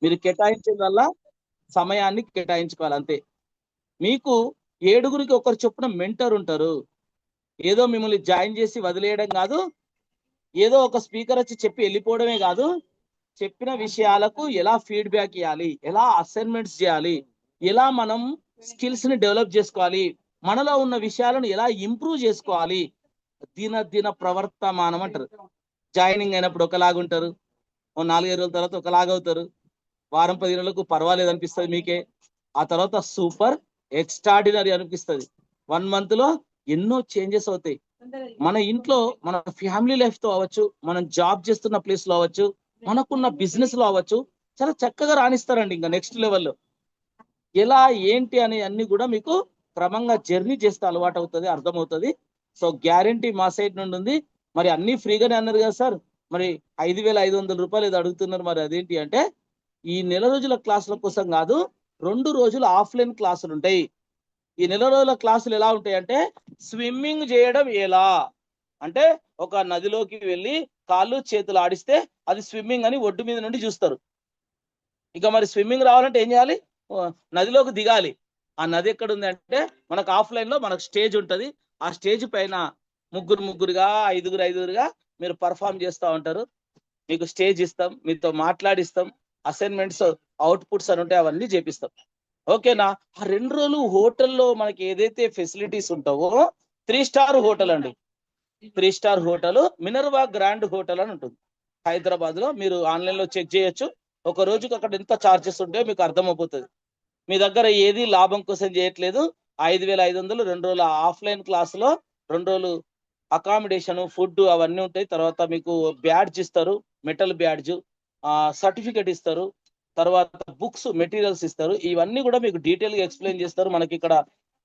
మీరు కేటాయించిన సమయాన్ని కేటాయించుకోవాలి అంతే. మీకు 7గురికి ఒకరు చొప్పున మెంటర్ ఉంటారు. ఏదో మిమ్మల్ని జాయిన్ చేసి వదిలేయడం కాదు, ఏదో ఒక స్పీకర్ వచ్చి చెప్పి వెళ్ళిపోవడమే కాదు, చెప్పిన విషయాలకు ఎలా ఫీడ్బ్యాక్ ఇవ్వాలి, ఎలా అసైన్మెంట్స్ చేయాలి, ఎలా మనం స్కిల్స్ ని డెవలప్ చేసుకోవాలి, మనలో ఉన్న విషయాలను ఎలా ఇంప్రూవ్ చేసుకోవాలి, దిన ప్రవర్తమానం అంటారు. జాయినింగ్ అయినప్పుడు ఒకలాగుంటారు, 4-5 రోజుల తర్వాత ఒకలాగవుతారు, వారం 10 రోజులకు పర్వాలేదు అనిపిస్తుంది మీకే, ఆ తర్వాత సూపర్ ఎక్స్ట్రాడినరీ అనిపిస్తుంది. 1 month లో ఎన్నో చేంజెస్ అవుతాయి. మన ఇంట్లో మన ఫ్యామిలీ లైఫ్ తో అవ్వచ్చు, మనం జాబ్ చేస్తున్న ప్లేస్ లో అవ్వచ్చు, మనకున్న బిజినెస్ లో అవ్వచ్చు, చాలా చక్కగా రాణిస్తారండి. ఇంకా నెక్స్ట్ లెవెల్లో ఎలా ఏంటి అనే అన్ని కూడా మీకు క్రమంగా జర్నీ చేస్తే అలవాటు అవుతుంది, అర్థమవుతుంది. సో గ్యారంటీ మా సైడ్ నుండి ఉంది. మరి అన్ని ఫ్రీగానే అన్నారు కదా సార్, మరి 5,500 రూపాయలు ఏదో అడుగుతున్నారు. మరి అదేంటి అంటే, ఈ నెల రోజుల క్లాసుల కోసం కాదు, 2 రోజులు ఆఫ్లైన్ క్లాసులు ఉంటాయి. ఈ నెల రోజుల క్లాసులు ఎలా ఉంటాయి అంటే, స్విమ్మింగ్ చేయడం ఎలా అంటే, ఒక నదిలోకి వెళ్ళి కాళ్ళు చేతులు ఆడిస్తే అది స్విమ్మింగ్ అని ఒడ్డు మీద నుండి చూస్తారు. ఇక మరి స్విమ్మింగ్ రావాలంటే ఏం చేయాలి? నదిలోకి దిగాలి. ఆ నది ఎక్కడ ఉంది అంటే, మనకు ఆఫ్లైన్ లో మనకు స్టేజ్ ఉంటుంది. ఆ స్టేజ్ పైన ముగ్గురుగా 5గురుగా మీరు పర్ఫామ్ చేస్తూ ఉంటారు. మీకు స్టేజ్ ఇస్తాం, మీతో మాట్లాడిస్తాం, అసైన్మెంట్స్ అవుట్పుట్స్ అని ఉంటాయి, అవన్నీ చేపిస్తాం. ఓకేనా? ఆ 2 రోజులు హోటల్లో మనకి ఏదైతే ఫెసిలిటీస్ ఉంటావో, 3 స్టార్ హోటల్ అండి. 3 star hotel Minerva grand hotel అని ఉంటుంది హైదరాబాద్ లో. మీరు ఆన్లైన్ లో చెక్ చేయొచ్చు. ఒక రోజుకి అక్కడ ఎంత చార్జెస్ ఉంటాయో మీకు అర్థమైపోతుంది. మీ దగ్గర ఏది లాభం కోసం చేయట్లేదు. 5,500 2 రోజుల ఆఫ్లైన్ క్లాసులో, 2 రోజులు అకామిడేషన్, ఫుడ్ అవన్నీ ఉంటాయి. తర్వాత మీకు బ్యాడ్జ్ ఇస్తారు, మెటల్ బ్యాడ్జ్, సర్టిఫికెట్ ఇస్తారు, తర్వాత బుక్స్ మెటీరియల్స్ ఇస్తారు. ఇవన్నీ కూడా మీకు డీటెయిల్ గా ఎక్స్ప్లెయిన్ చేస్తారు. మనకి ఇక్కడ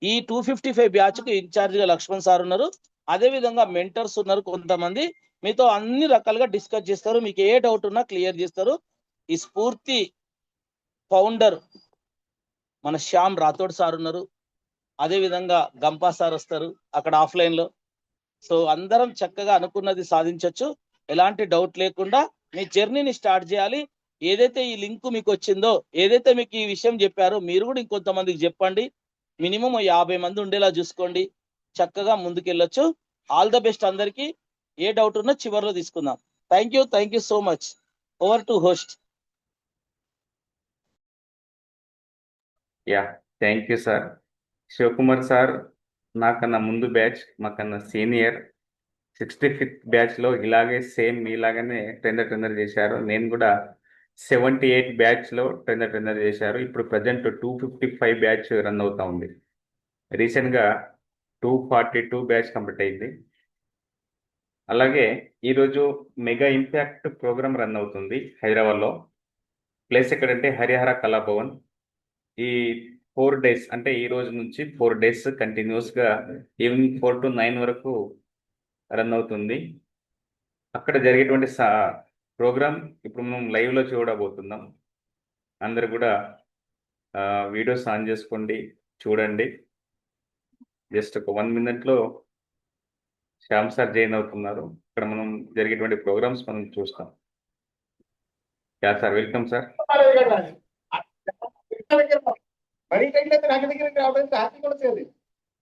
ఈ 255 బ్యాచ్ కు ఇన్ఛార్జ్ గా లక్ష్మణ్ సార్ ఉన్నారు. అదే విధంగా మెంటర్స్ ఉన్నారు కొంతమంది, మీతో అన్ని రకాలుగా డిస్కస్ చేస్తారు. మీకు ఏ డౌట్ ఉన్నా క్లియర్ చేస్తారు. ఈ స్ఫూర్తి ఫౌండర్ మన శ్యామ్ రాథోడ్ సార్ ఉన్నారు. అదే విధంగా గంపా సార్ వస్తారు అక్కడ ఆఫ్లైన్ లో. సో అందరం చక్కగా అనుకున్నది సాధించవచ్చు. ఎలాంటి డౌట్ లేకుండా మీ జర్నీని స్టార్ట్ చేయాలి. ఏదైతే ఈ లింక్ మీకు వచ్చిందో, ఏదైతే మీకు ఈ విషయం చెప్పారో, మీరు కూడా ఇంకొంతమందికి చెప్పండి. మినిమం 50 మంది ఉండేలా చూసుకోండి. చక్కగా ముందుకెళ్ళొచ్చు. ఆల్ ద బెస్ట్ అందరికీ. ఏ డౌట్ ఉన్నా చివరిలో తీసుకుందాం. Thank you so much. Over to host. Yeah, thank you sir. Shivakumar sir నాకన్నా ముందు బ్యాచ్, మాకన్నా సీనియర్. 65th బ్యాచ్లో ఇలాగే సేమ్ మీలాగానే ట్రైనర్ చేశారు. నేను కూడా 78 బ్యాచ్లో ట్రైనర్ చేశారు. ఇప్పుడు ప్రజెంట్ 255 బ్యాచ్ రన్ అవుతా ఉంది. రీసెంట్గా 242 బ్యాచ్ కంప్లీట్ అయింది. అలాగే ఈరోజు మెగా ఇంపాక్ట్ ప్రోగ్రామ్ రన్ అవుతుంది హైదరాబాద్లో. ప్లేస్ ఎక్కడంటే హరిహర కళాభవన్. ఈ 4 days అంటే ఈ రోజు నుంచి 4 days కంటిన్యూస్గా ఈవినింగ్ 4 to 9 వరకు రన్ అవుతుంది. అక్కడ జరిగేటువంటి ప్రోగ్రామ్ ఇప్పుడు మనం లైవ్లో చూడబోతున్నాం. అందరు కూడా వీడియోస్ ఆన్ చేసుకోండి, చూడండి. జస్ట్ ఒక 1 minute శ్యామ్ సార్ జాయిన్ అవుతున్నారు. ఇక్కడ మనం జరిగేటువంటి ప్రోగ్రామ్స్ మనం చూస్తాం. Yeah sir, welcome sir.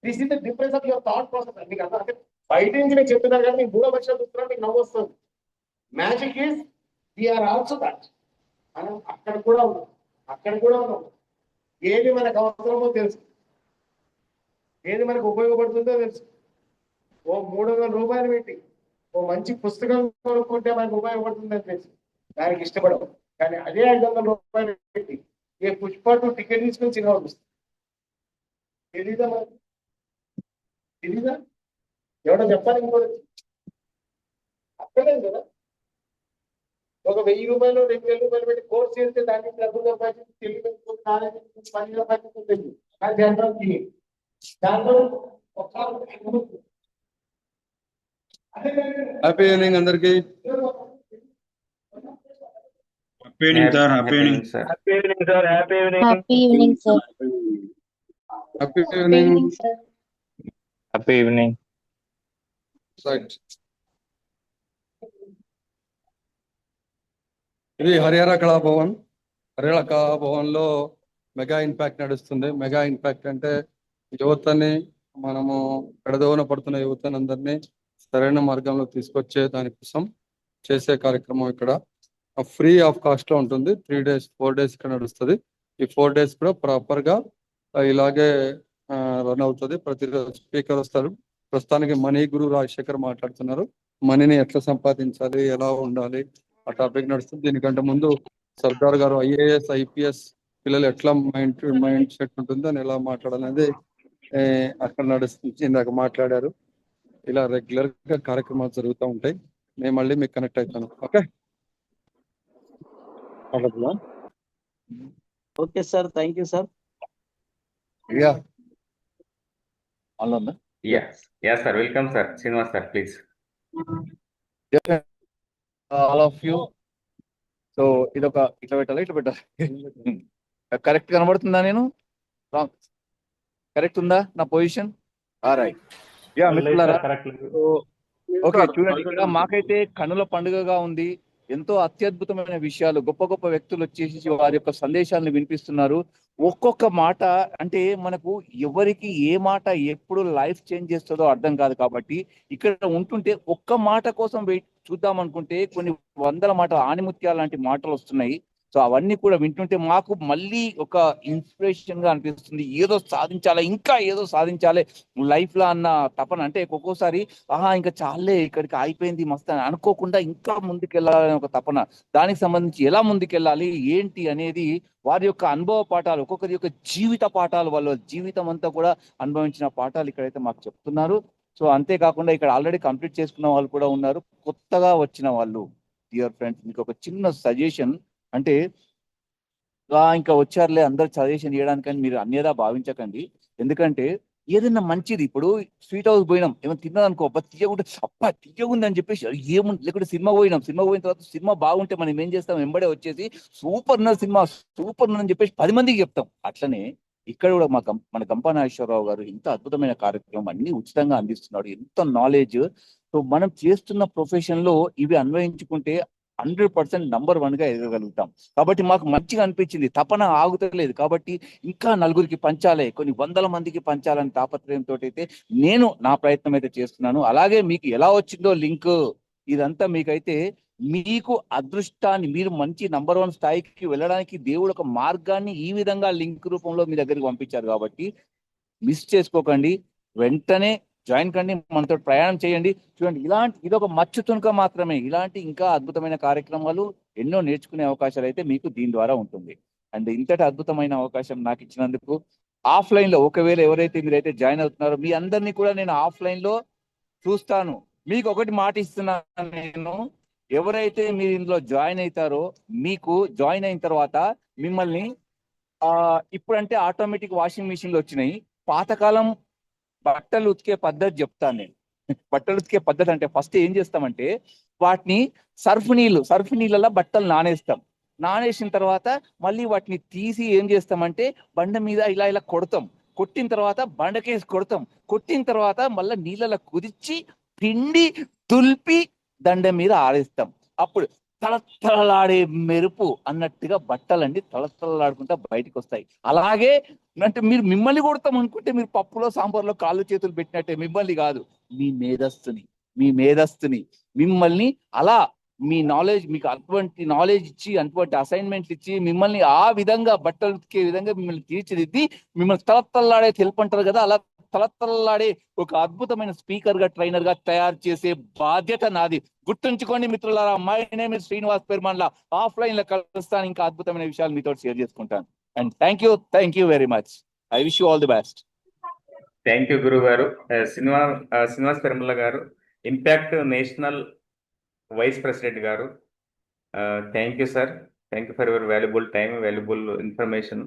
This is the difference of your thought process. మీకు అర్థం అంటే బయట నుంచి నేను చెప్తున్నాను కానీ మీకు 3 పక్షాలు చూస్తున్నా మీకు నవ్వు వస్తుంది. Magic is we are also that. మనం అక్కడ కూడా ఉన్నాం. ఏది మనకు అవసరమో తెలుసు, ఏది మనకు ఉపయోగపడుతుందో తెలుసు. ఓ 300 రూపాయలు పెట్టి ఓ మంచి పుస్తకం కొనుక్కుంటే మనకు ఉపయోగపడుతుందని తెలుసు, దానికి ఇష్టపడవు. కానీ అదే 500 రూపాయలు పెట్టి ఏ పుష్ప టికెట్ తీసుకొని సినిమా చూస్తాం. తెలీదా? ఎవడో చెప్పాలి ఇంకోటి అక్కలేదు కదా. ఒక 1000 రూపాయలు 2000 రూపాయలు పెట్టి కోర్స్ చేస్తే దానికి డబ్బులు సంపాదించి తెలుగు పెట్టుకుని నాలెడ్జ్ పని సంపాదించుకుంటుంది. దాంట్లో హ్యాపీ ఈవినింగ్ అందరికి. Happy evening sir. Happy evening sir. Happy evening sir. Happy evening. Happy evening sir. Happy evening sir. Happy evening. Right. ఇది హరిహర కళాభవన్ కర్యాళక భవన్లో మెగా ఇంపాక్ట్ నడుస్తుంది. మెగా ఇంపాక్ట్ అంటే యువతని మనము పెడదోన పడుతున్న యువతని అందరినీ సరైన మార్గంలో తీసుకొచ్చే దానికోసం చేసే కార్యక్రమం ఇక్కడ ఫ్రీ ఆఫ్ కాస్ట్ లో ఉంటుంది. 3 days 4 days ఇక్కడ నడుస్తుంది. ఈ 4 days కూడా ప్రాపర్ గా ఇలాగే రన్ అవుతుంది. ప్రతిరోజు స్పీకర్ వస్తారు. ప్రస్తుతానికి మనీ గురు రాజశేఖర్ మాట్లాడుతున్నారు. మనీని ఎట్లా సంపాదించాలి, ఎలా ఉండాలి, ఆ టాపిక్ నడుస్తుంది. దీనికంటే ముందు సర్దార్ గారు IAS IPS పిల్లలు ఎట్లా మైండ్ సెట్ ఉంటుంది అని ఎలా మాట్లాడాలనేది అక్కడ నడుస్తుంది. ఇందాక మాట్లాడారు. ఇలా రెగ్యులర్ గా కార్యక్రమాలు జరుగుతూ ఉంటాయి. నేను మళ్ళీ మీకు కనెక్ట్ అవుతాను. Okay okay sir, thank you sir. Yeah yeah sir, welcome sir. Srinivas sir please. All of you. So ఇదొక ఇట్లా పెట్టాలి. కరెక్ట్ కనబడుతుందా? నేను రాంగ్ కరెక్ట్ ఉందా నా పొజిషన్? రైట్. యా మిత్రులారా, ఓకే చూడండి, ఇక్కడ మాకైతే కన్నుల పండుగగా ఉంది. ఎంతో అత్యద్భుతమైన విషయాలు, గొప్ప గొప్ప వ్యక్తులు వచ్చేసి వారి యొక్క సందేశాలను వినిపిస్తున్నారు. ఒక్కొక్క మాట అంటే మనకు ఎవరికి ఏ మాట ఎప్పుడు లైఫ్ చేంజ్ చేస్తుందో అర్థం కాదు. కాబట్టి ఇక్కడ ఉంటుంటే ఒక్క మాట కోసం వెయిట్ చూద్దాం అనుకుంటే కొన్ని వందల మాటలు, ఆణిముత్యాలు లాంటి మాటలు వస్తున్నాయి. సో అవన్నీ కూడా వింటుంటే మాకు మళ్ళీ ఒక ఇన్స్పిరేషన్ గా అనిపిస్తుంది. ఏదో సాధించాలి, ఇంకా ఏదో సాధించాలి లైఫ్ లో అన్న తపన. అంటే ఒక్కోసారి ఇంకా చాలే ఇక్కడికి అయిపోయింది మస్తు అని అనుకోకుండా ఇంకా ముందుకెళ్ళాలని ఒక తపన. దానికి సంబంధించి ఎలా ముందుకెళ్ళాలి ఏంటి అనేది వారి యొక్క అనుభవ పాఠాలు, ఒక్కొక్కరి యొక్క జీవిత పాఠాలు, వాళ్ళ జీవితం అంతా కూడా అనుభవించిన పాఠాలు ఇక్కడైతే మాకు చెప్తున్నారు. సో అంతేకాకుండా ఇక్కడ ఆల్రెడీ కంప్లీట్ చేసుకున్న వాళ్ళు కూడా ఉన్నారు, కొత్తగా వచ్చిన వాళ్ళు. డియర్ ఫ్రెండ్స్, మీకు ఒక చిన్న సజెషన్, అంటే ఇంకా వచ్చారులే అందరు సజెషన్ చేయడానికని మీరు అన్యదా భావించకండి. ఎందుకంటే ఏదైనా మంచిది, ఇప్పుడు స్వీట్ హౌస్ పోయినాం, ఏమైనా తిన్నాం అనుకో, తీయగుంది అని చెప్పేసి ఏముంది, లేకుంటే సినిమా పోయిన తర్వాత సినిమా బాగుంటే మనం ఏం చేస్తాం, వెంబడే వచ్చేసి సూపర్ సినిమా అని చెప్పేసి 10 మందికి చెప్తాం. అట్లనే ఇక్కడ కూడా మన గంపా నాగేశ్వరరావు గారు ఇంత అద్భుతమైన కార్యక్రమం అన్ని ఉచితంగా అందిస్తున్నాడు. ఎంత నాలెడ్జ్. సో మనం చేస్తున్న ప్రొఫెషన్ లో ఇవి అన్వయించుకుంటే 100% నంబర్ 1 గా ఎదగలుగుతాం. కాబట్టి మాకు మంచిగా అనిపించింది, తపన ఆగుతలేదు. కాబట్టి ఇంకా నలుగురికి పంచాలి, కొన్ని వందల మందికి పంచాలని తాపత్రయంతో అయితే నేను నా ప్రయత్నం అయితే చేస్తున్నాను. అలాగే మీకు ఎలా వచ్చిందో లింక్ ఇదంతా మీకైతే మీకు అదృష్టాన్ని, మీరు మంచి నంబర్ 1 స్థాయికి వెళ్ళడానికి దేవుడు ఒక మార్గాన్ని ఈ విధంగా లింక్ రూపంలో మీ దగ్గరికి పంపించారు. కాబట్టి మిస్ చేసుకోకండి, వెంటనే జాయిన్ కండి, మనతో ప్రయాణం చేయండి. చూడండి, ఇదొక మచ్చు తునక మాత్రమే. ఇలాంటి ఇంకా అద్భుతమైన కార్యక్రమాలు ఎన్నో నేర్చుకునే అవకాశాలు అయితే మీకు దీని ద్వారా ఉంటుంది. అండ్ ఇంతటి అద్భుతమైన అవకాశం నాకు ఇచ్చినందుకు, ఆఫ్లైన్ లో ఒకవేళ ఎవరైతే మీరైతే జాయిన్ అవుతున్నారో మీ అందరినీ కూడా నేను ఆఫ్లైన్ లో చూస్తాను. మీకు ఒకటి మాట ఇస్తున్నాను, నేను ఎవరైతే మీరు ఇందులో జాయిన్ అవుతారో, మీకు జాయిన్ అయిన తర్వాత మిమ్మల్ని ఇప్పుడంటే ఆటోమేటిక్ వాషింగ్ మిషన్లు వచ్చినాయి. పాతకాలం బట్టలు ఉతికే పద్ధతి చెప్తాను నేను. బట్టలు ఉతికే పద్ధతి అంటే ఫస్ట్ ఏం చేస్తామంటే వాటిని సర్ఫ్ నీళ్ళలో బట్టలు నానేసిన తర్వాత మళ్ళీ వాటిని తీసి ఏం చేస్తామంటే బండ మీద ఇలా కొడతాం. కొట్టిన తర్వాత బండకేసి కొడతాం. కొట్టిన తర్వాత మళ్ళీ నీళ్ళలో కుదిర్చి పిండి తుల్పి దండ మీద ఆరేస్తాం. అప్పుడు తలతలలాడే మెరుపు అన్నట్టుగా బట్టలన్నీ తలతలలాడుకుంటా బయటకు వస్తాయి. అలాగే అంటే మిమ్మల్ని కొడతాం అనుకుంటే మీరు పప్పులో సాంబార్లో కాళ్ళు చేతులు పెట్టినట్టే. మిమ్మల్ని కాదు, మీ మేధస్సుని మిమ్మల్ని అలా మీ నాలెడ్జ్, మీకు అటువంటి నాలెడ్జ్ ఇచ్చి, అటువంటి అసైన్మెంట్లు ఇచ్చి మిమ్మల్ని ఆ విధంగా బట్టలు ఉతికే విధంగా మిమ్మల్ని తీర్చిదిద్ది మిమ్మల్ని తలతల్లాడే తెలుపంటారు కదా, అలా తలతల్లాడే ఒక అద్భుతమైన స్పీకర్ గా, ట్రైనర్ గా తయారు చేసే బాధ్యత నాది. గుర్తుంచుకోండి మిత్రులారా, my name is Srinivas Perumanla. Offline లో కలుస్తాను, ఇంకా అద్భుతమైన విషయాలు మీతో షేర్ చేసుకుంటాను. And thank you very much. I wish you all the best. Thank you గురువు గారు. శ్రీనివాస్ పెరుమల గారు, ఇంపాక్ట్ నేషనల్ వైస్ ప్రెసిడెంట్ గారు. Thank you sir, thank you for your valuable time, valuable information.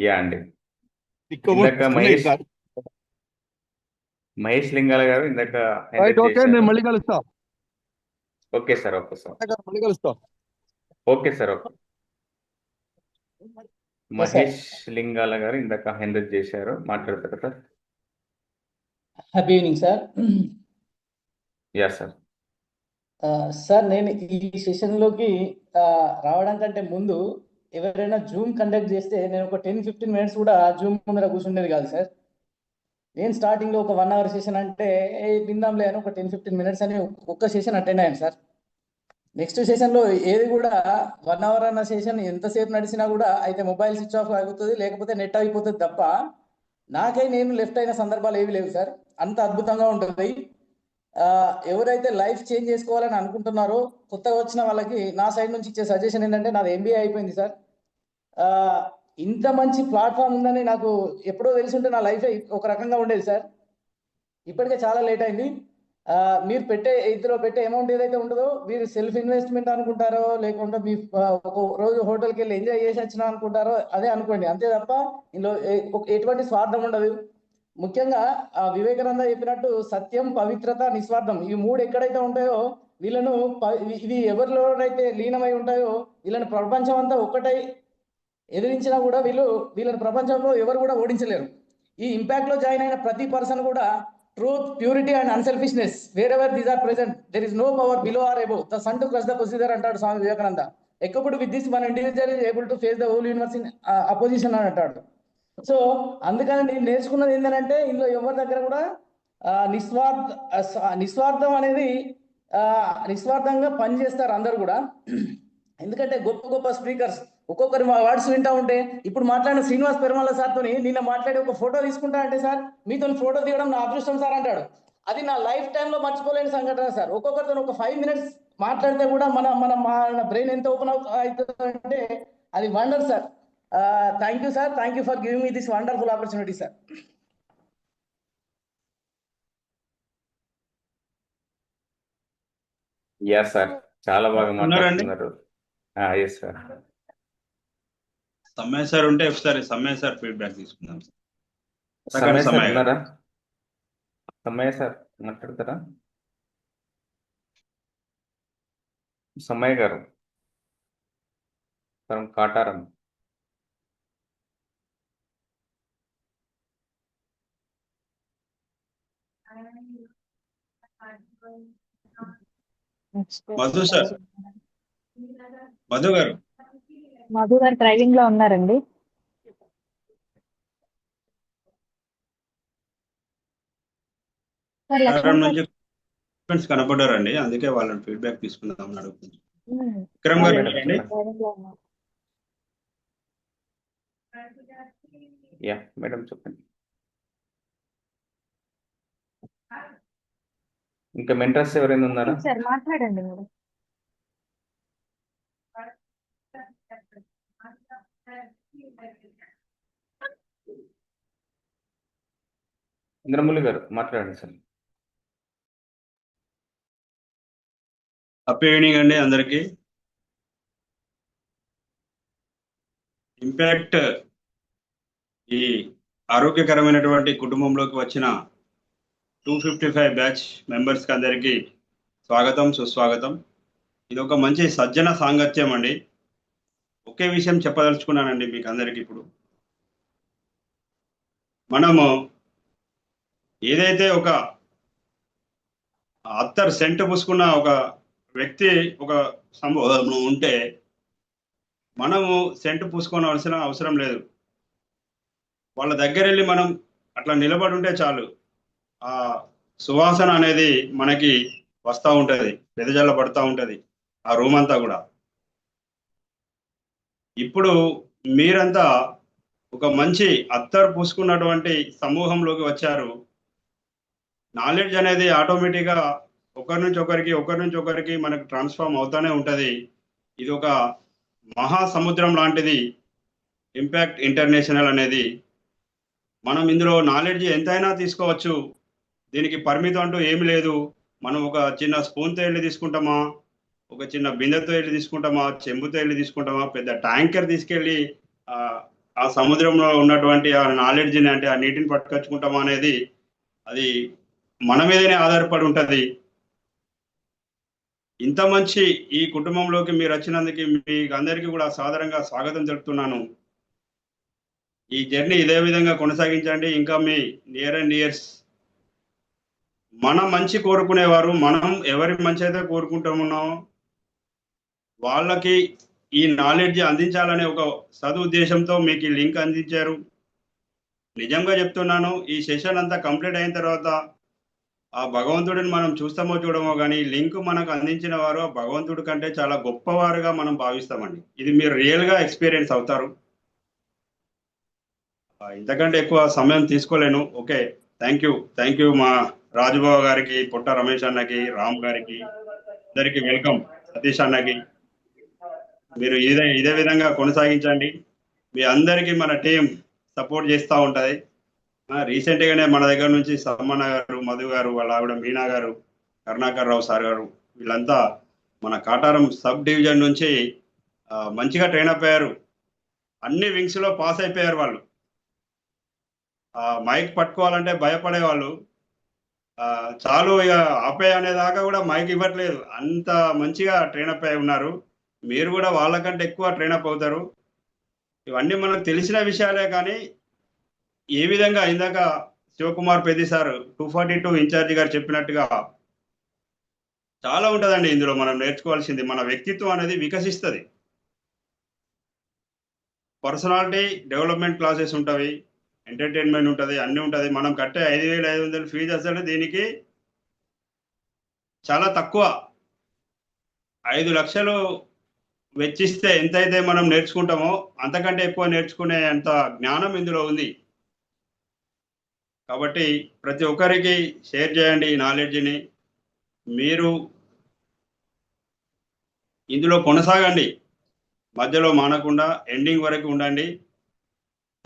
Yeah అండి, ఇందాక మహేష్ లింగాల గారు ఇందాక నేను మళ్ళీ కలుస్తా. ఓకే సార్, మళ్ళీ కలుస్తా. Okay sir, okay. Mahesh Lingala గారు ఇందాక హ్యాండ్ చేశారు, మాట్లాడతారు సార్. Happy evening sir. Yeah sir. Sir, నేను ఈ సెషన్లోకి రావడం కంటే ముందు ఎవరైనా జూమ్ కండక్ట్ చేస్తే నేను ఒక 10-15 మినిట్స్ కూడా జూమ్ ముందర కూర్చుండేది కాదు సార్. నేను స్టార్టింగ్లో ఒక 1 అవర్ సెషన్ అంటే విందాంలే అని ఒక 10-15 మినిట్స్ అని ఒక్క సెషన్ అటెండ్ అయ్యాను సార్. నెక్స్ట్ సెషన్లో ఏది కూడా 1 అవర్ అన్న సెషన్ ఎంతసేపు నడిచినా కూడా అయితే మొబైల్ స్విచ్ ఆఫ్ అవుతుంది, లేకపోతే నెట్ అయిపోతుంది తప్ప నేను లెఫ్ట్ అయిన సందర్భాలు ఏవి లేవు సార్. అంత అద్భుతంగా ఉంటుంది. ఎవరైతే లైఫ్ చేంజ్ చేసుకోవాలని అనుకుంటున్నారో కొత్తగా వచ్చిన వాళ్ళకి నా సైడ్ నుంచి ఇచ్చే సజెషన్ ఏంటంటే, నాది MBA అయిపోయింది సార్. ఇంత మంచి ప్లాట్ఫామ్ ఉందని నాకు ఎప్పుడో తెలిసి ఉంటే నా లైఫ్ ఒక రకంగా ఉండేది సార్. ఇప్పటికే చాలా లేట్ అయింది. మీరు ఇందులో పెట్టే అమౌంట్ ఏదైతే ఉంటుందో మీరు సెల్ఫ్ ఇన్వెస్ట్మెంట్ అనుకుంటారో, లేకుంటే మీ ఒక రోజు హోటల్కి వెళ్ళి ఎంజాయ్ చేసి వచ్చినా అనుకుంటారో అదే అనుకోండి, అంతే తప్ప ఇందులో ఎటువంటి స్వార్థం ఉండదు. ముఖ్యంగా వివేకానంద చెప్పినట్టు సత్యం, పవిత్రత, నిస్వార్థం ఈ 3 ఎక్కడైతే ఉంటాయో వీళ్ళను ఇది ఎవరిలోనైతే లీనమై ఉంటాయో వీళ్ళని ప్రపంచం అంతా ఒక్కటై ఎదిరించినా కూడా వీళ్ళని ప్రపంచంలో ఎవరు కూడా ఓడించలేరు. ఈ ఇంపాక్ట్ లో జాయిన్ అయిన ప్రతి పర్సన్ కూడా truth, purity and unselfishness wherever these are present there is no power below or above the sun to crush the procedure అంటాడు స్వామి వివేకానంద. ఎక్కప్పుడు with this one individual is able to face the whole universe in opposition అని అంటాడు. So అందుకని నేను నేర్చుకున్నది ఏంటంటే, ఇందులో ఎవరి దగ్గర కూడా నిస్వార్థం అనేది నిస్వార్థంగా పనిచేస్తారు అందరు కూడా. ఎందుకంటే గొప్ప గొప్ప స్పీకర్స్ ఒక్కొక్కరి వర్డ్స్ వింటా ఉంటే, ఇప్పుడు మాట్లాడిన శ్రీనివాస్ పెరుమాళ సార్తో నిన్న మాట్లాడి ఒక ఫోటో తీసుకుంటా అంటే, సార్ మీతో ఫోటో తీయడం నా అదృష్టం సార్ అంటాడు. అది నా లైఫ్ టైంలో మర్చిపోలేని సంఘటన సార్. ఒక్కొక్కరితో ఒక 5 మినిట్స్ మాట్లాడితే కూడా మన బ్రెయిన్ ఎంత ఓపెన్ అవుతుందంటే అది wonder sir. Thank you sir, thank you for giving me this wonderful opportunity sir. Yeah sir, చాలా బాగా ఉన్నారండి? మాట్లాడుతున్నారు. Yes sir. సమ్మయ్య సార్ ఉంటే ఒకసారి సమ్మయ్య సార్ ఫీడ్బ్యాక్ తీసుకుందాం. సమయ సార్ సమ్మయ్య ఉన్నారా? సమయ సార్ మాట్లాడతారా? సమయ గారు ఫ్రమ్ కాటారం. మధు సార్, మధు గారు మధు గారు డ్రైవింగ్ లో ఉన్నారండి. సార్ కాటారం లక్ష్మణ్ నుంచి ఫ్రెండ్స్ కనపడ్డారండి, అందుకే వాళ్ళని ఫీడ్బ్యాక్ తీసుకుందామని అడుగుతున్నాను. ఉమ్, విక్రమ్ గారు మేడం, ఏంటండి? డ్రైవింగ్ లో ఉన్నారు. యా మేడం చెప్పండి. ఇంకా మెంటర్స్ ఎవరైనా ఉన్నారా? సార్ మాట్లాడండి మీరు. ఇంద్రమూలి గారు మాట్లాడండి సార్. హ్యాపీ ఈవినింగ్ అండి అందరికీ. ఇంపాక్ట్ ఈ ఆరోగ్యకరమైనటువంటి కుటుంబంలోకి వచ్చిన 255 బ్యాచ్ మెంబర్స్కి అందరికీ స్వాగతం, సుస్వాగతం. ఇది ఒక మంచి సజ్జన సాంగత్యం అండి. ఒకే విషయం చెప్పదలుచుకున్నానండి మీకు అందరికీ. ఇప్పుడు మనము ఏదైతే ఒక అత్తర్ సెంట్ పూసుకున్న ఒక వ్యక్తి ఒక సంభవంలో ఉంటే మనము సెంట్ పూసుకోవాల్సిన అవసరం లేదు. వాళ్ళ దగ్గర వెళ్ళి మనం అట్లా నిలబడి ఉంటే చాలు, ఆ సువాసన అనేది మనకి వస్తూ ఉంటుంది, వెదజల్ల పడుతూ ఉంటుంది ఆ రూమ్ అంతా కూడా. ఇప్పుడు మీరంతా ఒక మంచి అత్తర్ పూసుకున్నటువంటి సమూహంలోకి వచ్చారు. నాలెడ్జ్ అనేది ఆటోమేటిక్గా ఒకరి నుంచి ఒకరికి మనకు ట్రాన్స్ఫార్మ్ అవుతూనే ఉంటుంది. ఇది ఒక మహాసముద్రం లాంటిది ఇంపాక్ట్ ఇంటర్నేషనల్ అనేది. మనం ఇందులో నాలెడ్జ్ ఎంతైనా తీసుకోవచ్చు, దీనికి పరిమితం అంటూ ఏమి లేదు. మనం ఒక చిన్న స్పూన్తో వెళ్ళి తీసుకుంటామా, ఒక చిన్న బిందెతో వెళ్ళి తీసుకుంటామా, చెంబుతో వెళ్ళి తీసుకుంటామా, పెద్ద ట్యాంకర్ తీసుకెళ్ళి ఆ సముద్రంలో ఉన్నటువంటి ఆ నాలెడ్జ్ని అంటే ఆ నీటిని పట్టుకొచ్చుకుంటామా అనేది అది మన మీదనే ఆధారపడి ఉంటుంది. ఇంత మంచి ఈ కుటుంబంలోకి మీరు వచ్చినందుకు మీకు అందరికీ కూడా సాదరంగా స్వాగతం తెలుపుతున్నాను. ఈ జర్నీ ఇదే విధంగా కొనసాగించండి. ఇంకా మీ నియర్ అండ్ నియర్స్ మనం మంచి కోరుకునేవారు, మనం ఎవరి మంచి అయితే కోరుకుంటామున్నామో వాళ్ళకి ఈ నాలెడ్జ్ అందించాలనే ఒక సదుద్దేశంతో మీకు ఈ లింక్ అందించారు. నిజంగా చెప్తున్నాను, ఈ సెషన్ అంతా కంప్లీట్ అయిన తర్వాత ఆ భగవంతుడిని మనం చూస్తామో చూడమో కానీ లింక్ మనకు అందించిన వారు ఆ భగవంతుడి కంటే చాలా గొప్పవారుగా మనం భావిస్తామండి. ఇది మీరు రియల్గా ఎక్స్పీరియన్స్ అవుతారు. ఇంతకంటే ఎక్కువ సమయం తీసుకోలేను. ఓకే, థ్యాంక్ యూ మా రాజుబాబు గారికి, పుట్ట రమేష్ అన్నకి, రామ్ గారికి, అందరికి వెల్కమ్. సతీష్ అన్నకి మీరు ఇదే విధంగా కొనసాగించండి. మీ అందరికీ మన టీం సపోర్ట్ చేస్తూ ఉంటుంది. రీసెంట్గానే మన దగ్గర నుంచి సమ్మన్న గారు, మధు గారు, వాళ్ళ ఆవిడ మీనా గారు, కరుణాకర్ రావు సార్ గారు, వీళ్ళంతా మన కాటారం సబ్ డివిజన్ నుంచి మంచిగా ట్రైన్ అప్ అయ్యారు. అన్ని వింగ్స్లో పాస్ అయిపోయారు వాళ్ళు. మైక్ పట్టుకోవాలంటే భయపడేవాళ్ళు. చాలు ఇక ఆపే అనేదాకా కూడా మైక్ ఇవ్వట్లేదు. అంత మంచిగా ట్రైనప్ అయి ఉన్నారు. మీరు కూడా వాళ్ళకంటే ఎక్కువ ట్రైనప్ అవుతారు. ఇవన్నీ మనకు తెలిసిన విషయాలే, కానీ ఏ విధంగా ఇందాక శివకుమార్ పెద్ది సార్ 242 ఇన్ఛార్జి గారు చెప్పినట్టుగా చాలా ఉంటుందండి ఇందులో మనం నేర్చుకోవాల్సింది. మన వ్యక్తిత్వం అనేది వికసిస్తుంది. పర్సనాలిటీ డెవలప్మెంట్ క్లాసెస్ ఉంటాయి, ఎంటర్టైన్మెంట్ ఉంటుంది, అన్నీ ఉంటుంది. మనం కట్టే 5,500 ఫీజు అసలు దీనికి చాలా తక్కువ. 5 లక్షలు వెచ్చిస్తే ఎంతైతే మనం నేర్చుకుంటామో అంతకంటే ఎక్కువ నేర్చుకునే అంత జ్ఞానం ఇందులో ఉంది. కాబట్టి ప్రతి ఒక్కరికి షేర్ చేయండి ఈ నాలెడ్జ్ని. మీరు ఇందులో కొనసాగండి, మధ్యలో మానకుండా ఎండింగ్ వరకు ఉండండి.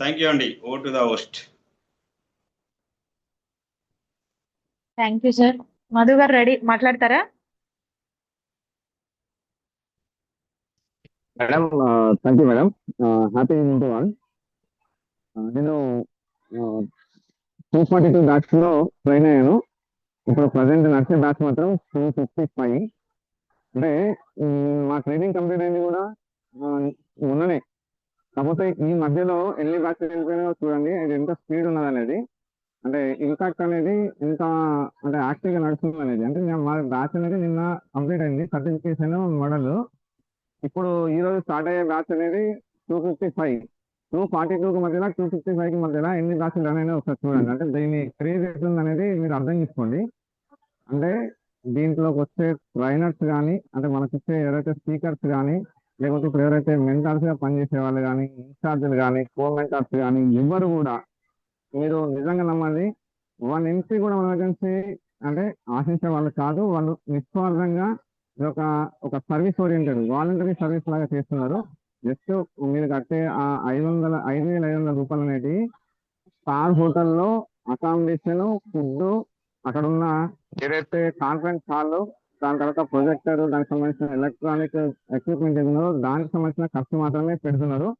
థ్యాంక్ యూ అండి. Over to the host. Thank you sir. Madhu గారు రెడీ మాట్లాడతారా? Madam thank you madam. Happy evening to all. నేను 242 బ్యాచ్లో ట్రైన్ అయ్యాను. ఇప్పుడు ప్రజెంట్ నడిచే బ్యాచ్ మాత్రం 255. అంటే మా ట్రైనింగ్ కంప్లీట్ అయింది కూడా మొన్ననే. కాకపోతే ఈ మధ్యలో ఎన్ని బ్యాచ్లు వెళ్ళిపోయినాయో చూడండి, అది ఎంత స్పీడ్ ఉన్నది అనేది, అంటే ఇంపాక్ట్ అనేది ఎంత అంటే యాక్టివ్గా నడుస్తుంది అనేది. అంటే మా బ్యాచ్ అనేది నిన్న కంప్లీట్ అయింది, సర్టిఫికేషన్ మోడల్. ఇప్పుడు ఈ రోజు స్టార్ట్ అయ్యే బ్యాచ్ అనేది 255, 242 మధ్యలో 255 మధ్యలో ఎన్ని బ్యాచ్లు రన్ అయినా ఒకసారి చూడండి. అంటే దీని క్రేజ్ ఎట్లుంది అనేది మీరు అర్థం చేసుకోండి. అంటే దీంట్లోకి వచ్చే ట్రైనర్స్ కానీ, అంటే మనకు వచ్చే ఎవరైతే స్పీకర్స్ కానీ, లేకపోతే ఇప్పుడు ఎవరైతే మెంటార్స్గా పనిచేసే వాళ్ళు కానీ, ఇన్ఛార్జీలు కానీ, కో మెంటార్స్ కానీ, ఎవరు కూడా మీరు నిజంగా నమ్మండి, 1 MC కూడా మన దగ్గర నుంచి అంటే ఆశించే వాళ్ళు కాదు. వాళ్ళు నిస్వార్థంగా ఒక సర్వీస్ ఓరియంటెడ్ వాలంటరీ సర్వీస్ లాగా చేస్తున్నారు. జస్ట్ మీరు కట్టే ఆ 5,500 రూపాయలు అనేది స్టార్ హోటల్లో అకామిడేషన్, ఫుడ్, అక్కడ ఉన్న ఏదైతే కాన్ఫరెన్స్ హాల్, దాని తర్వాత ప్రొజెక్టర్, దానికి సంబంధించిన ఎలక్ట్రానిక్ ఎక్విప్మెంట్ ఏదో దానికి సంబంధించిన ఖర్చు మాత్రమే పెడుతున్నారు.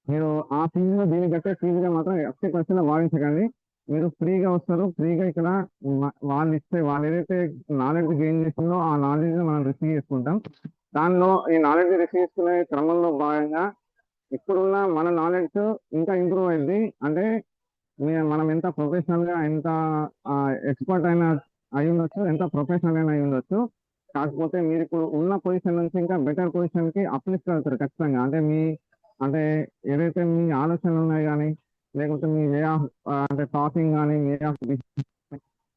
మీరు ఆ ఫీజులో దీనికి కట్టే ఫీజుగా మాత్రం 80% భావించకండి. మీరు ఫ్రీగా వస్తారు, ఫ్రీగా ఇక్కడ వాళ్ళు ఏదైతే నాలెడ్జ్ గెయిన్ చేస్తుందో ఆ నాలెడ్జ్ మనం రిసీవ్ చేసుకుంటాం. దానిలో ఈ నాలెడ్జ్ రిసీవ్ చేసుకునే క్రమంలో భాగంగా ఇప్పుడున్న మన నాలెడ్జ్ ఇంకా ఇంప్రూవ్ అయింది. అంటే మనం ఎంత ప్రొఫెషనల్గా, ఎంత ఎక్స్పర్ట్ అయినా అయి ఉండొచ్చు, ఎంత ప్రొఫెషనల్ అయినా అయి ఉండొచ్చు. కాకపోతే మీరు ఇప్పుడు ఉన్న పొజిషన్ నుంచి ఇంకా బెటర్ పొజిషన్కి అప్లిఫ్ట్ అవుతారు ఖచ్చితంగా. అంటే ఏదైతే మీ ఆలోచనలు ఉన్నాయి కానీ, లేకపోతే మీ వే ఆఫ్ అంటే టాకింగ్ కానీ, వే ఆఫ్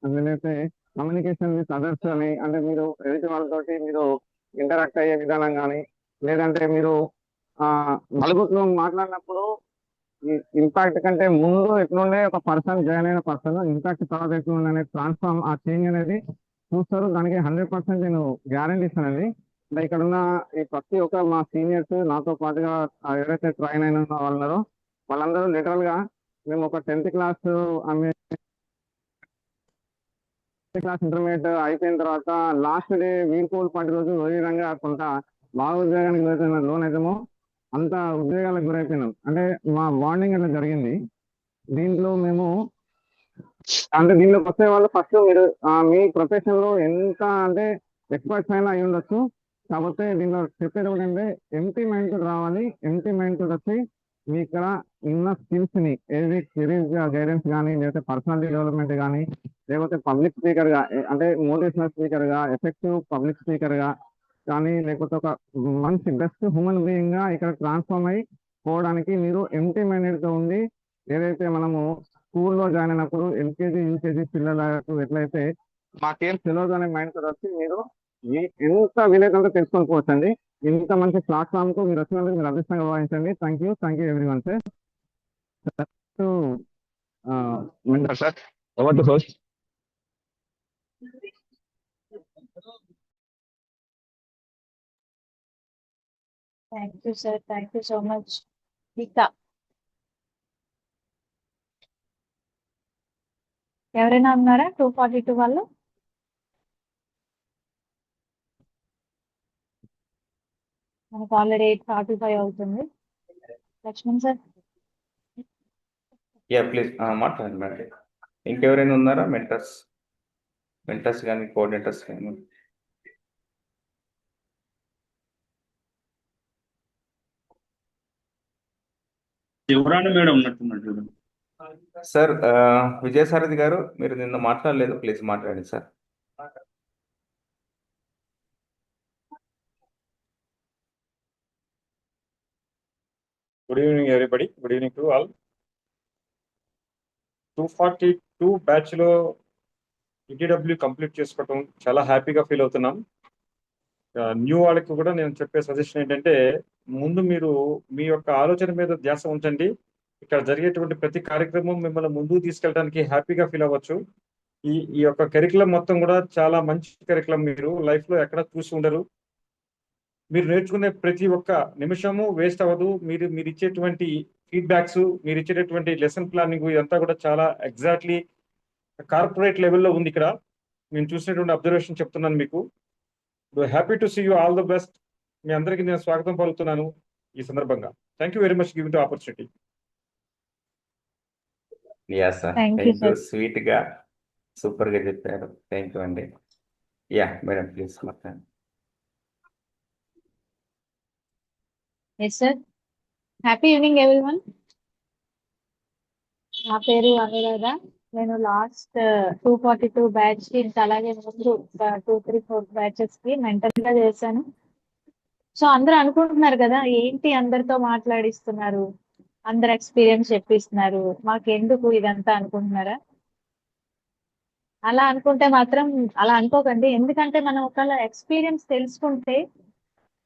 లేకపోతే కమ్యూనికేషన్ విత్ అదర్స్ అని, అంటే మీరు ఎదుటి వాళ్ళతోటి మీరు ఇంటరాక్ట్ అయ్యే విధానం కానీ, లేదంటే మీరు నలుగురిలో మాట్లాడినప్పుడు ఇంపాక్ట్ కంటే ముందు ఎట్లుండే ఒక పర్సన్, జాయిన్ అయిన పర్సన్ ఇంపాక్ట్ తర్వాత ఎట్లుండే అనేది ట్రాన్స్ఫార్మ్, ఆ చేంజ్ అనేది చూస్తారు. దానికి 100% నేను గ్యారంటీ ఇస్తానండి. అంటే ఇక్కడ ఉన్న ఈ ప్రతి ఒక్క మా సీనియర్స్ నాతో పాటుగా ఎవరైతే ట్రైన్ అయిన వాళ్ళు ఉన్నారో వాళ్ళందరూ లిటరల్ గా మేము ఒక 10th క్లాస్ ఇంటర్మీడియట్ అయిపోయిన తర్వాత లాస్ట్ డే వీర్కోల్ పార్టీ రోజు ఏ విధంగా కొంత బాగా ఉద్యోగానికి వెళ్తున్న లోన్ అయితేమో అంత ఉద్యోగాలకు గురైపోయినాం. అంటే మా బాండింగ్ అట్లా జరిగింది. దీంట్లో మేము అంటే దీంట్లోకి వచ్చే వాళ్ళు ఫస్ట్ మీరు మీ ప్రొఫెషన్ లో ఎంత అంటే ఎక్స్పర్ట్స్ అయినా అయి ఉండొచ్చు. కాకపోతే దీంట్లో చెప్పేది ఏంటంటే ఎంటీ మైండ్ తోటి రావాలి. ఎంటీ మైండ్ తోటి వచ్చి మీ ఇక్కడ ఉన్న స్కిల్స్ ని ఏది కెరీర్ గైడెన్స్ కానీ, లేకపోతే పర్సనాలిటీ డెవలప్మెంట్ కానీ, లేకపోతే పబ్లిక్ స్పీకర్ గా అంటే మోటివేషనల్ స్పీకర్ గా, ఎఫెక్టివ్ పబ్లిక్ స్పీకర్ గా, కానీ లేకపోతే ఒక మంచి బెస్ట్ హ్యూమన్ బీయింగ్ గా ఇక్కడ ట్రాన్స్ఫార్మ్ అయి పోవడానికి మీరు ఎంటీ మైండెడ్ గా ఉండి, ఏదైతే మనము స్కూల్లో జాయిన్ అయినప్పుడు ఎల్కేజీ యూకేజీ పిల్లలకు ఎట్లయితే మాకేం తెలియదు అనే మైండ్ సెట్ వచ్చి మీరు ఎంత వీలైతే తెలుసుకొని పోవచ్చండి. ఇంత మంచి ప్లాట్ఫామ్ కు మీరు వచ్చినందుకు మీరు అదృష్టంగా భావించండి. Thank you everyone sir. Mentor sir, ever to host. Thank you sir, thank you so much. ఇంకా ఎవరైనా ఉన్నారా 242 వాళ్ళు? మనకు ఆల్రెడీ 8:45 అవుతుంది. లక్ష్మణ్ సార్. ప్లీజ్ మాట్లాడండి మేడం. ఇంకెవరైనా ఉన్నారా మెంటర్స్ కానీ కోఆర్డినేటర్స్ కానీ? ఎవరైనా మేడం ఉన్నట్టున్నట్టు. సార్ విజయసారథి గారు, మీరు నిన్న మాట్లాడలేదు, ప్లీజ్ మాట్లాడండి sir. Good evening everybody, good evening to all. 242 batch లో ఈటీడబ్ల్యూ కంప్లీట్ చేసుకోవటం చాలా హ్యాపీగా ఫీల్ అవుతున్నాం. న్యూ వాళ్ళకి కూడా నేను చెప్పే సజెషన్ ఏంటంటే, ముందు మీరు మీ యొక్క ఆలోచన మీద ధ్యాస ఉంచండి. ఇక్కడ జరిగేటువంటి ప్రతి కార్యక్రమం మిమ్మల్ని ముందుకు తీసుకెళ్ళడానికి హ్యాపీగా ఫీల్ అవ్వచ్చు. ఈ యొక్క కరికులం మొత్తం కూడా చాలా మంచి కరికులం. మీరు లైఫ్ లో ఎక్కడ చూసి ఉండరు. మీరు నేర్చుకునే ప్రతి ఒక్క నిమిషము వేస్ట్ అవ్వదు. మీరు ఇచ్చేటువంటి ఫీడ్బ్యాక్స్, మీరు ఇచ్చేటటువంటి లెసన్ ప్లానింగ్ ఇదంతా కూడా చాలా ఎగ్జాక్ట్లీ కార్పొరేట్ లెవెల్లో ఉంది. ఇక్కడ నేను చూసినటువంటి అబ్జర్వేషన్ చెప్తున్నాను మీకు. Happy to see you, all the best. మీ అందరికీ నేను స్వాగతం పలుకుతున్నాను ఈ సందర్భంగా. Thank you very much giving to opportunity. Thank you, sir. Sweet గా సూపర్ గా చెప్పారు. థ్యాంక్ యూ అండి. మేడం ప్లీజ్ మాట్లాడండి. Yes sir. Happy evening everyone. నా పేరు అనురాధ. నేను లాస్ట్ 242 బ్యాచ్ కి, ఇంకా అలాగే ముందు 2-3-4 బ్యాచెస్ కి మెంటర్ గా చేశాను. సో అందరూ అనుకుంటున్నారు కదా, ఏంటి అందరితో మాట్లాడిస్తున్నారు, అందరు ఎక్స్పీరియన్స్ చెప్పిస్తున్నారు, మాకెందుకు ఇదంతా అనుకుంటున్నారా? అలా అనుకుంటే మాత్రం అలా అనుకోకండి. ఎందుకంటే మనం ఒకవేళ ఎక్స్పీరియన్స్ తెలుసుకుంటే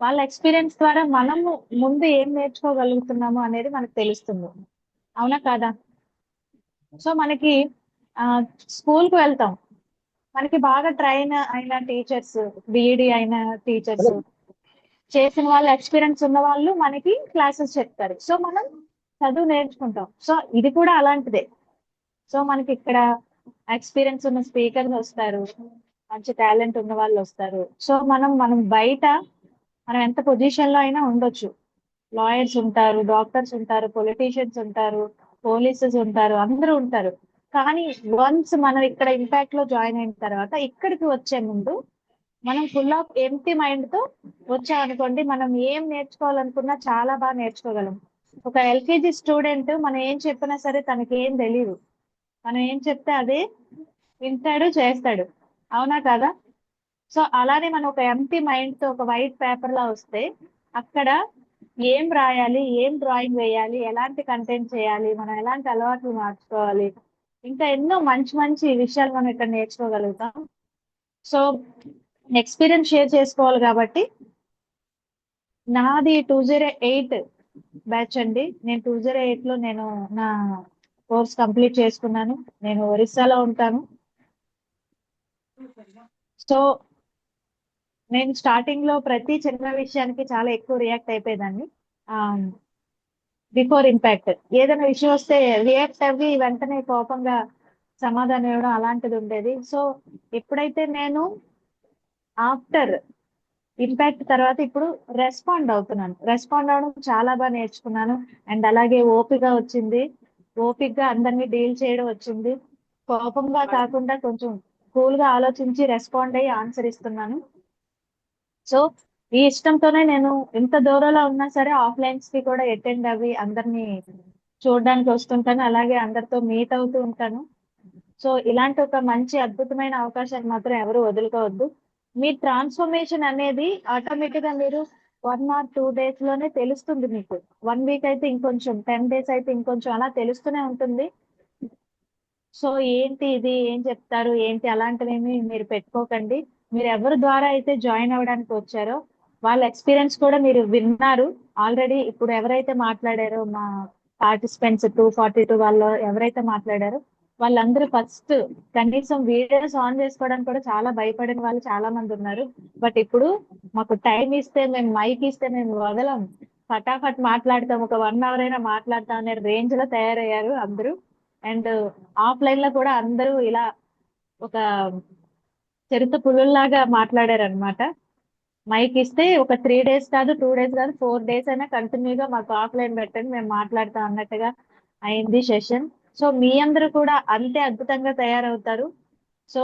వాళ్ళ ఎక్స్పీరియన్స్ ద్వారా మనము ముందు ఏం నేర్చుకోగలుగుతున్నాము అనేది మనకు తెలుస్తుంది. అవునా కాదా? సో మనకి స్కూల్ కు వెళ్తాం, మనకి బాగా ట్రైన్ అయిన టీచర్స్, బిఈడి అయిన టీచర్స్, చేసిన వాళ్ళు, ఎక్స్పీరియన్స్ ఉన్న వాళ్ళు మనకి క్లాసెస్ చెప్తారు. సో మనం చదువు నేర్చుకుంటాం. సో ఇది కూడా అలాంటిదే. సో మనకి ఇక్కడ ఎక్స్పీరియన్స్ ఉన్న స్పీకర్స్ వస్తారు, మంచి టాలెంట్ ఉన్న వాళ్ళు వస్తారు. సో మనం బయట మనం ఎంత పొజిషన్ లో అయినా ఉండొచ్చు. లాయర్స్ ఉంటారు, డాక్టర్స్ ఉంటారు, పొలిటీషియన్స్ ఉంటారు, పోలీసెస్ ఉంటారు, అందరూ ఉంటారు. కానీ వన్స్ మనం ఇక్కడ ఇంపాక్ట్ లో జాయిన్ అయిన తర్వాత ఇక్కడికి వచ్చే ముందు మనం ఫుల్ ఆఫ్ ఎంప్టీ మైండ్ తో వచ్చామనుకోండి, మనం ఏం నేర్చుకోవాలనుకున్నా చాలా బాగా నేర్చుకోగలం. ఒక ఎల్కేజీ స్టూడెంట్ మనం ఏం చెప్పినా సరే తనకి ఏం తెలియదు. మనం ఏం చెప్తే అదే వింటాడు, చేస్తాడు. అవునా కదా? సో అలానే మనం ఒక ఎంప్టీ మైండ్ తో ఒక వైట్ పేపర్ లా వస్తే అక్కడ ఏం రాయాలి, ఏం డ్రాయింగ్ వేయాలి, ఎలాంటి కంటెంట్ చేయాలి, మనం ఎలాంటి అలవాట్లు మార్చుకోవాలి, ఇంకా ఎన్నో మంచి మంచి విషయాలు మనం ఇక్కడ నేర్చుకోగలుగుతాం. సో ఎక్స్పీరియన్స్ షేర్ చేసుకోవాలి కాబట్టి నాది 208 బ్యాచ్ అండి. నేను 208 లో నేను నా కోర్స్ కంప్లీట్ చేసుకున్నాను. నేను ఒరిస్సాలో ఉంటాను. సో నేను స్టార్టింగ్ లో ప్రతి చిన్న విషయానికి చాలా ఎక్కువ రియాక్ట్ అయిపోయేదాన్ని. బిఫోర్ ఇంపాక్ట్ ఏదైనా విషయం వస్తే రియాక్ట్ అవ్వి వెంటనే కోపంగా సమాధానం ఇవ్వడం అలాంటిది ఉండేది. సో ఎప్పుడైతే నేను ఆఫ్టర్ ఇంపాక్ట్ తర్వాత ఇప్పుడు రెస్పాండ్ అవుతున్నాను, రెస్పాండ్ అవడం చాలా బాగా నేర్చుకున్నాను. అండ్ అలాగే ఓపిక వచ్చింది, ఓపికగా అందరినీ డీల్ చేయడం వచ్చింది. కోపంగా కాకుండా కొంచెం కూల్ గా ఆలోచించి రెస్పాండ్ అయ్యి ఆన్సర్ ఇస్తున్నాను. సో ఈ ఇష్టంతోనే నేను ఇంత దూరంలో ఉన్నా సరే ఆఫ్లైన్స్ కి కూడా అటెండ్ అవ్వి అందరినీ చూడడానికి వస్తుంటాను, అలాగే అందరితో మీట్ అవుతూ ఉంటాను. సో ఇలాంటి ఒక మంచి అద్భుతమైన అవకాశాన్ని మాత్రం ఎవరు వదులుకోవద్దు. మీ ట్రాన్స్ఫర్మేషన్ అనేది ఆటోమేటిక్ గా మీరు 1 or 2 days లోనే తెలుస్తుంది మీకు. 1 week అయితే ఇంకొంచెం, 10 days అయితే ఇంకొంచెం అలా తెలుస్తూనే ఉంటుంది. సో ఏంటి ఇది, ఏం చెప్తారు ఏంటి అలాంటివేమి మీరు పెట్టుకోకండి. మీరు ఎవరి ద్వారా అయితే జాయిన్ అవ్వడానికి వచ్చారో వాళ్ళ ఎక్స్పీరియన్స్ కూడా మీరు విన్నారు ఆల్రెడీ. ఇప్పుడు ఎవరైతే మాట్లాడారో మా పార్టిసిపెంట్స్ 242 వాళ్ళు ఎవరైతే మాట్లాడారో వాళ్ళందరూ ఫస్ట్ కనీసం వీడియోస్ ఆన్ చేసుకోవడానికి కూడా చాలా భయపడిన వాళ్ళు చాలా మంది ఉన్నారు. బట్ ఇప్పుడు మాకు టైం ఇస్తే, మేము మైక్ ఇస్తే మేము వదలం, ఫటాఫట్ మాట్లాడతాం, ఒక 1 hour అయినా మాట్లాడతాం అనే రేంజ్ లో తయారయ్యారు అందరూ. అండ్ ఆఫ్లైన్ లో కూడా అందరూ ఇలా ఒక చిరుత పులుల్లాగా మాట్లాడారు అనమాట. మైక్ ఇస్తే ఒక 3 days కాదు, 2 days కాదు, 4 days అయినా కంటిన్యూగా మాకు ఆఫ్లైన్ పెట్టండి, మేము మాట్లాడతాం అన్నట్టుగా అయింది సెషన్. సో మీ అందరూ కూడా అంతే అద్భుతంగా తయారవుతారు. సో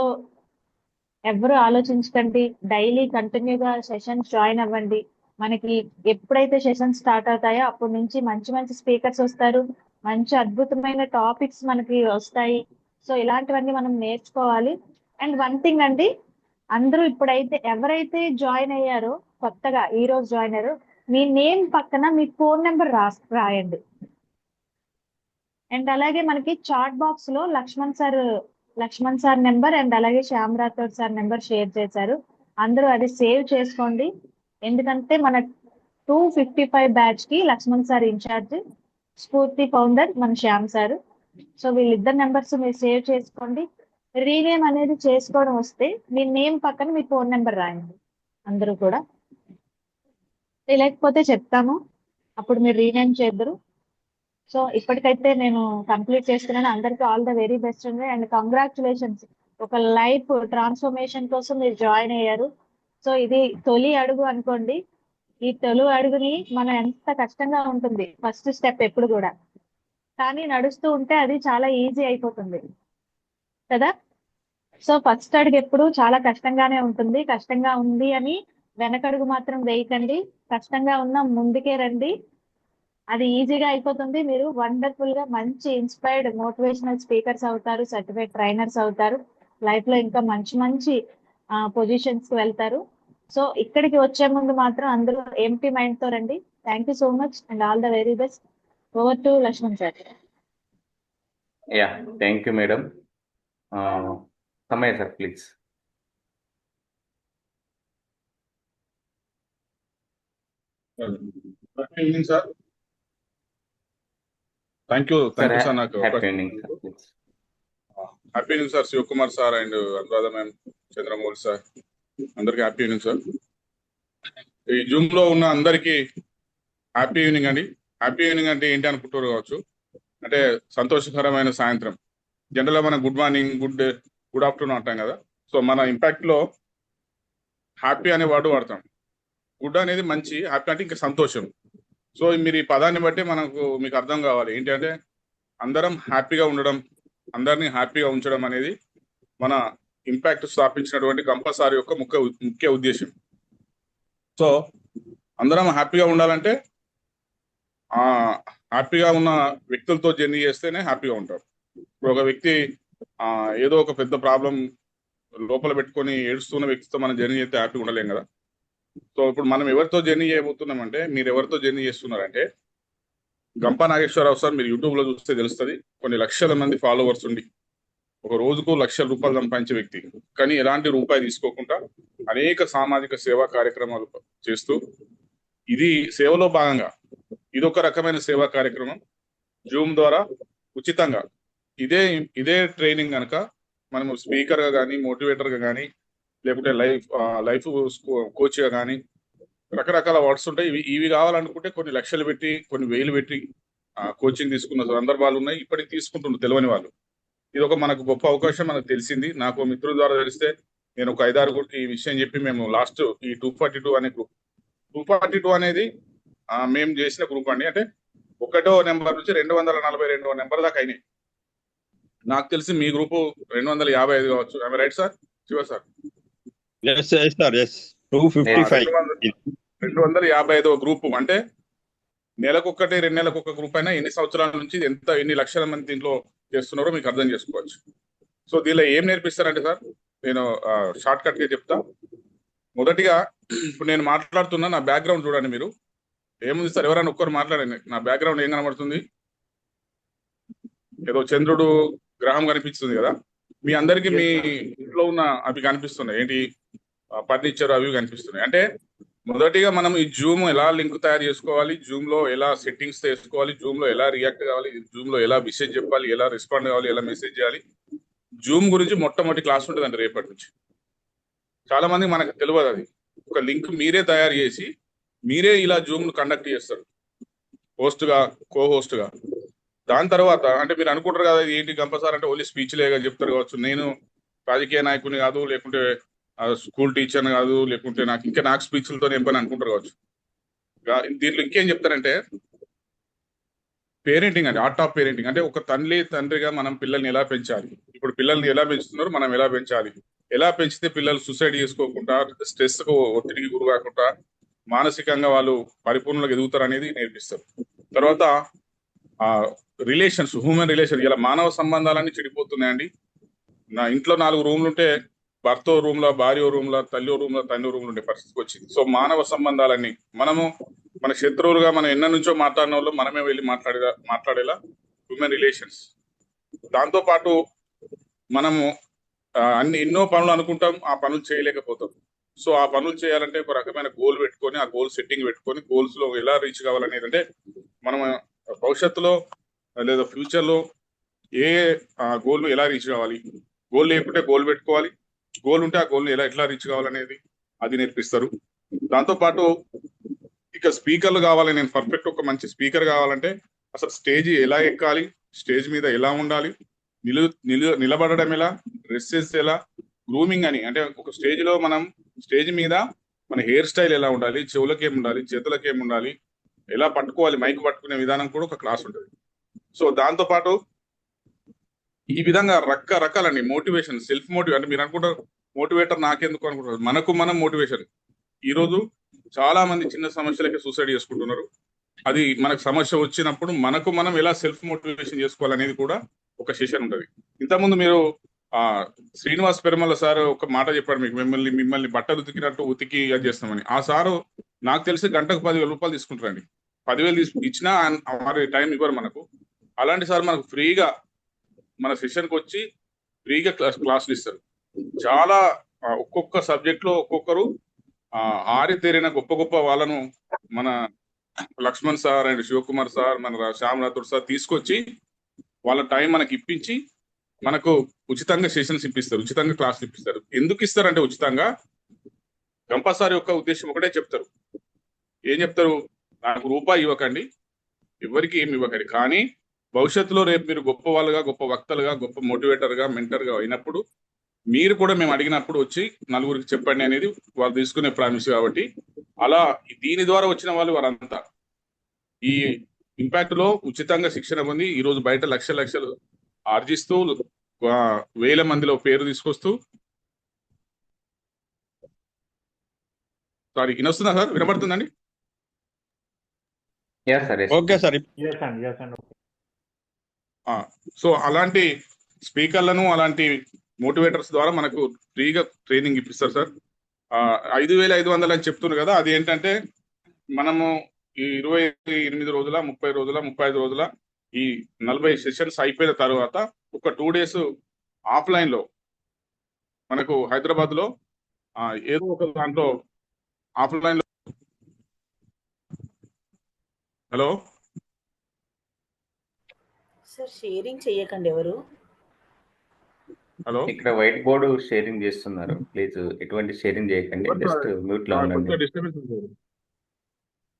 ఎవరు ఆలోచించకండి, డైలీ కంటిన్యూగా సెషన్స్ జాయిన్ అవ్వండి. మనకి ఎప్పుడైతే సెషన్స్ స్టార్ట్ అవుతాయో అప్పటి నుంచి మంచి మంచి స్పీకర్స్ వస్తారు, మంచి అద్భుతమైన టాపిక్స్ మనకి వస్తాయి. సో ఇలాంటివన్నీ మనం నేర్చుకోవాలి. అండ్ వన్ థింగ్ అండి, అందరూ ఇప్పుడైతే ఎవరైతే జాయిన్ అయ్యారో, కొత్తగా ఈ రోజు జాయిన్ అయ్యారో, మీ నేమ్ పక్కన మీ ఫోన్ నెంబర్ రాయండి. అండ్ అలాగే మనకి చాట్ బాక్స్ లో లక్ష్మణ్ సార్ నెంబర్ అండ్ అలాగే Shyam Rathod sir number share చేశారు. అందరూ అది సేవ్ చేసుకోండి. ఎందుకంటే మన 255 బ్యాచ్ కి లక్ష్మణ్ సార్ ఇన్ఛార్జ్, స్ఫూర్తి ఫౌండర్ మన శ్యామ్ సార్. సో వీళ్ళిద్దరు నెంబర్స్ మీరు సేవ్ చేసుకోండి. రీనేమ్ అనేది చేసుకోవడం వస్తే మీ నేమ్ పక్కన మీ ఫోన్ నెంబర్ రాయండి అందరూ కూడా. లేకపోతే చెప్తాము, అప్పుడు మీరు రీనేమ్ చేద్దరు. సో ఇప్పటికైతే నేను కంప్లీట్ చేస్తున్నాను. అందరికీ ఆల్ ద వెరీ బెస్ట్ అండి. అండ్ కంగ్రాచులేషన్స్, ఒక లైఫ్ ట్రాన్స్ఫర్మేషన్ కోసం మీరు జాయిన్ అయ్యారు. సో ఇది తొలి అడుగు అనుకోండి. ఈ తొలి అడుగుని మనం ఎంత కష్టంగా ఉంటుంది ఫస్ట్ స్టెప్ ఎప్పుడు కూడా, కానీ నడుస్తూ ఉంటే అది చాలా ఈజీ అయిపోతుంది కదా. సో ఫస్ట్ అడుగు ఎప్పుడు చాలా కష్టంగానే ఉంటుంది. కష్టంగా ఉంది అని వెనకడుగు మాత్రం వేయకండి. కష్టంగా ఉన్న ముందుకే రండి, అది ఈజీగా అయిపోతుంది. మీరు వండర్ఫుల్ గా మంచి ఇన్స్పైర్డ్ మోటివేషనల్ స్పీకర్స్ అవుతారు, సర్టిఫైడ్ ట్రైనర్స్ అవుతారు, లైఫ్ లో ఇంకా మంచి మంచి పొజిషన్స్ కి వెళ్తారు. సో ఇక్కడికి వచ్చే ముందు మాత్రం అందరూ ఎంటీ మైండ్ తో రండి. Thank you so much and all the very best. Over to Laxman sir. Yeah, thank you madam. Samaya sir please. Evening sir. Thank you sir. నాకు happy evening sir please. Happy evening sir, Shivakumar sir and Anuradha ma'am, Chandramouli sir, అందరికి happy evening sir. ఈ Zoom లో ఉన్న అందరికి happy evening అండి. Happy evening అంటే ఏంటి అనుకుంటారు కావచ్చు, అంటే సంతోషకరమైన సాయంత్రం. జనరల్ గా మనం గుడ్ మార్నింగ్, గుడ్ ఆఫ్టర్నూన్ అంటాం కదా. సో మన ఇంపాక్ట్ లో హ్యాపీ అనే వర్డ్ వాడతాం. గుడ్ అనేది మంచి, హ్యాపీ అంటే ఇంకా సంతోషం. సో మీరు ఈ పదాన్ని బట్టి మీకు అర్థం కావాలి ఏంటంటే అందరం హ్యాపీగా ఉండడం, అందరినీ హ్యాపీగా ఉంచడం అనేది మన ఇంపాక్ట్ స్థాపించినటువంటి కంపల్సరీ యొక్క ముఖ్య ఉద్దేశం. సో అందరం హ్యాపీగా ఉండాలంటే హ్యాపీగా ఉన్న వ్యక్తులతో జర్నీ చేస్తేనే హ్యాపీగా ఉంటారు. ఇప్పుడు ఒక వ్యక్తి ఏదో ఒక పెద్ద ప్రాబ్లం లోపల పెట్టుకొని ఏడుస్తున్న వ్యక్తితో మనం జర్నీ చేస్తే హ్యాపీగా ఉండలేం కదా. సో ఇప్పుడు మనం ఎవరితో జర్నీ చేయబోతున్నామంటే, మీరు ఎవరితో జర్నీ చేస్తున్నారంటే, గంపా నాగేశ్వరరావు సార్ మీరు యూట్యూబ్ లో చూస్తే తెలుస్తుంది. కొన్ని లక్షల మంది ఫాలోవర్స్ ఉండి ఒక రోజుకు ₹1,00,000 సంపాదించే వ్యక్తి, కానీ ఎలాంటి రూపాయి తీసుకోకుండా అనేక సామాజిక సేవా కార్యక్రమాలు చేస్తూ, ఇది సేవలో భాగంగా ఇదొక రకమైన సేవా కార్యక్రమం. జూమ్ ద్వారా ఉచితంగా ఇదే ట్రైనింగ్ కనుక మనము స్పీకర్ గా కానీ, మోటివేటర్ గా కానీ, లేకుంటే లైఫ్ కోచ్ గా కానీ, రకరకాల వర్డ్స్ ఉంటాయి. ఇవి కావాలనుకుంటే కొన్ని లక్షలు పెట్టి, కొన్ని వేలు పెట్టి కోచింగ్ తీసుకున్న సందర్భాలు ఉన్నాయి. ఇప్పటికి తీసుకుంటున్నారు తెలియని వాళ్ళు. ఇది ఒక మనకు గొప్ప అవకాశం మనకు తెలిసింది. నాకు మిత్రుల ద్వారా తెలిస్తే నేను ఒక 5-6 ఈ విషయం చెప్పి మేము లాస్ట్ ఈ 242 అనే గ్రూప్, 242 అనేది మేము చేసిన గ్రూప్ అండి. అంటే 1వ నెంబర్ నుంచి 242వ నెంబర్ దాకా అయినాయి. నాకు తెలిసి మీ గ్రూపు 255 కావచ్చు. Right sir, Shiva sir? 255వ గ్రూపు. అంటే నెలకొక్కటి 2 నెలలకు ఒక గ్రూప్ అయినా ఎన్ని సంవత్సరాల నుంచి ఎన్ని లక్షల మంది దీంట్లో చేస్తున్నారో మీకు అర్థం చేసుకోవచ్చు. సో దీనిలో ఏం నేర్పిస్తారంటే సార్, నేను షార్ట్ కట్ గా చెప్తా. మొదటిగా ఇప్పుడు నేను మాట్లాడుతున్నా, నా బ్యాక్గ్రౌండ్ చూడండి మీరు. ఏముంది సార్, ఎవరైనా ఒక్కరు మాట్లాడండి. నా బ్యాక్గ్రౌండ్ ఏం కనబడుతుంది? ఏదో చంద్రుడు గ్రహం కనిపిస్తుంది కదా. మీ అందరికి మీ ఇంట్లో ఉన్న అవి కనిపిస్తున్నాయి, ఏంటి ఫర్నిచర్ అవి కనిపిస్తున్నాయి. అంటే మొదటిగా మనం ఈ జూమ్ ఎలా లింక్ తయారు చేసుకోవాలి, జూమ్ లో ఎలా సెట్టింగ్స్ చేసుకోవాలి, జూమ్ లో ఎలా రియాక్ట్ కావాలి, జూమ్ లో ఎలా మెసేజ్ చెప్పాలి, ఎలా రెస్పాండ్ కావాలి, ఎలా మెసేజ్ చేయాలి, జూమ్ గురించి మొట్టమొదటి క్లాస్ ఉంటుందండి రేపటి నుంచి. చాలా మంది మనకు తెలియదు అది. ఒక లింక్ మీరే తయారు చేసి మీరే ఇలా జూమ్ కండక్ట్ చేస్తారు, హోస్ట్ గా, కో హోస్ట్ గా. దాని తర్వాత అంటే మీరు అనుకుంటారు కదా ఏంటి కంపల్సరీ అంటే ఓన్లీ స్పీచ్ లేగా చెప్తారు కావచ్చు, నేను రాజకీయ నాయకుని కాదు, లేకుంటే స్కూల్ టీచర్ కాదు, లేకుంటే నాకు స్పీచ్లతో ఏం పని అనుకుంటారు కావచ్చు. దీంట్లో ఇంకేం చెప్తారంటే పేరెంటింగ్ అండి, ఆర్ట్ ఆఫ్ పేరెంటింగ్. అంటే ఒక తండ్రిగా మనం పిల్లల్ని ఎలా పెంచాలి, ఇప్పుడు పిల్లల్ని ఎలా పెంచుతున్నారు, మనం ఎలా పెంచాలి, ఎలా పెంచితే పిల్లలు సూసైడ్ చేసుకోకుండా, స్ట్రెస్ కు ఒత్తిడికి గురి కాకుండా మానసికంగా వాళ్ళు పరిపూర్ణంగా ఎదుగుతారు అనేది నేర్పిస్తారు. తర్వాత రిలేషన్స్, హ్యూమన్ రిలేషన్, ఇలా మానవ సంబంధాలన్నీ చెడిపోతున్నాయండి. నా ఇంట్లో 4 రూమ్లు ఉంటే భర్త రూమ్ లో, భార్య రూమ్ లో, తల్లి రూమ్ లో, తండ్రి రూమ్ లో ఉండే పరిస్థితికి వచ్చింది. సో మానవ సంబంధాలన్నీ మనము మన శత్రువులుగా మనం ఎన్న నుంచో మాట్లాడిన వాళ్ళు మనమే వెళ్ళి మాట్లాడేలా హ్యూమన్ రిలేషన్స్. దాంతో పాటు మనము ఎన్నో పనులు అనుకుంటాం, ఆ పనులు చేయలేకపోతాం. సో ఆ పనులు చేయాలంటే ఒక రకమైన గోల్ పెట్టుకొని, ఆ గోల్ సెట్టింగ్ పెట్టుకొని, గోల్స్ లో ఎలా రీచ్ కావాలనేది, అంటే మనం భవిష్యత్తులో లేదా ఫ్యూచర్ లో ఏ గోల్ ఎలా రీచ్ కావాలి, గోల్ లేకుంటే గోల్ పెట్టుకోవాలి, గోల్ ఉంటే ఆ గోల్ ఎట్లా రీచ్ కావాలనేది అది నేర్పిస్తారు. దాంతో పాటు ఇక స్పీకర్లు కావాలి. నేను పర్ఫెక్ట్ ఒక మంచి స్పీకర్ కావాలంటే అసలు స్టేజ్ ఎలా ఎక్కాలి, స్టేజ్ మీద ఎలా ఉండాలి, నిలబడడం ఎలా, డ్రెస్సెస్ ఎలా, గ్రూమింగ్ అని, అంటే ఒక స్టేజ్ లో మనం స్టేజ్ మీద మన హెయిర్ స్టైల్ ఎలా ఉండాలి, చెవులకి ఏమి ఉండాలి, చేతులకి ఏమి ఉండాలి, ఎలా పట్టుకోవాలి, మైక్ పట్టుకునే విధానం కూడా ఒక క్లాస్ ఉంటుంది. సో దాంతో పాటు ఈ విధంగా రకరకాలండి మోటివేషన్, సెల్ఫ్ మోటివ్. అంటే మీరు అనుకుంటారు మోటివేటర్ నాకెందుకు అనుకుంటారు, మనకు మనం మోటివేషన్. ఈ రోజు చాలా మంది చిన్న సమస్యలకి సూసైడ్ చేసుకుంటున్నారు. అది మనకు సమస్య వచ్చినప్పుడు మనకు మనం ఎలా సెల్ఫ్ మోటివేషన్ చేసుకోవాలనేది కూడా ఒక సెషన్ ఉంటుంది. ఇంతకుముందు మీరు శ్రీనివాస్ పెరుమల సార్ ఒక మాట చెప్పాడు మీకు, మిమ్మల్ని బట్టలు ఉతికినట్టు ఉతికి అది చేస్తామని. ఆ సారు నాకు తెలిసి గంటకు 10,000 రూపాయలు తీసుకుంటారండి. 10,000 ఇచ్చినా వారి టైం ఇవ్వరు మనకు. అలాంటి సార్ మనకు ఫ్రీగా మన సెషన్కి వచ్చి ఫ్రీగా క్లాసులు ఇస్తారు. చాలా ఒక్కొక్క సబ్జెక్ట్ లో ఒక్కొక్కరు ఆరితేరిన గొప్ప గొప్ప వాళ్ళను మన Lakshman sir and Shivakumar sir, మన శ్యామనాథుడు సార్ తీసుకొచ్చి వాళ్ళ టైం మనకి ఇప్పించి మనకు ఉచితంగా సెషన్స్ ఇప్పిస్తారు, ఉచితంగా క్లాసులు ఇప్పిస్తారు. ఎందుకు ఇస్తారంటే ఉచితంగా కంపల్సరీ యొక్క ఉద్దేశం ఒకటే చెప్తారు. ఏం చెప్తారు? నాకు రూపాయి ఇవ్వకండి, ఎవరికి ఏమి ఇవ్వకండి, కానీ భవిష్యత్తులో రేపు మీరు గొప్ప వాళ్ళుగా, గొప్ప వక్తలుగా, గొప్ప మోటివేటర్గా, మెంటర్గా అయినప్పుడు మీరు కూడా మేము అడిగినప్పుడు వచ్చి నలుగురికి చెప్పండి అనేది వాళ్ళు తీసుకునే ప్రామిస్. కాబట్టి అలా దీని ద్వారా వచ్చిన వాళ్ళు వారంతా ఈ ఇంపాక్ట్ లో ఉచితంగా శిక్షణ పొంది ఈరోజు బయట లక్షలు ఆర్జిస్తూ, వేల మందిలో పేరు తీసుకొస్తూ. సారీ, వినొస్తుందా సార్? వినపడుతుందండి? Okay sir. సో అలాంటి స్పీకర్లను, అలాంటి మోటివేటర్స్ ద్వారా మనకు ఫ్రీగా ట్రైనింగ్ ఇప్పిస్తారు సార్. 5,500 అని చెప్తున్నారు కదా, అది ఏంటంటే మనము ఈ 28 రోజుల, 30 రోజుల, 35 రోజుల ఈ 40 సెషన్స్ అయిపోయిన తర్వాత ఒక 2 days ఆఫ్లైన్ లో మనకు హైదరాబాద్ లో ఏదో ఒక దాంట్లో ఆఫ్లైన్ లో. హలో సార్, షేరింగ్ చేయకండి ఎవరు. హలో, ఇక్కడ వైట్ బోర్డు షేరింగ్ చేస్తున్నారు, ప్లీజ్ ఎటువంటి షేరింగ్ చేయకండి, జస్ట్ మ్యూట్ లో ఉండండి.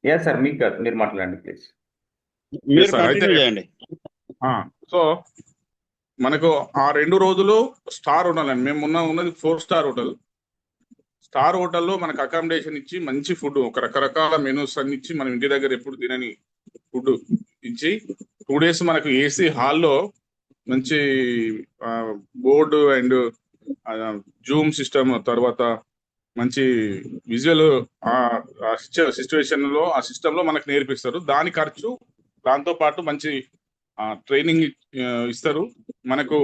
యా సార్, మీకు కాదు, మీరు మాట్లాడండి ప్లీజ్. మీరు కంటిన్యూ చేయండి. సో మనకు ఆ 2 రోజులు స్టార్ హోటల్ అండి. మేము ఉన్నది 4 స్టార్ హోటల్. స్టార్ హోటల్లో మనకు అకామిడేషన్ ఇచ్చి మంచి ఫుడ్, ఒక రకరకాల మెనూస్ అన్ని ఇచ్చి, మనం ఇంటి దగ్గర ఎప్పుడు తినని ఫుడ్ ఇచ్చి 2 days మనకు ఏసీ హాల్లో మంచి బోర్డు అండ్ జూమ్ సిస్టమ్, తర్వాత మంచి విజువల్ సిచ్యువేషన్ లో ఆ సిస్టమ్ లో మనకు నేర్పిస్తారు. దాని ఖర్చు, దాంతో పాటు మంచి ట్రైనింగ్ ఇస్తారు. మనకు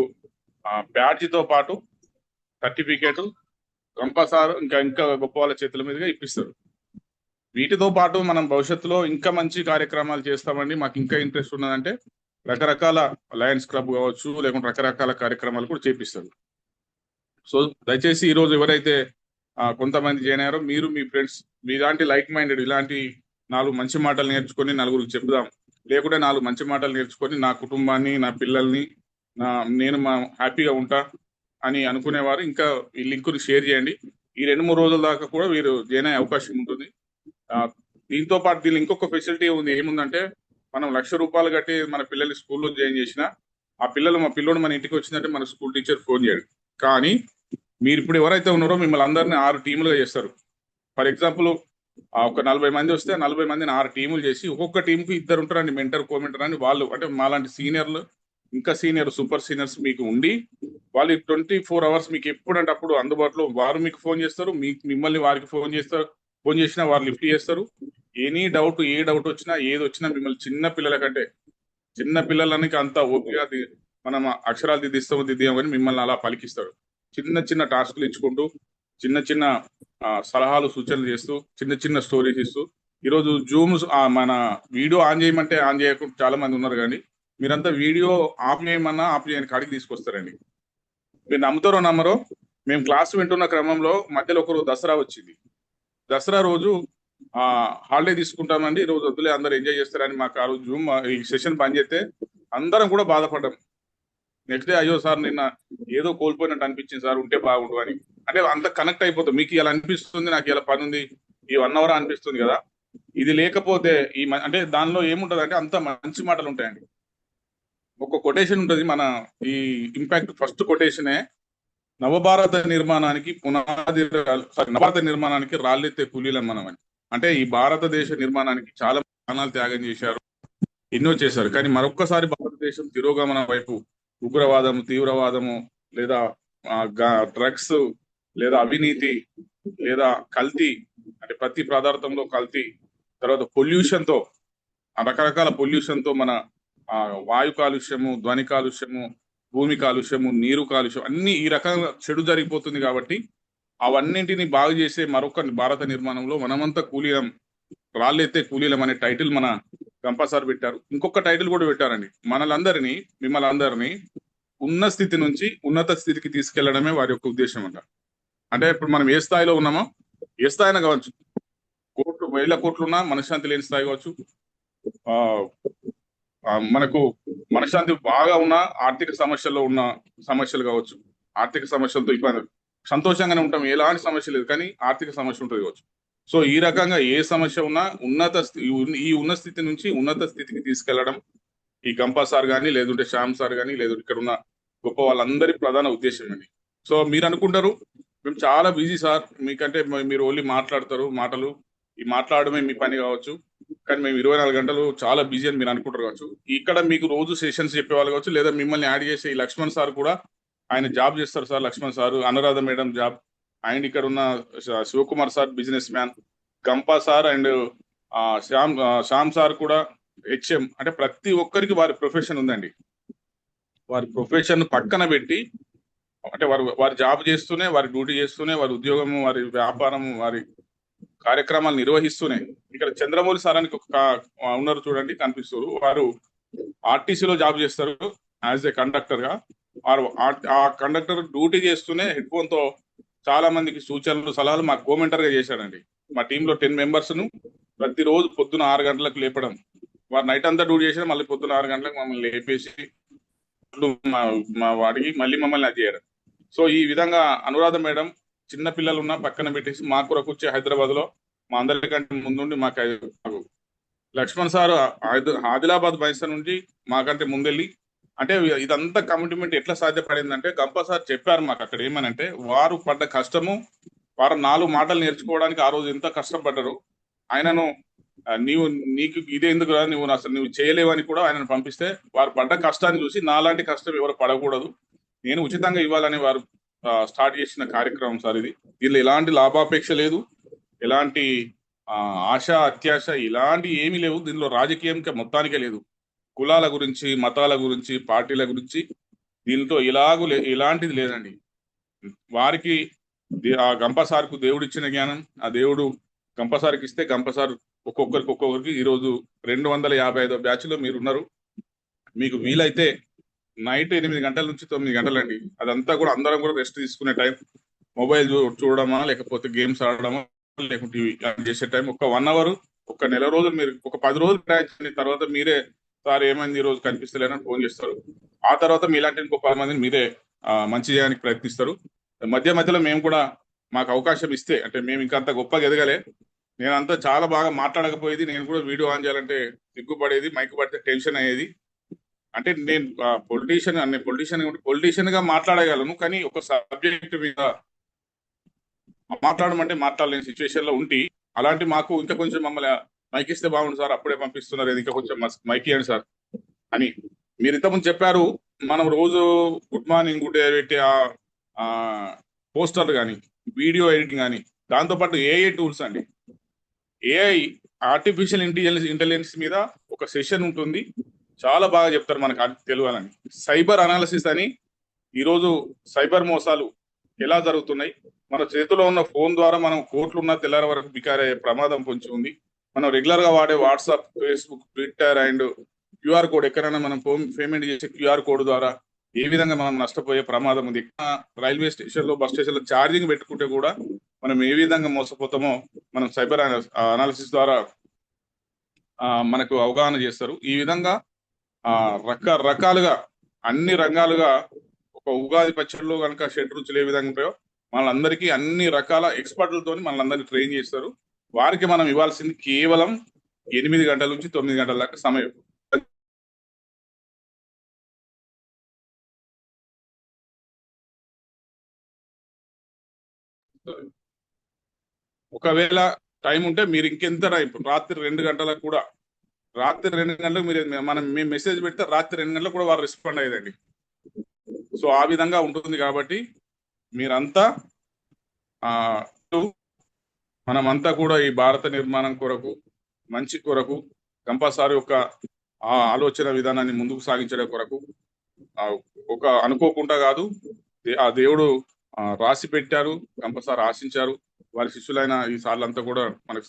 బ్యాడ్జ్ తో పాటు సర్టిఫికేట్, గంప సార్ ఇంకా గొప్ప వాళ్ళ చేతుల మీదుగా ఇప్పిస్తారు. వీటితో పాటు మనం భవిష్యత్తులో ఇంకా మంచి కార్యక్రమాలు చేస్తామండి. మాకు ఇంకా ఇంట్రెస్ట్ ఉన్నదంటే రకరకాల లయన్స్ క్లబ్ కావచ్చు, లేకుంటే రకరకాల కార్యక్రమాలు కూడా చేపిస్తారు. సో దయచేసి ఈరోజు ఎవరైతే కొంతమంది జాయిన్ అయ్యారో మీరు మీ ఫ్రెండ్స్ మీలాంటి లైక్ మైండెడ్ ఇలాంటి 4 మంచి మాటలు నేర్చుకొని నలుగురికి చెప్దాం, లేకుంటే 4 మంచి మాటలు నేర్చుకొని నా కుటుంబాన్ని, నా పిల్లల్ని, నేను హ్యాపీగా ఉంటా అని అనుకునేవారు ఇంకా ఈ లింకుని షేర్ చేయండి. ఈ 2-3 రోజుల దాకా కూడా వీరు జాయిన్ అయ్యే అవకాశం ఉంటుంది. దీంతో పాటు దీనిలో ఇంకొక ఫెసిలిటీ ఉంది. ఏముందంటే మనం ₹1,00,000 కట్టి మన పిల్లల్ని స్కూల్లో జాయిన్ చేసిన మా పిల్లోడు మన ఇంటికి వచ్చిందంటే మన స్కూల్ టీచర్ ఫోన్ చేయడు. కానీ మీరు ఇప్పుడు ఎవరైతే ఉన్నారో మిమ్మల్ని అందరినీ 6 టీములుగా చేస్తారు. ఫర్ ఎగ్జాంపుల్ ఒక 40 మంది వస్తే 40 మందిని 6 టీములు చేసి ఒక్కొక్క టీంకి 2 ఉంటారండి, మెంటర్ కోమెంటర్ అని. వాళ్ళు అంటే మాలాంటి సీనియర్లు ఇంకా సీనియర్ సూపర్ సీనియర్స్ మీకు ఉండి వాళ్ళు 24 hours మీకు ఎప్పుడంటే అప్పుడు అందుబాటులో వారు మీకు ఫోన్ చేస్తారు, మిమ్మల్ని వారికి ఫోన్ చేసినా వారు లిఫ్ట్ చేస్తారు. ఏ డౌట్ వచ్చినా ఏది వచ్చినా మిమ్మల్ని చిన్న పిల్లలకి అంత ఓపిక మనం అక్షరాలు దిద్దామని మిమ్మల్ని అలా పలికిస్తాడు. చిన్న టాస్క్లు ఇచ్చుకుంటూ చిన్న సలహాలు సూచనలు చేస్తూ చిన్న స్టోరీస్ ఇస్తూ ఈరోజు జూమ్స్ మన వీడియో ఆన్ చేయమంటే ఆన్ చేయకుండా చాలా మంది ఉన్నారు. కానీ మీరంతా వీడియో ఆఫ్ చేయమన్నా ఆఫ్ చేయని కాడికి తీసుకొస్తారండి. మీరు నమ్మరో మేము క్లాస్ వింటున్న క్రమంలో మధ్యలో ఒకరోజు దసరా వచ్చింది. దసరా రోజు హాలిడే తీసుకుంటామండి, ఈ రోజు వద్దులే అందరూ ఎంజాయ్ చేస్తారని మాకు ఆ రోజు జూమ్ ఈ సెషన్ బంద్ చేస్తే అందరం కూడా బాధపడ్డాం. నెక్స్ట్ డే అయ్యో సార్ నిన్న ఏదో కోల్పోయినట్టు అనిపించింది సార్, ఉంటే బాగుండు అని. అంటే అంత కనెక్ట్ అయిపోతుంది. మీకు ఇలా అనిపిస్తుంది, నాకు ఇలా పని ఉంది, ఈ 1 hour అనిపిస్తుంది కదా. ఇది లేకపోతే అంటే దానిలో ఏముంటది అంటే అంత మంచి మాటలు ఉంటాయండి. ఒక కొటేషన్ ఉంటుంది మన ఈ ఇంపాక్ట్ ఫస్ట్ కొటేషనే, నవభారత నిర్మాణానికి రాళ్ళెత్తే కూలీలం మనం అని. అంటే ఈ భారతదేశ నిర్మాణానికి చాలా ప్రాణాలు త్యాగం చేశారు, ఎన్నో చేశారు. కానీ మరొక్కసారి భారతదేశం తిరోగమనం వైపు ఉగ్రవాదము, తీవ్రవాదము, లేదా డ్రగ్స్, లేదా అవినీతి, లేదా కల్తీ, అంటే ప్రతి పదార్థంలో కల్తీ, తర్వాత పొల్యూషన్తో రకరకాల పొల్యూషన్తో మన వాయు కాలుష్యము, ధ్వని కాలుష్యము, భూమి కాలుష్యము, నీరు కాలుష్యం అన్ని ఈ రకంగా చెడు జరిగిపోతుంది. కాబట్టి అవన్నింటిని బాగు చేసే మరొక భారత నిర్మాణంలో మనమంతా కూలీలం, రాళ్ళెత్తే కూలీలం అనే టైటిల్ మన గంప సార్ పెట్టారు. ఇంకొక టైటిల్ కూడా పెట్టారండి, మిమ్మల్ని అందరినీ ఉన్న స్థితి నుంచి ఉన్నత స్థితికి తీసుకెళ్లడమే వారి యొక్క ఉద్దేశం అంట. అంటే ఇప్పుడు మనం ఏ స్థాయిలో ఉన్నామో, ఏ స్థాయినా కావచ్చు, 1,000 కోట్లు ఉన్నా మనశ్శాంతి లేని స్థాయి కావచ్చు, మనకు మనశ్శాంతి బాగా ఉన్న ఆర్థిక సమస్యల్లో ఉన్న సమస్యలు కావచ్చు, ఆర్థిక సమస్యలతో ఇబ్బంది, సంతోషంగానే ఉంటాం, ఎలాంటి సమస్య లేదు, కానీ ఆర్థిక సమస్య ఉంటుంది కావచ్చు. సో ఈ రకంగా ఏ సమస్య ఉన్నా ఉన్న స్థితి నుంచి ఉన్నత స్థితికి తీసుకెళ్లడం ఈ గంపా సార్ కానీ, లేదంటే శ్యామ్ సార్ కానీ, లేదంటే ఇక్కడ ఉన్న గొప్ప వాళ్ళందరి ప్రధాన ఉద్దేశం అండి. సో మీరు అనుకుంటారు మేము చాలా బిజీ సార్, మీకంటే మీరు ఓన్లీ మాట్లాడతారు, ఈ మాట్లాడమే మీ పని కావచ్చు, కానీ మేము 24 గంటలు చాలా బిజీ అని మీరు అనుకుంటారు కావచ్చు. ఇక్కడ మీకు రోజు సెషన్స్ చెప్పేవాళ్ళు కావచ్చు, లేదా మిమ్మల్ని యాడ్ చేసే ఈ లక్ష్మణ్ సార్ కూడా ఆయన జాబ్ చేస్తారు sir. Lakshman sir, Anuradha madam job, and ఇక్కడ ఉన్న Shivakumar sir businessman, Gampa sir and Shyam sir కూడా హెచ్ఎం. అంటే ప్రతి ఒక్కరికి వారి ప్రొఫెషన్ ఉందండి. వారి ప్రొఫెషన్ పక్కన పెట్టి, అంటే వారి జాబ్ చేస్తూనే, వారి డ్యూటీ చేస్తూనే, వారి ఉద్యోగము, వారి వ్యాపారము, వారి కార్యక్రమాలు నిర్వహిస్తూనే, ఇక్కడ చంద్రమౌళి సార్ అని ఉన్నారు చూడండి, కనిపిస్తారు. వారు ఆర్టీసీలో జాబ్ చేస్తారు యాజ్ ఏ కండక్టర్ గా. వారు ఆ కండక్టర్ డ్యూటీ చేస్తూనే హెడ్ ఫోన్ తో చాలా మందికి సూచనలు, సలహాలు మాకు కోమెంటర్ గా చేశాడండి. మా టీంలో 10 members ను ప్రతిరోజు పొద్దున 6 గంటలకు లేపడం, వారు నైట్ అంతా డ్యూటీ చేసిన మళ్ళీ పొద్దున 6 గంటలకు మమ్మల్ని లేపేసి మా వాడికి మళ్ళీ మమ్మల్ని అది చేయడం. సో ఈ విధంగా అనురాధ మేడం చిన్న పిల్లలు ఉన్న పక్కన పెట్టేసి మా కొరకు వచ్చే హైదరాబాద్ లో మా అందరికంటే ముందుండి మాకు లక్ష్మణ్ సార్ ఆదిలాబాద్ బైసా నుంచి మాకంటే ముందెళ్ళి, అంటే ఇదంతా కమిట్మెంట్ ఎట్లా సాధ్యపడిందంటే గంపా సార్ చెప్పారు మాకు అక్కడ ఏమనంటే, వారు పడ్డ కష్టము, వారు 4 మాటలు నేర్చుకోవడానికి ఆ రోజు ఎంత కష్టపడ్డారు, ఆయనను నీకు ఇదే ఎందుకు రా, నువ్వు చేయలేవని కూడా ఆయనను పంపిస్తే వారు పడ్డ కష్టాన్ని చూసి నాలాంటి కష్టం ఎవరు పడకూడదు, నేను ఉచితంగా ఇవ్వాలని వారు స్టార్ట్ చేసిన కార్యక్రమం సార్ ఇది. దీనిలో ఎలాంటి లాభాపేక్ష లేదు, ఎలాంటి ఆశ అత్యాశ ఇలాంటి ఏమీ లేవు. దీనిలో రాజకీయం మొత్తానికే లేదు, కులాల గురించి, మతాల గురించి, పార్టీల గురించి దీనితో ఎలాంటిది లేదండి. వారికి ఆ గంపసార్కు దేవుడు ఇచ్చిన జ్ఞానం, ఆ దేవుడు గంపసార్కి ఇస్తే గంపసార్ ఒక్కొక్కరికి ఈరోజు 255వ బ్యాచ్లో మీరు ఉన్నారు. మీకు వీలైతే నైట్ 8 గంటల నుంచి 9 గంటలండి, అదంతా కూడా అందరం కూడా రెస్ట్ తీసుకునే టైం. మొబైల్ చూడడమా, లేకపోతే గేమ్స్ ఆడడమా, లేకుంటే టీవీ చేసే టైం ఒక 1 అవర్, ఒక నెల రోజులు, మీరు ఒక 10 రోజులు ప్రయాణించిన తర్వాత మీరే సార్ ఏమైంది ఈ రోజు కనిపిస్తలేనని ఫోన్ చేస్తారు. ఆ తర్వాత మీలాంటి ఇంకో 10 మందిని మీరే మంచి చేయడానికి ప్రయత్నిస్తారు. మధ్య మధ్యలో మేము కూడా మాకు అవకాశం ఇస్తే, అంటే మేము ఇంకా అంత గొప్పగా ఎదగలే, నేనంతా చాలా బాగా మాట్లాడకపోయేది, నేను కూడా వీడియో ఆన్ చేయాలంటే సిగ్గుపడేది, మైక్ పడితే టెన్షన్ అయ్యేది. అంటే నేను పొలిటీషియన్ గా మాట్లాడగలను, కానీ ఒక సబ్జెక్ట్ మీద మాట్లాడమంటే మాట్లాడలేని సిచ్యువేషన్ లో ఉండి, అలాంటి మాకు ఇంకా కొంచెం మమ్మల్ని మైక్ ఇస్తే బాగుండు సార్, అప్పుడే పంపిస్తున్నారు, ఇంకా కొంచెం మైక్ ఇవ్వండి సార్ అని. మీరు ఇంతకుముందు చెప్పారు, మనం రోజు గుడ్ మార్నింగ్ గుడ్ డే పెట్టి ఆ పోస్టర్లు కానీ, వీడియో ఎడిటింగ్ కానీ, దాంతోపాటు ఏఐ టూల్స్ అండి. ఏఐ ఆర్టిఫిషియల్ ఇంటెలిజెన్స్ మీద ఒక సెషన్ ఉంటుంది, చాలా బాగా చెప్తారు మనకు తెలియాలని. సైబర్ అనాలిసిస్ అని, ఈరోజు సైబర్ మోసాలు ఎలా జరుగుతున్నాయి, మన చేతిలో ఉన్న ఫోన్ ద్వారా మనం కోట్లున్న తెల్లారి వరకు బికారయ్యే ప్రమాదం పొంచి ఉంది. మనం రెగ్యులర్ గా వాడే WhatsApp, Facebook, Twitter and QR code, ఎక్కడైనా మనం పేమెంట్ చేసే క్యూఆర్ కోడ్ ద్వారా ఏ విధంగా మనం నష్టపోయే ప్రమాదం ఉంది. రైల్వే స్టేషన్ లో, బస్ స్టేషన్ లో ఛార్జింగ్ పెట్టుకుంటే కూడా మనం ఏ విధంగా మోసపోతామో మనం సైబర్ అనాలిసిస్ ద్వారా మనకు అవగాహన చేస్తారు. ఈ విధంగా రకరకాలుగా అన్ని రంగాలుగా, ఒక ఉగాది పచ్చడిలో కనుక షెడ్ రుచులు ఏ విధంగా ఉంటాయో, మనందరికీ అన్ని రకాల ఎక్స్పర్ట్లతో మనందరినీ ట్రైన్ చేస్తారు. వారికి మనం ఇవ్వాల్సింది కేవలం 8 గంటల నుంచి 9 గంటల దాకా సమయం. ఒకవేళ టైం ఉంటే మీరు ఇంకెంత టైం, రాత్రి 2 గంటలకు కూడా, రాత్రి 2 గంటలకు మేము మెసేజ్ పెడితే రాత్రి 2 గంటలకు కూడా వారు రెస్పాండ్ అయ్యేదండి. సో ఆ విధంగా ఉంటుంది. కాబట్టి మీరంతా మనమంతా కూడా ఈ భారత నిర్మాణం కొరకు, మంచి కొరకు, కంపల్సరీ యొక్క ఆలోచన విధానాన్ని ముందుకు సాగించడం కొరకు, ఒక అనుకోకుండా కాదు, ఆ దేవుడు రాసి పెట్టారు, కంపల్సరీ ఆశించారు. వారి శిష్యులైన ఈ సార్లంతా కూడా మనకు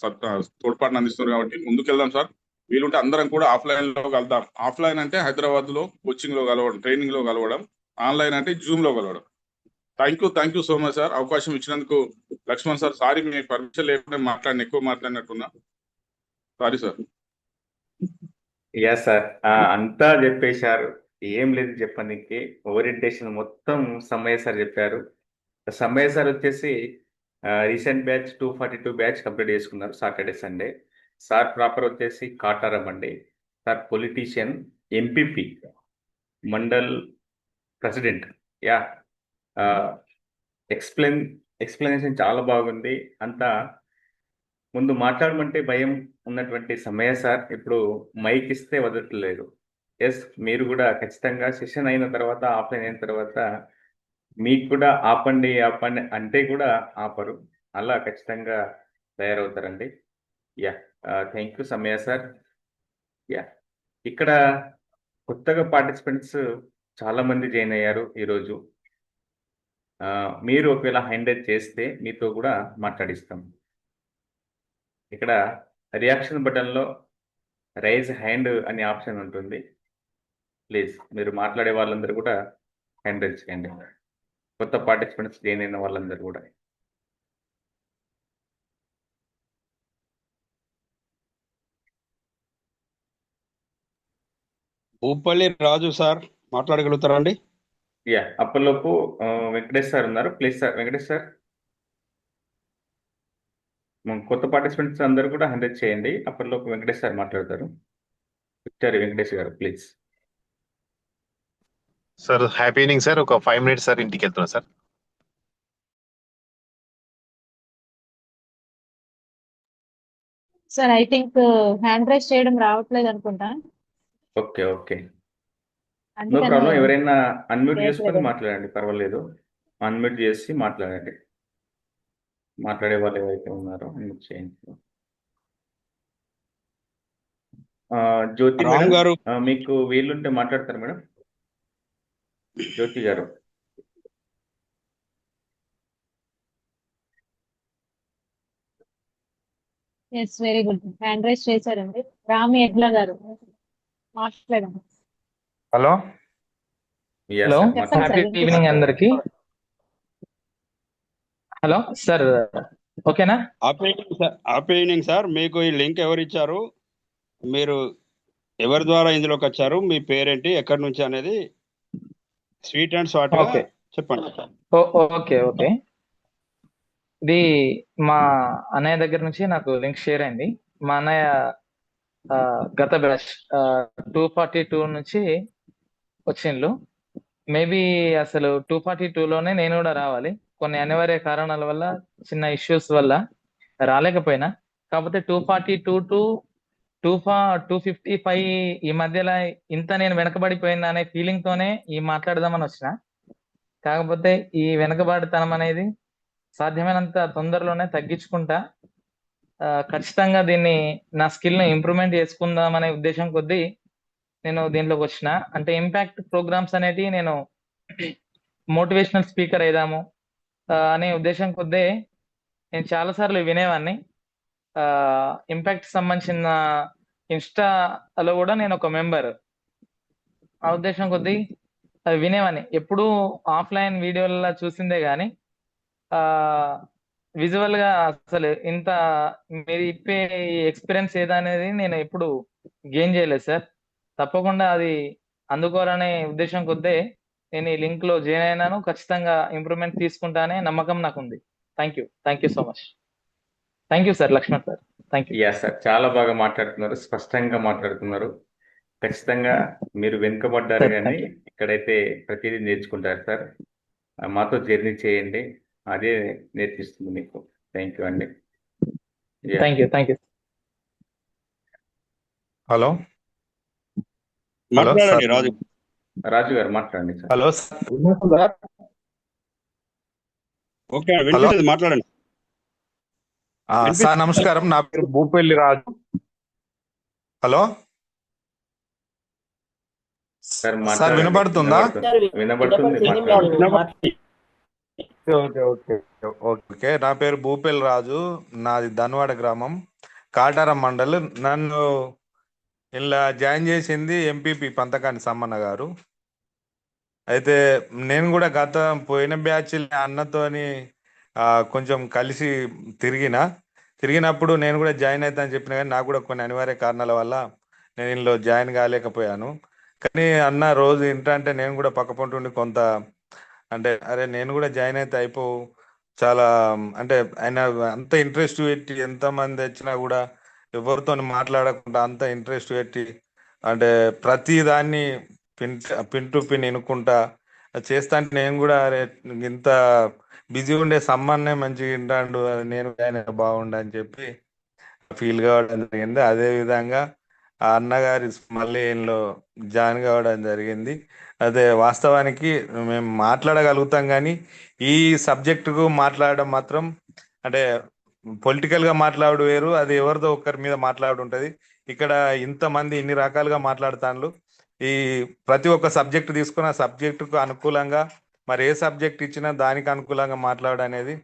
తోడ్పాటును అందిస్తున్నారు. కాబట్టి ముందుకెళ్దాం సార్. వీలుంటే అందరం కూడా ఆఫ్లైన్ లో కలుద్దాం. ఆఫ్లైన్ అంటే హైదరాబాద్ లో కోచింగ్ లో కలవడం, ట్రైనింగ్ లో కలవడం. ఆన్లైన్ అంటే జూమ్ లో కలవడం. Thank you so much sir, అవకాశం ఇచ్చినందుకు. లక్ష్మణ్ సార్, సారీ మీ పర్మిషన్ లేకుండా ఎక్కువ మాట్లాడినట్టున్నా, సారీ సార్. యా సార్, అంతా చెప్పేశారు, ఏం లేదు చెప్పడానికి. ఓరియంటేషన్ మొత్తం సమ్మయ్య సార్ చెప్పారు. సమ్మయ్య సార్ వచ్చేసి రీసెంట్ బ్యాచ్ 242 బ్యాచ్ కంప్లీట్ చేసుకున్నారు సాటర్డే సండే. సార్ ప్రాపర్ వచ్చేసి కాటారం అండి. Sir politician, MPP, mandal president. Yeah, explanation చాలా బాగుంది. అంతా ముందు మాట్లాడమంటే భయం ఉన్నటువంటి సమ్మయ్య సార్ ఇప్పుడు మైక్ ఇస్తే వదలట్లేదు. ఎస్, మీరు కూడా ఖచ్చితంగా సెషన్ అయిన తర్వాత, ఆఫ్లైన్ అయిన తర్వాత మీకు కూడా ఆపండి అంటే కూడా ఆపరు, అలా ఖచ్చితంగా తయారవుతారండి. Yeah, thank you Sammayya sir. Yeah, ఇక్కడ కొత్తగా పార్టిసిపెంట్స్ చాలా మంది జాయిన్ అయ్యారు ఈరోజు. మీరు ఒకవేళ హ్యాండ్ రైజ్ చేస్తే మీతో కూడా మాట్లాడిస్తాం. ఇక్కడ రియాక్షన్ బటన్లో రైజ్ హ్యాండ్ అనే ఆప్షన్ ఉంటుంది. ప్లీజ్ మీరు మాట్లాడే వాళ్ళందరూ కూడా హ్యాండ్ రైజ్ చేయండి, కొత్త పార్టిసిపెంట్స్ జాయిన్ అయిన వాళ్ళందరూ కూడా. భూపల్లి రాజు సార్ మాట్లాడగలుగుతారా అండి? యా, అప్పటిలోపు వెంకటేష్ సార్ ఉన్నారు. ప్లీజ్ సార్, వెంకటేష్ సార్, కొత్త పార్టిసిపెంట్స్ అందరూ కూడా 100 చేయండి. అప్పటిలోపు వెంకటేష్ సార్ మాట్లాడతారు. Victory Venkatesh garu please. Sir happy evening sir. ఒక 5 minutes సార్, ఇంటికి వెళ్తున్నా sir. Sir I think hand raise చేయడం రావట్లేదు అనుకుంటా. Okay okay, no problem. ఎవరైనా అన్మ్యూట్ చేసుకొని మాట్లాడండి, పర్వాలేదు. అన్మ్యూట్ చేసి మాట్లాడండి. మాట్లాడే వాళ్ళు ఎవరైతే ఉన్నారో అన్మ్యూట్ చేయండి. జ్యోతి మేడం గారు, మీకు వీలుంటే మాట్లాడతారు madam. Jyothi garu. Yes, very good. Hand raise చేశారండి. రామి ఎడ్ల గారు మాట్లాడండి. Hello Yes, hello sir. చెప్పండి హ్యాపీ సార్, ఈవినింగ్ అందరికి. హలో సార్, ఓకేనా? Happy evening sir. మీకు ఈ లింక్ ఎవరు ఇచ్చారు, మీరు ఎవరి ద్వారా ఇందులోకి వచ్చారు, మీ పేరేంటి, ఎక్కడి నుంచి అనేది స్వీట్ అండ్ షార్ట్ గా ఓకే చెప్పండి. Okay okay. ఇది మా అన్నయ్య దగ్గర నుంచి నాకు లింక్ షేర్ అయింది. మా అన్నయ్య గత బ్యాచ్ 242 నుంచి వచ్చిండ్లు. మేబీ అసలు 242లోనే నేను కూడా రావాలి. కొన్ని అనివార్య కారణాల వల్ల, చిన్న ఇష్యూస్ వల్ల రాలేకపోయినా. కాకపోతే 242 టు 255 ఈ మధ్యలో ఇంత నేను వెనకబడిపోయినా అనే ఫీలింగ్ తోనే ఈ మాట్లాడదామని వచ్చిన. కాకపోతే ఈ వెనకబడితనం అనేది సాధ్యమైనంత తొందరలోనే తగ్గించుకుంటా. ఖచ్చితంగా దీన్ని నా స్కిల్ ను ఇంప్రూవ్మెంట్ చేసుకుందామనే ఉద్దేశం కొద్దీ నేను దీంట్లోకి వచ్చిన. అంటే ఇంపాక్ట్ ప్రోగ్రామ్స్ అనేటివి నేను మోటివేషనల్ స్పీకర్ అయిదాము అనే ఉద్దేశం కొద్దే నేను చాలాసార్లు వినేవాడిని. ఇంపాక్ట్ సంబంధించిన ఇన్స్టాలో కూడా నేను ఒక మెంబర్. ఆ ఉద్దేశం కొద్దీ అవి వినేవాడిని. ఎప్పుడూ ఆఫ్లైన్ వీడియోలలో చూసిందే కానీ విజువల్ గా అసలు ఇంత మీరు ఇప్పే ఎక్స్పీరియన్స్ ఏదనేది నేను ఎప్పుడు గెయిన్ చేయలేదు సార్. తప్పకుండా అది అందుకోవాలనే ఉద్దేశం కొద్దే నేను ఈ లింక్ లో జాయిన్ అయినాను. ఖచ్చితంగా ఇంప్రూవ్మెంట్ తీసుకుంటానే నమ్మకం నాకు ఉంది. Thank you so much. Thank you sir, Lakshman sir. Thank you. Yes, sir. చాలా బాగా మాట్లాడుతున్నారు, స్పష్టంగా మాట్లాడుతున్నారు. ఖచ్చితంగా మీరు వెనుకబడ్డారు సార్, కానీ థ్యాంక్ యూ. ఇక్కడైతే ప్రతిదీ నేర్చుకుంటారు సార్. మాతో జర్నీ చేయండి, అదే నేర్పిస్తుంది మీకు. థ్యాంక్ యూ అండి. Yeah. Thank you. Hello hello మాట్లాడండి సార్. రాజు. రాజు గారు మాట్లాడండి సార్. Hello sir. ఓకే, వినిపిస్తుంది, మాట్లాడండి. సార్ నమస్కారం, నా పేరు భూపల్లి రాజు. హలో సార్ సార్ మాట్లాడండి. వినపడుతుందా? వినబడుతుంది, వినపడుతుంది, మాట్లాడండి. మాట్లాడండి. Okay okay okay. నా పేరు భూపల్లి రాజు, నాది ధన్వాడ గ్రామం, కాటారం మండల్. నన్ను ఇలా జాయిన్ చేసింది ఎంపీపీ పంతకాని సమ్మన్న గారు. అయితే నేను కూడా పోయిన బ్యాచ్ అన్నతోని కొంచెం కలిసి తిరిగినప్పుడు నేను కూడా జాయిన్ అవుతా అని చెప్పిన కానీ నాకు కూడా కొన్ని అనివార్య కారణాల వల్ల నేను ఇందులో జాయిన్ కాలేకపోయాను. కానీ అన్న రోజు ఏంటంటే నేను కూడా పక్కపంటుండి కొంత అంటే అరే నేను కూడా జాయిన్ అయితే అయిపోవు, చాలా అంటే ఆయన అంత ఇంట్రెస్ట్ పెట్టి ఎంతమంది వచ్చినా కూడా ఎవరితో మాట్లాడకుండా అంత ఇంట్రెస్ట్ పెట్టి అంటే ప్రతి దాన్ని పిన్ టు పిన్ వినుకుంటా చేస్తా. అంటే నేను కూడా అరే ఇంత బిజీ ఉండే సమ్మన్నే మంచిగా వింటాడు, నేను ఆయన బాగుండు అని చెప్పి ఫీల్ కావడం జరిగింది. అదే విధంగా ఆ అన్నగారి మళ్ళీ ఈయనలో జాయిన్ కావడం జరిగింది. అదే వాస్తవానికి మేము మాట్లాడగలుగుతాం కానీ ఈ సబ్జెక్టుకు మాట్లాడడం మాత్రం అంటే పొలిటికల్ గా మాట్లాడు వేరు, అది ఎవరిదో ఒక్కరి మీద మాట్లాడు ఉంటది. ఇక్కడ ఇంతమంది ఇన్ని రకాలుగా మాట్లాడుతాండ్రు. ఈ ప్రతి ఒక్క సబ్జెక్ట్ తీసుకున్న సబ్జెక్టుకు అనుకూలంగా మరి ఏ సబ్జెక్ట్ ఇచ్చినా దానికి అనుకూలంగా మాట్లాడడం అనేది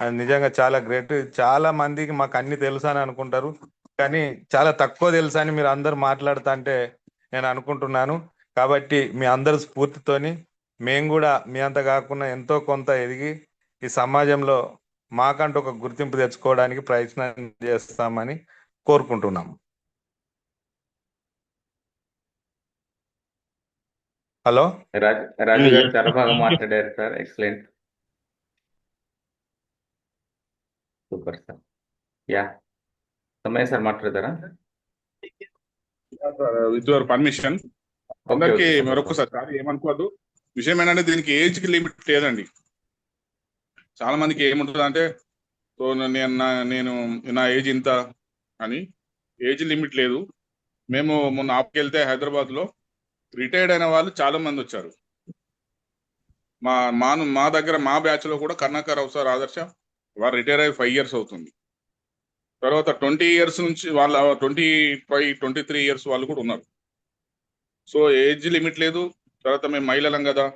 అది నిజంగా చాలా గ్రేట్. చాలా మందికి మాకు అన్ని తెలుసు అని అనుకుంటారు, కానీ చాలా తక్కువ తెలుసు అని మీరు అందరు మాట్లాడుతా అంటే నేను అనుకుంటున్నాను. కాబట్టి మీ అందరి స్ఫూర్తితోని మేము కూడా మీ అంత కాకుండా ఎంతో కొంత ఎదిగి ఈ సమాజంలో మాకంటూ ఒక గుర్తింపు తెచ్చుకోవడానికి ప్రయత్నం చేస్తామని కోరుకుంటున్నాము. హలో రాజు గారు చాలా బాగా మాట్లాడారు sir. Excellent, super sir. Yeah, సమయ సార్ మాట్లాడతారా? విత్ యువర్ పర్మిషన్, అందరికి మరొకసారి ఏమనుకోవద్దు. విషయం ఏంటంటే దీనికి ఏజ్ కి లిమిట్ లేదండి. చాలా మందికి ఏముంటుంది అంటే నేను నా ఏజ్ ఇంత అని ఏజ్ లిమిట్ లేదు. మేము మొన్న ఆపుకెళ్తే హైదరాబాద్ లో రిటైర్డ్ అయిన వాళ్ళు చాలా మంది వచ్చారు. మా దగ్గర మా బ్యాచ్ లో కూడా కర్ణాకర్ రావు సార్ ఆదర్శ వారు రిటైర్ అయ్యి 5 years అవుతుంది. తర్వాత 20 years నుంచి వాళ్ళ 25, 23 years వాళ్ళు కూడా ఉన్నారు. సో ఏజ్ లిమిట్ లేదు. తర్వాత మేము మహిళలం కదా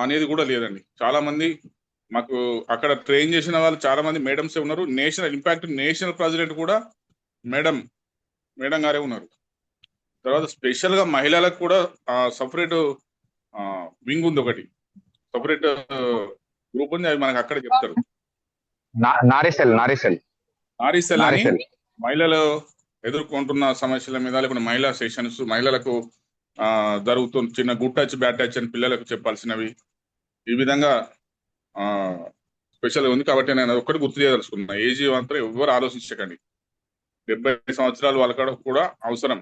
అనేది కూడా లేదండి. చాలా మంది మాకు అక్కడ ట్రైన్ చేసిన వాళ్ళు చాలా మంది మేడమ్సే ఉన్నారు. నేషనల్ ప్రెసిడెంట్ కూడా మేడం గారే ఉన్నారు. తర్వాత స్పెషల్ గా మహిళలకు కూడా సపరేట్ వింగ్ ఉంది, ఒకటి సపరేట్ గ్రూప్ ఉంది, అది మనకు అక్కడ చెప్తారు. నారీసెల్ అని మహిళలు ఎదుర్కొంటున్న సమస్యల మీద, లేకుంటే మహిళా సెషన్స్, మహిళలకు జరుగుతున్న చిన్న గుడ్ టచ్ బ్యాడ్ టచ్ అని పిల్లలకు చెప్పాల్సినవి, ఈ విధంగా స్పెషల్ ఉంది. కాబట్టి నేను ఒక్కటి గుర్తు చేయదలుచుకున్నా, ఏజ్ మాత్రం ఎవరు ఆలోచించకండి. 70 సంవత్సరాలు వాళ్ళ కూడా అవసరం,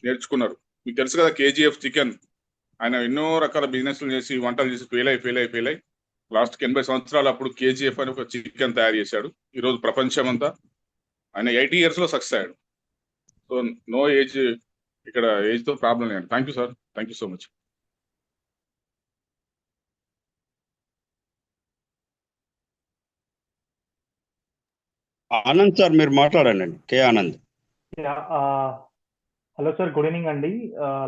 నేర్చుకున్నారు. మీకు తెలుసు కదా, KGF చికెన్, ఆయన ఎన్నో రకాల బిజినెస్లు చేసి వంటలు చేసి ఫెయిల్ అయి లాస్ట్కి 80 సంవత్సరాలు అప్పుడు KGF అని ఒక చికెన్ తయారు చేశాడు. ఈరోజు ప్రపంచం అంతా ఆయన 80 years లో సక్సెస్ అయ్యాడు. సో నో ఏజ్, ఇక్కడ ఏజ్ తో ప్రాబ్లం లేదు. Thank you sir, thank you so much. Anand sir మీరు మాట్లాడండి. K Anand. Hello sir, good evening అండి.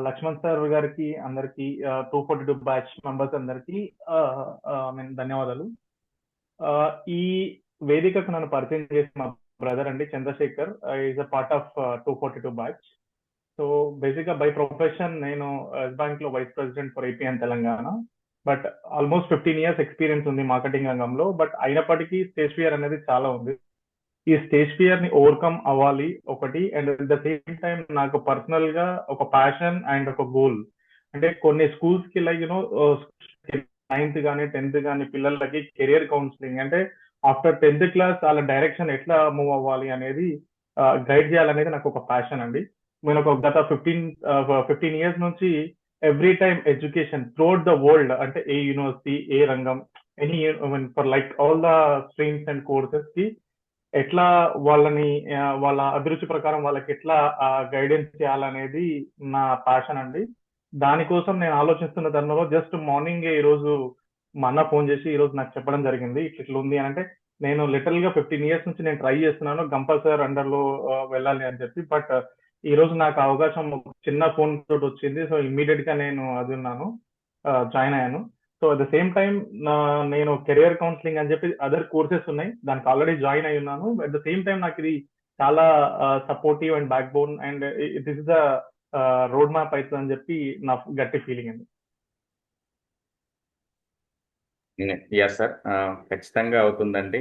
లక్ష్మణ్ సార్ గారికి, అందరికి 242 బ్యాచ్ మెంబర్స్ అందరికి ధన్యవాదాలు. ఈ వేదికకు నన్ను పరిచయం చేసిన మా బ్రదర్ అండి Chandrashekar, is a part of 242 batch. So basic గా బై ప్రొఫెషన్ నేను ఎస్ బ్యాంక్ లో vice president for AP and Telangana. But almost 15 years experience ఉంది మార్కెటింగ్ రంగంలో. బట్ అయినప్పటికీ స్టేజ్ ఫియర్ అనేది చాలా ఉంది. ఈ స్టేజ్ ఫియర్ ని ఓవర్కమ్ అవ్వాలి ఒకటి, and at the same time నాకు పర్సనల్ గా ఒక ప్యాషన్ అండ్ ఒక గోల్. అంటే కొన్ని స్కూల్స్ కి లైక్ 9th కానీ 10th కానీ పిల్లలకి కెరియర్ కౌన్సిలింగ్, అంటే ఆఫ్టర్ 10th class వాళ్ళ డైరెక్షన్ ఎట్లా మూవ్ అవ్వాలి అనేది గైడ్ చేయాలనేది నాకు ఒక ప్యాషన్ అండి. నేను ఒక గత 15 years నుంచి every time education throughout the world, అంటే ఏ యూనివర్సిటీ, ఏ రంగం, any for like all the streams and courses కి ఎట్లా వాళ్ళని వాళ్ళ అభిరుచి ప్రకారం వాళ్ళకి ఎట్లా గైడెన్స్ చేయాలనేది నా ప్యాషన్ అండి. దానికోసం నేను ఆలోచిస్తున్న తరుణంలో జస్ట్ మార్నింగ్ ఈ రోజు మా అన్న ఫోన్ చేసి ఈ రోజు నాకు చెప్పడం జరిగింది, ఇట్లా ఉంది అని. అంటే నేను లిటరల్ గా 15 years నుంచి నేను ట్రై చేస్తున్నాను గంపా సార్ అండర్ లో వెళ్ళాలి అని చెప్పి. బట్ ఈ రోజు నాకు అవకాశం చిన్న ఫోన్ తోటి వచ్చింది. సో ఇమ్మీడియట్ గా నేను అది ఉన్నాను, జాయిన్ అయ్యాను. So at the same time నేను కెరియర్ కౌన్సిలింగ్ అని చెప్పి అదర్ కోర్సెస్ ఉన్నాయి, దానికి ఆల్రెడీ జాయిన్ అయి ఉన్నాను. అట్ ద సేమ్ టైం నాకు ఇది చాలా supportive and back bone, and this is the road map అవుతుంది అని చెప్పి నా గట్టి ఫీలింగ్ అండి. యా సార్, ఖచ్చితంగా అవుతుందండి.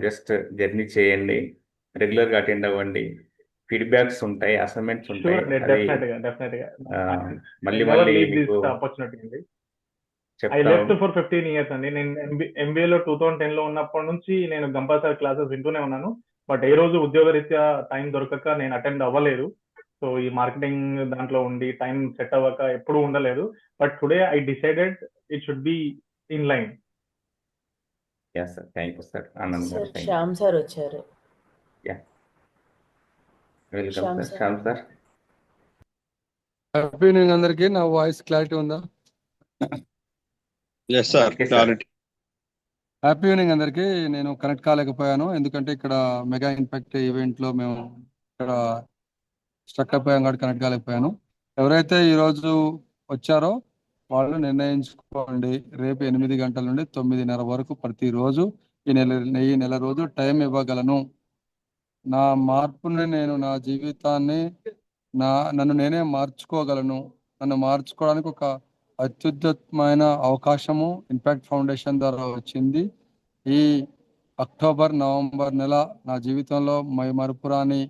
జస్ట్ జర్నీ చేయండి, రెగ్యులర్గా అటెండ్ అవ్వండి, ఫీడ్బ్యాక్స్ ఉంటాయి, అసైన్మెంట్స్ ఉంటాయి. మళ్ళీ మీకు ఆపర్చునిటీ అండి. ఐ చెప్తా లెఫ్ట్ ఫర్ 15 years అండి. నేను MBA లో 2010 లో ఉన్నప్పటి నుంచి నేను గంపా సార్ క్లాసెస్ వింటూనే ఉన్నాను. బట్ ఏ రోజు ఉద్యోగరీత్యా టైం దొరకక నేను అటెండ్ అవ్వలేదు. సో ఈ మార్కెటింగ్ దాంట్లో ఉండి టైం సెట్ అవ్వక ఎప్పుడూ ఉండలేదు. But today I decided it should be in line. Yeah sir, thank you sir. Anand గారు, సార్ శ్యామ్ సార్ వచ్చారు. Yeah, welcome sir. Shyam sir. Happy evening అందరికీ. నా వాయిస్ క్లారిటీ ఉందా? హ్యాపీ ఈవినింగ్ అందరికీ. నేను కనెక్ట్ కాలేకపోయాను ఎందుకంటే ఇక్కడ మెగా ఇంపాక్ట్ ఈవెంట్ లో మేము ఇక్కడ స్ట్రక్ అయిపోయాం కాబట్టి కనెక్ట్ కాలేకపోయాను. ఎవరైతే ఈరోజు వచ్చారో వాళ్ళు నిర్ణయించుకోండి, రేపు 8 గంటల నుండి 9:30 వరకు ప్రతిరోజు ఈ నెల రోజు టైం ఇవ్వగలను. నా మార్పుని నేను, నా జీవితాన్ని నన్ను నేనే మార్చుకోగలను. నన్ను మార్చుకోవడానికి ఒక అత్యుత్తమైన అవకాశము ఇంపాక్ట్ ఫౌండేషన్ ద్వారా వచ్చింది. ఈ అక్టోబర్, నవంబర్ నెల నా జీవితంలో మరుపురాని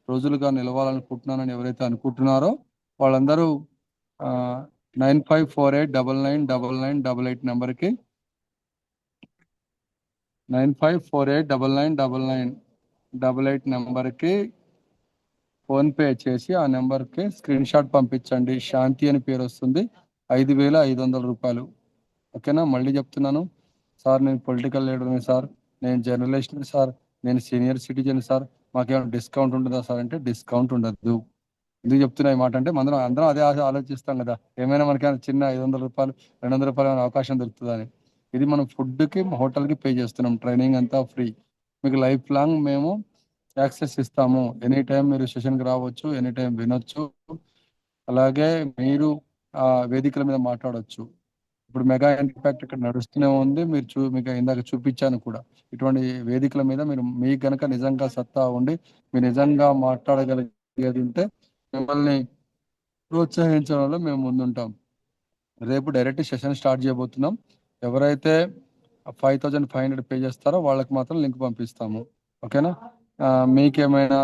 రోజులుగా నిలవాలనుకుంటున్నానని ఎవరైతే అనుకుంటున్నారో వాళ్ళందరూ 9548999988 నెంబర్కి 9548999988 నెంబర్కి ఫోన్పే చేసి ఆ నెంబర్కి స్క్రీన్ షాట్ పంపించండి. శాంతి అని పేరు వస్తుంది. 5,500 రూపాయలు. ఓకేనా? మళ్ళీ చెప్తున్నాను సార్, నేను పొలిటికల్ లీడర్ని సార్, నేను జర్నలిస్ట్ని సార్, నేను సీనియర్ సిటిజన్ సార్, మాకేమైనా డిస్కౌంట్ ఉంటుందా సార్ అంటే డిస్కౌంట్ ఉండదు. ఎందుకు చెప్తున్నా ఈ మాట అంటే అందరం అదే ఆలోచిస్తాం కదా, ఏమైనా మనకైనా చిన్న 500 రూపాయలు 200 రూపాయలు అవకాశం దొరుకుతుందని. ఇది మనం ఫుడ్కి హోటల్కి పే చేస్తున్నాం, ట్రైనింగ్ అంతా ఫ్రీ. మీకు లైఫ్ లాంగ్ మేము యాక్సెస్ ఇస్తాము. ఎనీ టైం మీరు సెషన్కి రావచ్చు, ఎనీ టైం వినొచ్చు, అలాగే మీరు ఆ వేదికల మీద మాట్లాడవచ్చు. ఇప్పుడు మెగా ఇంపాక్ట్ ఇక్కడ నడుస్తూనే ఉంది. మీకు ఇందాక చూపించాను కూడా. ఇటువంటి వేదికల మీద మీరు మీకు గనక నిజంగా సత్తా ఉండి మీరు నిజంగా మాట్లాడగలిగేది ఉంటే మిమ్మల్ని ప్రోత్సహించడంలో మేము ముందుంటాం. రేపు డైరెక్ట్ సెషన్ స్టార్ట్ చేయబోతున్నాం. ఎవరైతే 5500 పే చేస్తారో వాళ్ళకి మాత్రం లింక్ పంపిస్తాము. ఓకేనా? మీకేమైనా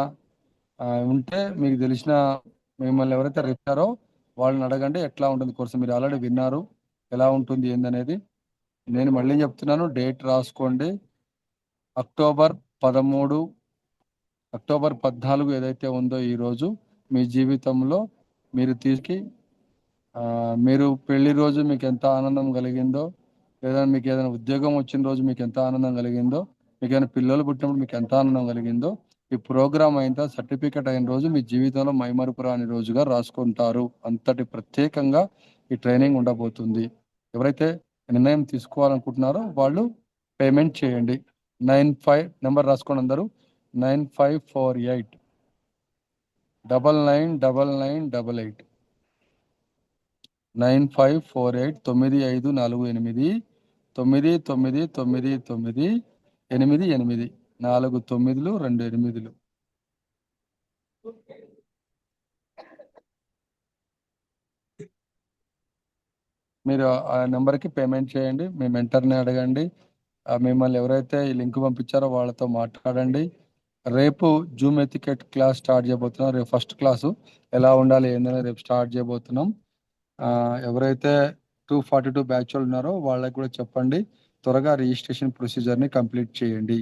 ఉంటే మీకు తెలిసిన మిమ్మల్ని ఎవరైతే రిప్పారో వాళ్ళని అడగండి ఎట్లా ఉంటుంది కోర్సు. మీరు ఆల్రెడీ విన్నారు ఎలా ఉంటుంది ఏందనేది. నేను మళ్ళీ చెప్తున్నాను, డేట్ రాసుకోండి. అక్టోబర్ 13, అక్టోబర్ 14 ఏదైతే ఉందో ఈరోజు మీ జీవితంలో మీరు మీరు పెళ్లి రోజు మీకు ఎంత ఆనందం కలిగిందో, లేదా మీకు ఏదైనా ఉద్యోగం వచ్చిన రోజు మీకు ఎంత ఆనందం కలిగిందో, మీకు ఏదైనా పిల్లలు పుట్టినప్పుడు మీకు ఎంత ఆనందం కలిగిందో, ఈ ప్రోగ్రామ్ అయిన సర్టిఫికెట్ అయిన రోజు మీ జీవితంలో మైమరుపురాని రోజుగా రాసుకుంటారు. అంతటి ప్రత్యేకంగా ఈ ట్రైనింగ్ ఉండబోతుంది. ఎవరైతే నిర్ణయం తీసుకోవాలనుకుంటున్నారో వాళ్ళు పేమెంట్ చేయండి. 95 నెంబర్ రాసుకోండి అందరూ. 9548 999988 9548 9548 9999 88 4 9లు 2 8లు. మీరు ఆ నెంబర్కి పేమెంట్ చేయండి. మీ మెంటర్ని అడగండి. మిమ్మల్ని ఎవరైతే ఈ లింక్ పంపించారో వాళ్ళతో మాట్లాడండి. రేపు జూమ్ ఎతికెట్ క్లాస్ స్టార్ట్ చేయబోతున్నాం. రేపు ఫస్ట్ క్లాసు ఎలా ఉండాలి ఏంటనేది రేపు స్టార్ట్ చేయబోతున్నాం. ఎవరైతే 242 బ్యాచ్ వాళ్ళు ఉన్నారో వాళ్ళకి కూడా చెప్పండి, త్వరగా రిజిస్ట్రేషన్ ప్రొసీజర్ని కంప్లీట్ చేయండి.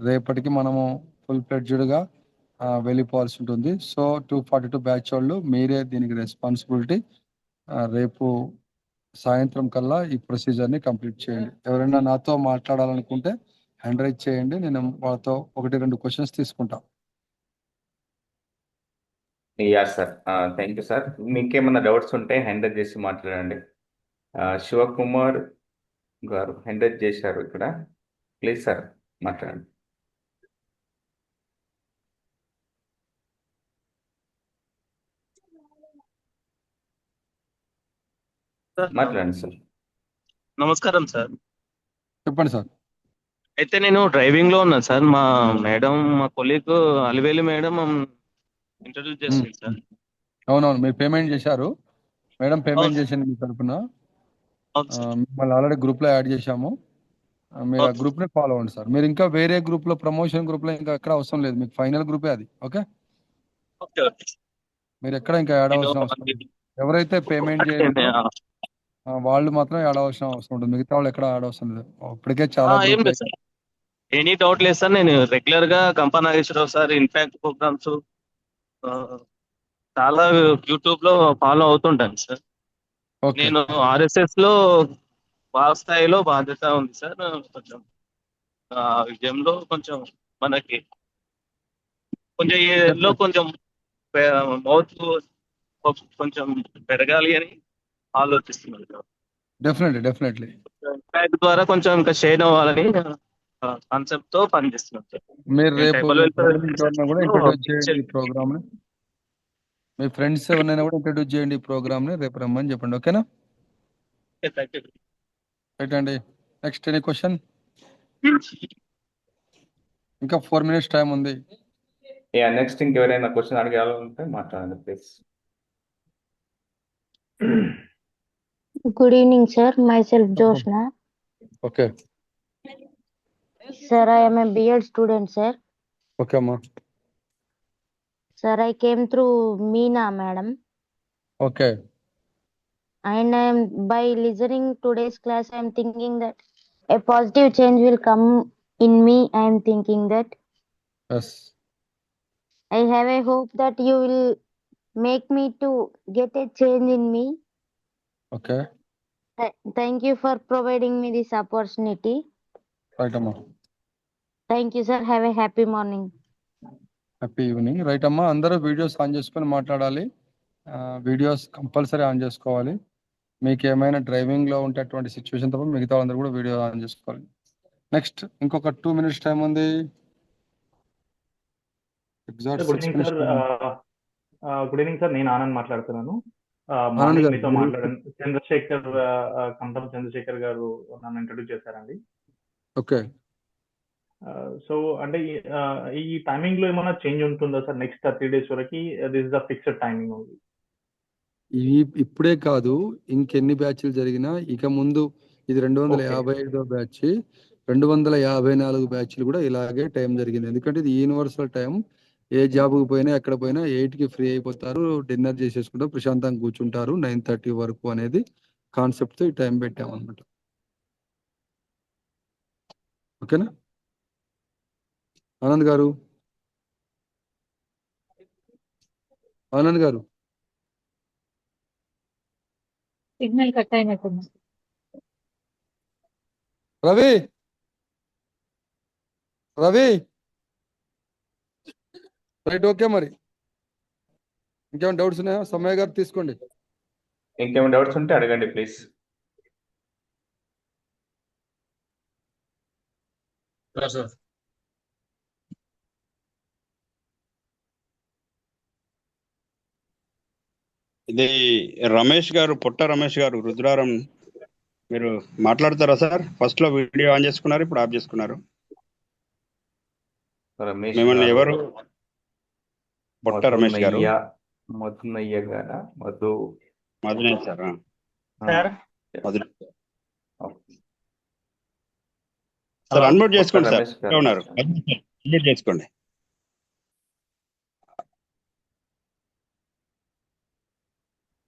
రేపటికి మనము ఫుల్ ఫ్లెడ్జ్డ్గా వెళ్ళిపోవాల్సి ఉంటుంది. సో 242 బ్యాచ్ వాళ్ళు మీరే దీనికి రెస్పాన్సిబిలిటీ. రేపు సాయంత్రం కల్లా ఈ ప్రొసీజర్ని కంప్లీట్ చేయండి. ఎవరైనా నాతో మాట్లాడాలనుకుంటే హ్యాండ్ రైజ్ చేయండి. నేను వాళ్ళతో 1-2 క్వశ్చన్స్ తీసుకుంటా. Yeah sir, thank you sir. మీకేమైనా డౌట్స్ ఉంటే హ్యాండ్ రైజ్ చేసి మాట్లాడండి. శివకుమార్ గారు హ్యాండ్ రైజ్ చేశారు ఇక్కడ. ప్లీజ్ సార్ మాట్లాడండి. మాట్లాడండి సార్. నమస్కారం సార్. చెప్పండి సార్. అయితే నేను డ్రైవింగ్ లో ఉన్నాను సార్. మా మేడం, మా కొలీగ్ అలివేలి మేడం ఇంట్రడ్యూస్ చేసింది సార్. అవునవును, మీరు పేమెంట్ చేశారు. మేడం పేమెంట్ చేసింది మీ తరఫున. మిమ్మల్ని ఆల్రెడీ గ్రూప్లో యాడ్ చేశాము. మీరు ఆ గ్రూప్ని ఫాలో అవ్వండి సార్. మీరు ఇంకా వేరే గ్రూప్లో, ప్రమోషన్ గ్రూప్లో ఇంకా ఎక్కడ అవసరం లేదు. మీకు ఫైనల్ గ్రూపే అది. ఓకే, మీరు ఎక్కడ ఇంకా యాడ్ అవ్వాల్సిన అవసరం లేదు. ఎవరైతే పేమెంట్ చేయలేదో వాళ్ళు మాత్రం యాడ్ అవ్వాల్సిన అవసరం ఉంటుంది. మిగతా వాళ్ళు ఎక్కడ యాడ్ అవసరం లేదు. ఇప్పటికే చాలా ఏం లేదు సార్, ఎనీ డౌట్ లేదు సార్. నేను రెగ్యులర్ గా కంపా నాగేశ్వరరావు సార్ ఇంపాక్ట్ ప్రోగ్రామ్స్ చాలా యూట్యూబ్ లో ఫాలో అవుతుంటాను సార్. నేను ఆర్ఎస్ఎస్ లో బాగా స్థాయిలో బాధ్యత ఉంది సార్. కొంచెం విజయంలో కొంచెం మనకి కొంచెం ఏలో కొంచెం మౌత్ కొంచెం పెరగాలి అని ఆలోచిస్తున్నాను సార్. డెఫినెట్లీ ఇంపాక్ట్ ద్వారా కొంచెం ఇంకా షేర్ అవ్వాలని కాన్సెప్ట్ తో పనిచేస్తున్నాం సార్. మీరు రేపు కూడా ఇంట్రడ్యూస్ చేయండి ఈ ప్రోగ్రామ్ ని. మీ ఫ్రెండ్స్ ఎవరైనా కూడా ఇంట్రడ్యూస్ చేయండి ఈ ప్రోగ్రామ్ ని. రేపు రమ్మని చెప్పండి. ఓకేనా? రైట్ అండి. Next any question? ఇంకా 4 minutes టైం ఉంది. నెక్స్ట్ ఇంకెవరైనా క్వశ్చన్ అడగాలంటే మాట్లాడండి please. Good evening, sir. Myself Joshna. Okay. Sir, I am a B.Ed student, sir. Okay, ma. Sir, I came through Meena, madam. Okay. And by listening today's class, I am thinking that a positive change will come in me. I am thinking that. Yes. I have a hope that you will make me to get a change in me. Okay. Thank you for providing me this opportunity. Right, amma. Thank you, sir. Have a happy morning. Happy evening. Right అమ్మా, అందరూ videos on చేసుకొని మాట్లాడాలి. Videos compulsory on చేసుకోవాలి. మీకు ఏమైనా డ్రైవింగ్లో ఉంటే అటువంటి situation తప్ప మిగతా వాళ్ళందరూ కూడా వీడియో ఆన్ చేసుకోవాలి. నెక్స్ట్ ఇంకొక 2 minutes టైం ఉంది. Good evening sir. నేను ఆనంద్ మాట్లాడుతున్నాను. మార్నింగ్ గారు మీతో మీరు మాట్లాడాను. చంద్రశేఖర్ కంతం చంద్రశేఖర్ గారు నన్ను ఇంట్రడ్యూస్ చేశారండి. ఓకే. సో అంటే ఈ టైమింగ్ లో ఏమైనా చేంజ్ ఉంటుందా సార్ నెక్స్ట్ 30 days వరకు? This is the fixed timing only. ఇప్పుడే కాదు, ఇంకెన్ని బ్యాచ్లు జరిగినా ఇక ముందు ఇది 255వ బ్యాచ్, 254 బ్యాచ్లు కూడా ఇలాగే టైం జరిగింది. ఎందుకంటే ఇది యూనివర్సల్ టైం. ఏ జాబ్కి పోయినా ఎక్కడ పోయినా 8కి ఫ్రీ అయిపోతారు, డిన్నర్ చేసేసుకుంటారు, ప్రశాంతంగా కూర్చుంటారు 9:30 వరకు అనేది కాన్సెప్ట్ తో ఈ టైం పెట్టామన్నమాట. ఓకేనా ఆనంద్ గారు? ఆనంద్ గారు సిగ్నల్ కట్ అయినట్టుంది. Ravi Ravi right, okay. మరి ఇంకేమైనా డౌట్స్ ఉన్నాయా? సమయ గారు తీసుకోండి. ఇంకేమైనా డౌట్స్ ఉంటే అడగండి ప్లీజ్. సార్ ఇది రమేష్ గారు, పొట్ట రమేష్ గారు, రుద్రారం, మీరు మాట్లాడతారా సార్? ఫస్ట్ లో వీడియో ఆన్ చేసుకున్నారు, ఇప్పుడు ఆఫ్ చేసుకున్నారు. రమేష్ మిమ్మల్ని గారు, ఎవరు? పొట్ట రమేష్ గారు, మధునయ్య గారా? మధునే సార్. సార్ మధునే సార్, అన్మ్యూట్ చేసుకోండి సార్. రమేష్ గారు ఉన్నారు, అన్మ్యూట్ చేసుకోండి.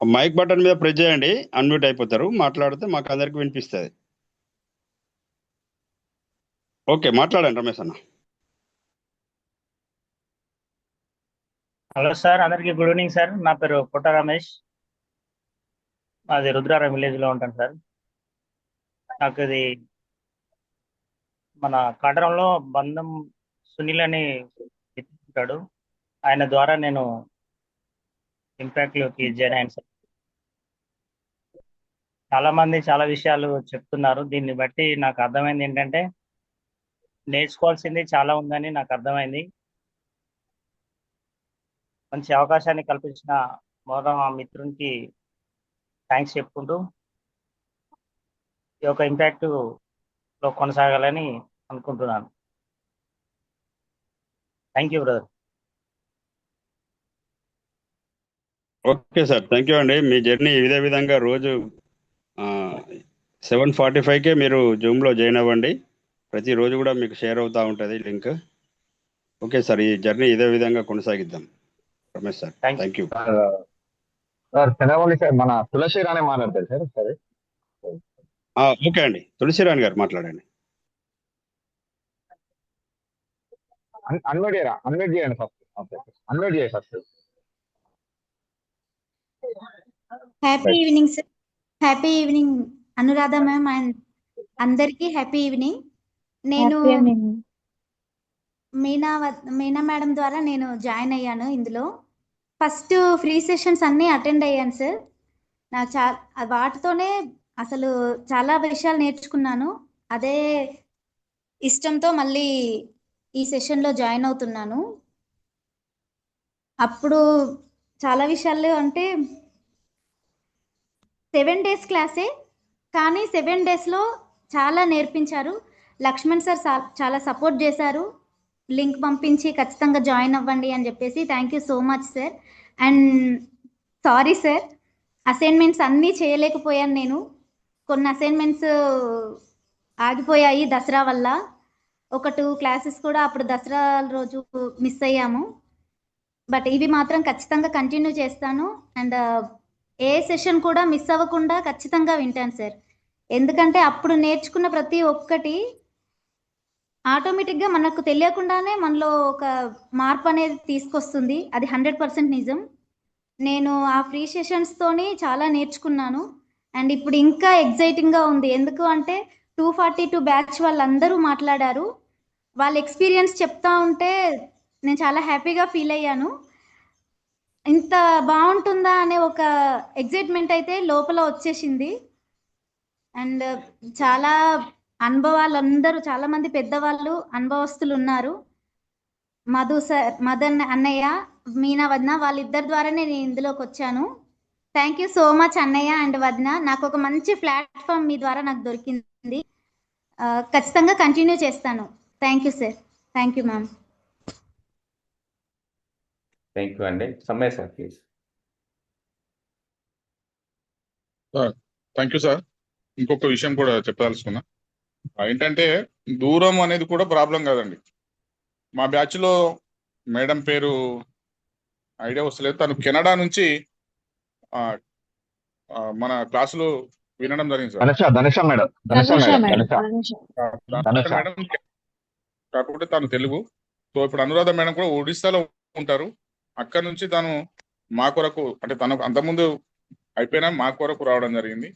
మైక్ బటన్ మీద ప్రెస్ చేయండి, అన్మ్యూట్ అయిపోతారు. మాట్లాడితే మాకు అందరికి వినిపిస్తుంది. ఓకే, మాట్లాడండి రమేష్ అన్న. హలో సార్, అందరికీ గుడ్ ఈవినింగ్ సార్. నా పేరు పొట్ట రమేష్, మాది రుద్రారం విలేజ్ లో ఉంటాను సార్. నాకు ఇది మన కాటరంలో బంధం సునీల్ అని ఉంటాడు, ఆయన ద్వారా నేను ఇంపాక్ట్ లోకి జాయిన్ అయ్యాను సార్. చాలా మంది చాలా విషయాలు చెప్తున్నారు. దీన్ని బట్టి నాకు అర్థమైంది ఏంటంటే నేర్చుకోవాల్సింది చాలా ఉందని నాకు అర్థమైంది. మంచి అవకాశాన్ని కల్పించిన మొదట మా మిత్రునికి థ్యాంక్స్ చెప్పుకుంటూ ఈ యొక్క ఇంపాక్ట్ లో కొనసాగాలని అనుకుంటున్నాను. Thank you brother. Okay sir, thank you అండి. మీ జర్నీ ఇదే విధంగా రోజు 7:45కే మీరు జూమ్లో జాయిన్ అవ్వండి. ప్రతిరోజు కూడా మీకు షేర్ అవుతూ ఉంటుంది లింక్. ఓకే సార్, ఈ జర్నీ ఇదే విధంగా కొనసాగిద్దాం. Ramesh sir, thank you. Sir Chandrababu sir, మన తులసి రాణి మాట్లాడతారు సార్. సరే ఓకే అండి, తులసిరాణి గారు మాట్లాడండి. అన్మ్యూట్ చేయండి ఫస్ట్. అన్మ్యూట్ చేయండి first. Happy evening sir. Happy evening Anuradha ma'am and అందరికీ హ్యాపీ ఈవినింగ్. నేను మీనా మేడం ద్వారా నేను జాయిన్ అయ్యాను ఇందులో. ఫస్ట్ ఫ్రీ సెషన్స్ అన్నీ అటెండ్ అయ్యాను సార్. నాకు వాటితోనే అసలు చాలా విషయాలు నేర్చుకున్నాను. అదే ఇష్టంతో మళ్ళీ ఈ సెషన్లో జాయిన్ అవుతున్నాను. అప్పుడు చాలా విషయాలు అంటే 7 days క్లాసే, కానీ 7 daysలో చాలా నేర్పించారు. లక్ష్మణ్ సార్ చాలా సపోర్ట్ చేశారు, లింక్ పంపించి ఖచ్చితంగా జాయిన్ అవ్వండి అని చెప్పేసి. Thank you so much sir. And sorry sir, assignments అన్నీ చేయలేకపోయాను నేను. కొన్ని అసైన్మెంట్స్ ఆగిపోయాయి దసరా వల్ల. ఒక 2 classes కూడా అప్పుడు దసరా రోజు మిస్ అయ్యాము. బట్ ఇవి మాత్రం ఖచ్చితంగా కంటిన్యూ చేస్తాను. అండ్ ఏ సెషన్ కూడా మిస్ అవ్వకుండా ఖచ్చితంగా వింటాను సార్. ఎందుకంటే అప్పుడు నేర్చుకున్న ప్రతి ఒక్కటి ఆటోమేటిక్గా మనకు తెలియకుండానే మనలో ఒక మార్పు అనేది తీసుకొస్తుంది. అది 100% నిజం. నేను ఆ ఫ్రీ సెషన్స్తోని చాలా నేర్చుకున్నాను. అండ్ ఇప్పుడు ఇంకా ఎగ్జైటింగ్గా ఉంది. ఎందుకు అంటే 242 బ్యాచ్ వాళ్ళందరూ మాట్లాడారు. వాళ్ళ ఎక్స్పీరియన్స్ చెప్తా ఉంటే నేను చాలా హ్యాపీగా ఫీల్ అయ్యాను. ఇంత బాగుంటుందా అనే ఒక ఎగ్జైట్మెంట్ అయితే లోపల వచ్చేసింది. అండ్ చాలా అనుభవాలు, అందరూ చాలా మంది పెద్దవాళ్ళు అనుభవస్తులు ఉన్నారు. మదన్ అన్నయ్య, మీనా వదిన, వాళ్ళిద్దరి ద్వారా నేను ఇందులోకి వచ్చాను. థ్యాంక్ యూ సో మచ్ అన్నయ్య అండ్ వదిన. నాకు ఒక మంచి ప్లాట్ఫామ్ మీ ద్వారా నాకు దొరికింది. ఖచ్చితంగా కంటిన్యూ చేస్తాను. Thank you sir. Thank you ma'am. Thank you అండి. సమయ sir please. Thank you sir. ఇంకొక విషయం కూడా చెప్పదలుచుకున్నా. ఏంటంటే దూరం అనేది కూడా ప్రాబ్లం కాదండి. మా బ్యాచ్ లో మేడం పేరు ఐడియా వస్తలేదు, తను కెనడా నుంచి మన క్లాసులో వినడం జరిగింది సార్. మేడం కాకపోతే తను తెలుగు. సో ఇప్పుడు అనురాధ మేడం కూడా ఒడిస్సాలో ఉంటారు. అక్కడ నుంచి తను మా కొరకు, అంటే తను అంతకుముందు అయిపోయినా మా కొరకు రావడం జరిగింది.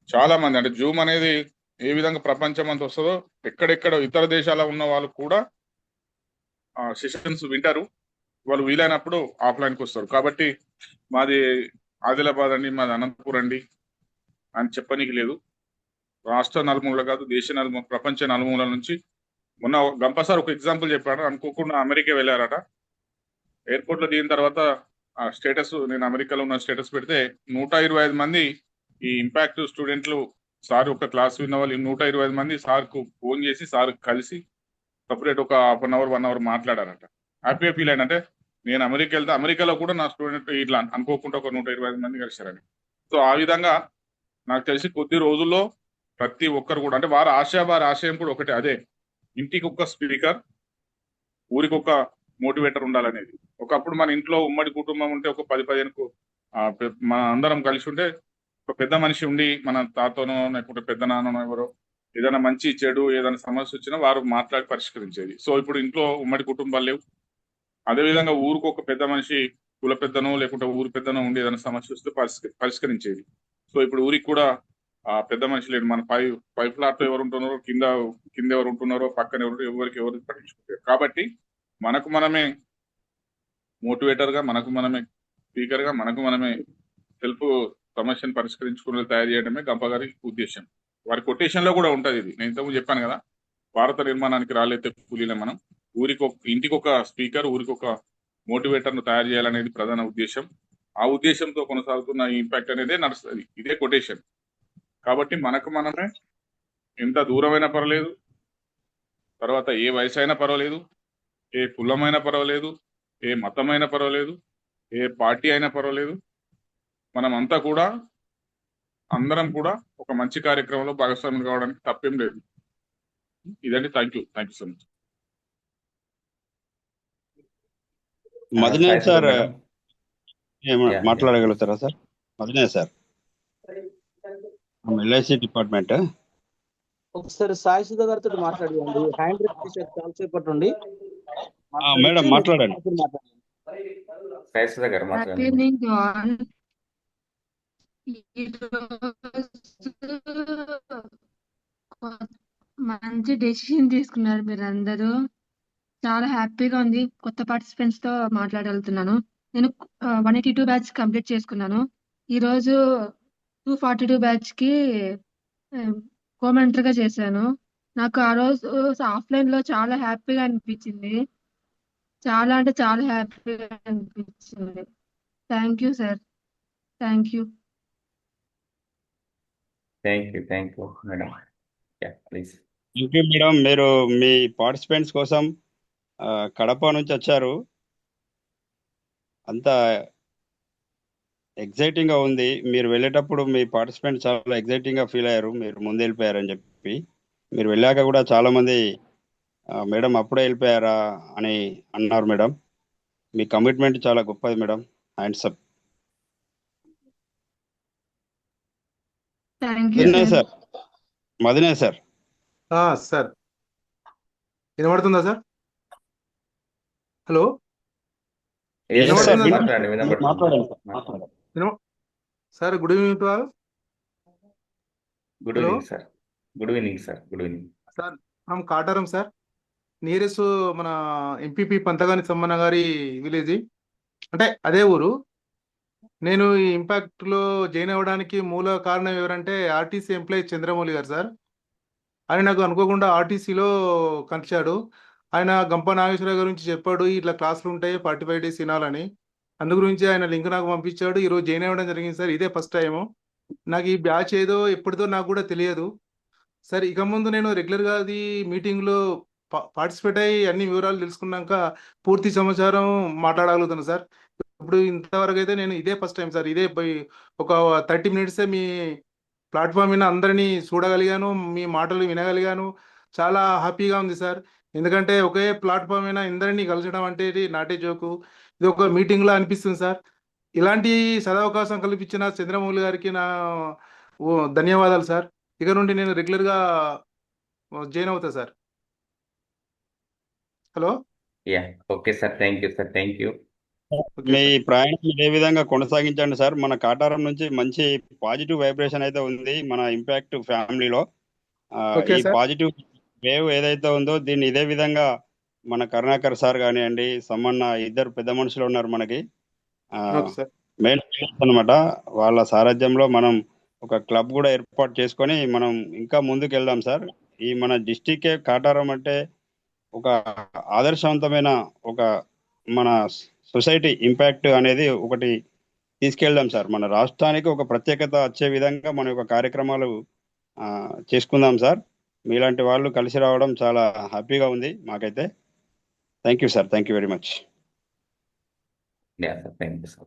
చాలా మంది అంటే జూమ్ అనేది ఏ విధంగా ప్రపంచం అంతా వస్తుందో, ఎక్కడెక్కడ ఇతర దేశాల్లో ఉన్న వాళ్ళు కూడా సెషన్స్ వింటారు. వాళ్ళు వీలైనప్పుడు ఆఫ్లైన్కి వస్తారు. కాబట్టి మాది ఆదిలాబాద్ అండి, మాది అనంతపూర్ అండి అని చెప్పనీకి లేదు. రాష్ట్ర నలుమూల కాదు, దేశ నలుమూల, ప్రపంచ నలుమూల నుంచి. మొన్న గంప సార్ ఒక ఎగ్జాంపుల్ చెప్పాడు. అనుకోకుండా అమెరికా వెళ్ళారట. ఎయిర్పోర్ట్ లో దిగిన తర్వాత ఆ స్టేటస్, నేను అమెరికాలో ఉన్న స్టేటస్ పెడితే 125 మంది ఈ ఇంపాక్ట్ స్టూడెంట్లు సార్ ఒక క్లాస్ విన్న వాళ్ళు 125 మంది సార్కు ఫోన్ చేసి సార్ కలిసి సపరేట్ ఒక హాఫ్ అన్ అవర్ 1 అవర్ మాట్లాడారట. హ్యాపీగా ఫీల్ అయినంటే నేను అమెరికా వెళ్తే అమెరికాలో కూడా నా స్టూడెంట్ ఇట్లా అనుకోకుండా ఒక 125 మంది కలిశారని. సో ఆ విధంగా నాకు తెలిసి కొద్ది రోజుల్లో ప్రతి ఒక్కరు కూడా, అంటే వారి ఆశయం కూడా ఒకటే, అదే ఇంటికి ఒక స్పీకర్, ఊరికి ఒక మోటివేటర్ ఉండాలనేది. ఒకప్పుడు మన ఇంట్లో ఉమ్మడి కుటుంబం ఉంటే ఒక 10-15 మన అందరం కలిసి ఉంటే ఒక పెద్ద మనిషి ఉండి, మన తాతనో లేకుంటే పెద్ద నాన్ననో ఎవరో ఏదైనా మంచి చెడు ఏదైనా సమస్య వచ్చినా వారు మాట్లాడి పరిష్కరించేది. సో ఇప్పుడు ఇంట్లో ఉమ్మడి కుటుంబాలు లేవు. అదేవిధంగా ఊరికి ఒక పెద్ద మనిషి, కుల పెద్దనో లేకుంటే ఊరి పెద్దనో ఉండి ఏదైనా సమస్య వస్తే పరిష్కరించేది. సో ఇప్పుడు ఊరికి కూడా పెద్ద మనిషి లేడు. మన పై ఫ్లాట్ లో ఎవరు ఉంటున్నారో, కింద ఎవరు ఉంటున్నారో, పక్కన ఎవరు పట్టించుకుంటారు. కాబట్టి మనకు మనమే మోటివేటర్ గా, మనకు మనమే స్పీకర్ గా, మనకు మనమే సెల్ఫ్ సమస్యను పరిష్కరించుకునే తయారు చేయడమే గంప గారి ఉద్దేశం. వారి కొటేషన్ లో కూడా ఉంటది ఇది. నేను ఇంతకుముందు చెప్పాను కదా, భారత నిర్మాణానికి రాలేతే కూలీలే మనం. ఇంటికి ఒక స్పీకర్, ఊరికి ఒక మోటివేటర్ ను తయారు చేయాలనేది ప్రధాన ఉద్దేశం. ఆ ఉద్దేశంతో కొనసాగుతున్న ఈ ఇంపాక్ట్ అనేది నడుస్తుంది. ఇదే కొటేషన్. కాబట్టి మనకు మనమే ఎంత దూరమైనా పర్వాలేదు, తర్వాత ఏ వయసు అయినా పర్వాలేదు, ఏ కులమైనా పర్వాలేదు, ఏ మతమైనా పర్వాలేదు, ఏ పార్టీ అయినా పర్వాలేదు, మనం అంతా కూడా అందరం కూడా ఒక మంచి కార్యక్రమంలో భాగస్వామ్యం కావడానికి తప్పేం లేదు. ఇదండి. Thank you so much. Madine sir మాట్లాడగలుగుతారా సార్? Madine sir, LIC department. ఒకసారి సాయి సుధా గారితో మాట్లాడండి. హ్యాండ్ రేస్ చేశారు చాలాసేపటి నుండి. మేడం మాట్లాడండి. సాయి సుధా గారు మాట్లాడండి. మంచి డెసిషన్ తీసుకున్నారు మీరు అందరూ. చాలా హ్యాపీగా ఉంది. కొత్త పార్టిసిపెంట్స్ తో మాట్లాడగలుగుతున్నాను. నేను 182 బ్యాచ్ కంప్లీట్ చేసుకున్నాను. ఈ రోజు 242 బ్యాచ్ కి కోమెంటర్గా చేశాను. నాకు ఆ రోజు ఆఫ్లైన్ లో చాలా హ్యాపీగా అనిపించింది. చాలా అంటే చాలా హ్యాపీగా అనిపించింది. Thank you sir. Thank you. Thank you madam. Please. Thank you madam. మీరు మీ పార్టిసిపెంట్స్ కోసం కడప నుంచి వచ్చారు. అంత ఎగ్జైటింగ్ గా ఉంది. మీరు వెళ్ళేటప్పుడు మీ పార్టిసిపెంట్ చాలా ఎగ్జైటింగ్ గా ఫీల్ అయ్యారు, మీరు ముందు వెళ్ళిపోయారని చెప్పి. మీరు వెళ్ళాక కూడా చాలా మంది మేడం అప్పుడే వెళ్ళిపోయారా అని అన్నారు. మేడం మీ కమిట్మెంట్ చాలా గొప్పది madam. Hands up. Sir Madine sir. Sir వినబడుతుందా sir? Hello sir, good evening to all. Good evening sir. Good evening sir. Good evening sir. From Kataram sir, nearest మన ఎంపీపీ పంతగాని సమ్మన్న గారి విలేజ్, అంటే అదే ఊరు. నేను ఈ ఇంపాక్ట్ లో జాయిన్ అవ్వడానికి మూల కారణం ఎవరంటే ఆర్టీసీ ఎంప్లాయీ చంద్రమౌళి గారు సార్. ఆయన నాకు అనుకోకుండా ఆర్టీసీలో కలిశాడు. ఆయన గంప నాగేశ్వరరావు గురించి చెప్పాడు, ఇట్లా క్లాసులు ఉంటాయి 45 డేస్ వినాలని. అందు గురించి ఆయన లింక్ నాకు పంపించాడు. ఈరోజు జాయిన్ అవ్వడం జరిగింది సార్. ఇదే ఫస్ట్ టైము. నాకు ఈ బ్యాచ్ ఏదో ఎప్పటిదో నాకు కూడా తెలియదు సార్. ఇక ముందు నేను రెగ్యులర్గా అది మీటింగ్లో పార్టిసిపేట్ అయ్యి అన్ని వివరాలు తెలుసుకున్నాక పూర్తి సమాచారం మాట్లాడగలుగుతాను సార్. ఇప్పుడు ఇంతవరకు అయితే నేను ఇదే ఫస్ట్ టైం సార్. ఇదే ఒక 30 మినిట్సే మీ ప్లాట్ఫామ్ మీద అందరినీ చూడగలిగాను, మీ మాటలు వినగలిగాను. చాలా హ్యాపీగా ఉంది సార్. ఎందుకంటే ఒకే ప్లాట్ఫామ్ మీద అందరినీ కలిసడం అంటే ఇది నాటే జోకు, ఇది ఒక మీటింగ్లా అనిపిస్తుంది సార్. ఇలాంటి సదవకాశం కల్పించిన చంద్రమౌళి గారికి నా ధన్యవాదాలు సార్. ఇక నుండి నేను రెగ్యులర్గా జాయిన్ అవుతా sir. Hello. Okay sir, thank you sir, thank you. మీ ప్రయాణం ఇదే విధంగా కొనసాగించండి సార్. మన కాటారం నుంచి మంచి పాజిటివ్ వైబ్రేషన్ అయితే ఉంది మన ఇంపాక్ట్ ఫ్యామిలీలో. ఓకే ఈ సార్. పాజిటివ్ వేవ్ ఏదైతే ఉందో దీన్ని ఇదే విధంగా మన కరుణాకర్ సార్ కానివ్వండి, సమ్మన్న, ఇద్దరు పెద్ద మనుషులు ఉన్నారు మనకి ఓకే సార్. మెయిన్ అనమాట. వాళ్ళ సారథ్యంలో మనం ఒక క్లబ్ కూడా ఏర్పాటు చేసుకొని మనం ఇంకా ముందుకు వెళ్దాం సార్. ఈ మన డిస్టిక్ కాటారం అంటే ఒక ఆదర్శవంతమైన ఒక మన సొసైటీ ఇంపాక్ట్ అనేది ఒకటి తీసుకెళ్దాం సార్. మన రాష్ట్రానికి ఒక ప్రత్యేకత వచ్చే విధంగా మన యొక్క కార్యక్రమాలు చేసుకుందాం సార్. మీలాంటి వాళ్ళు కలిసి రావడం చాలా హ్యాపీగా ఉంది మాకైతే. Thank you sir, thank you very much.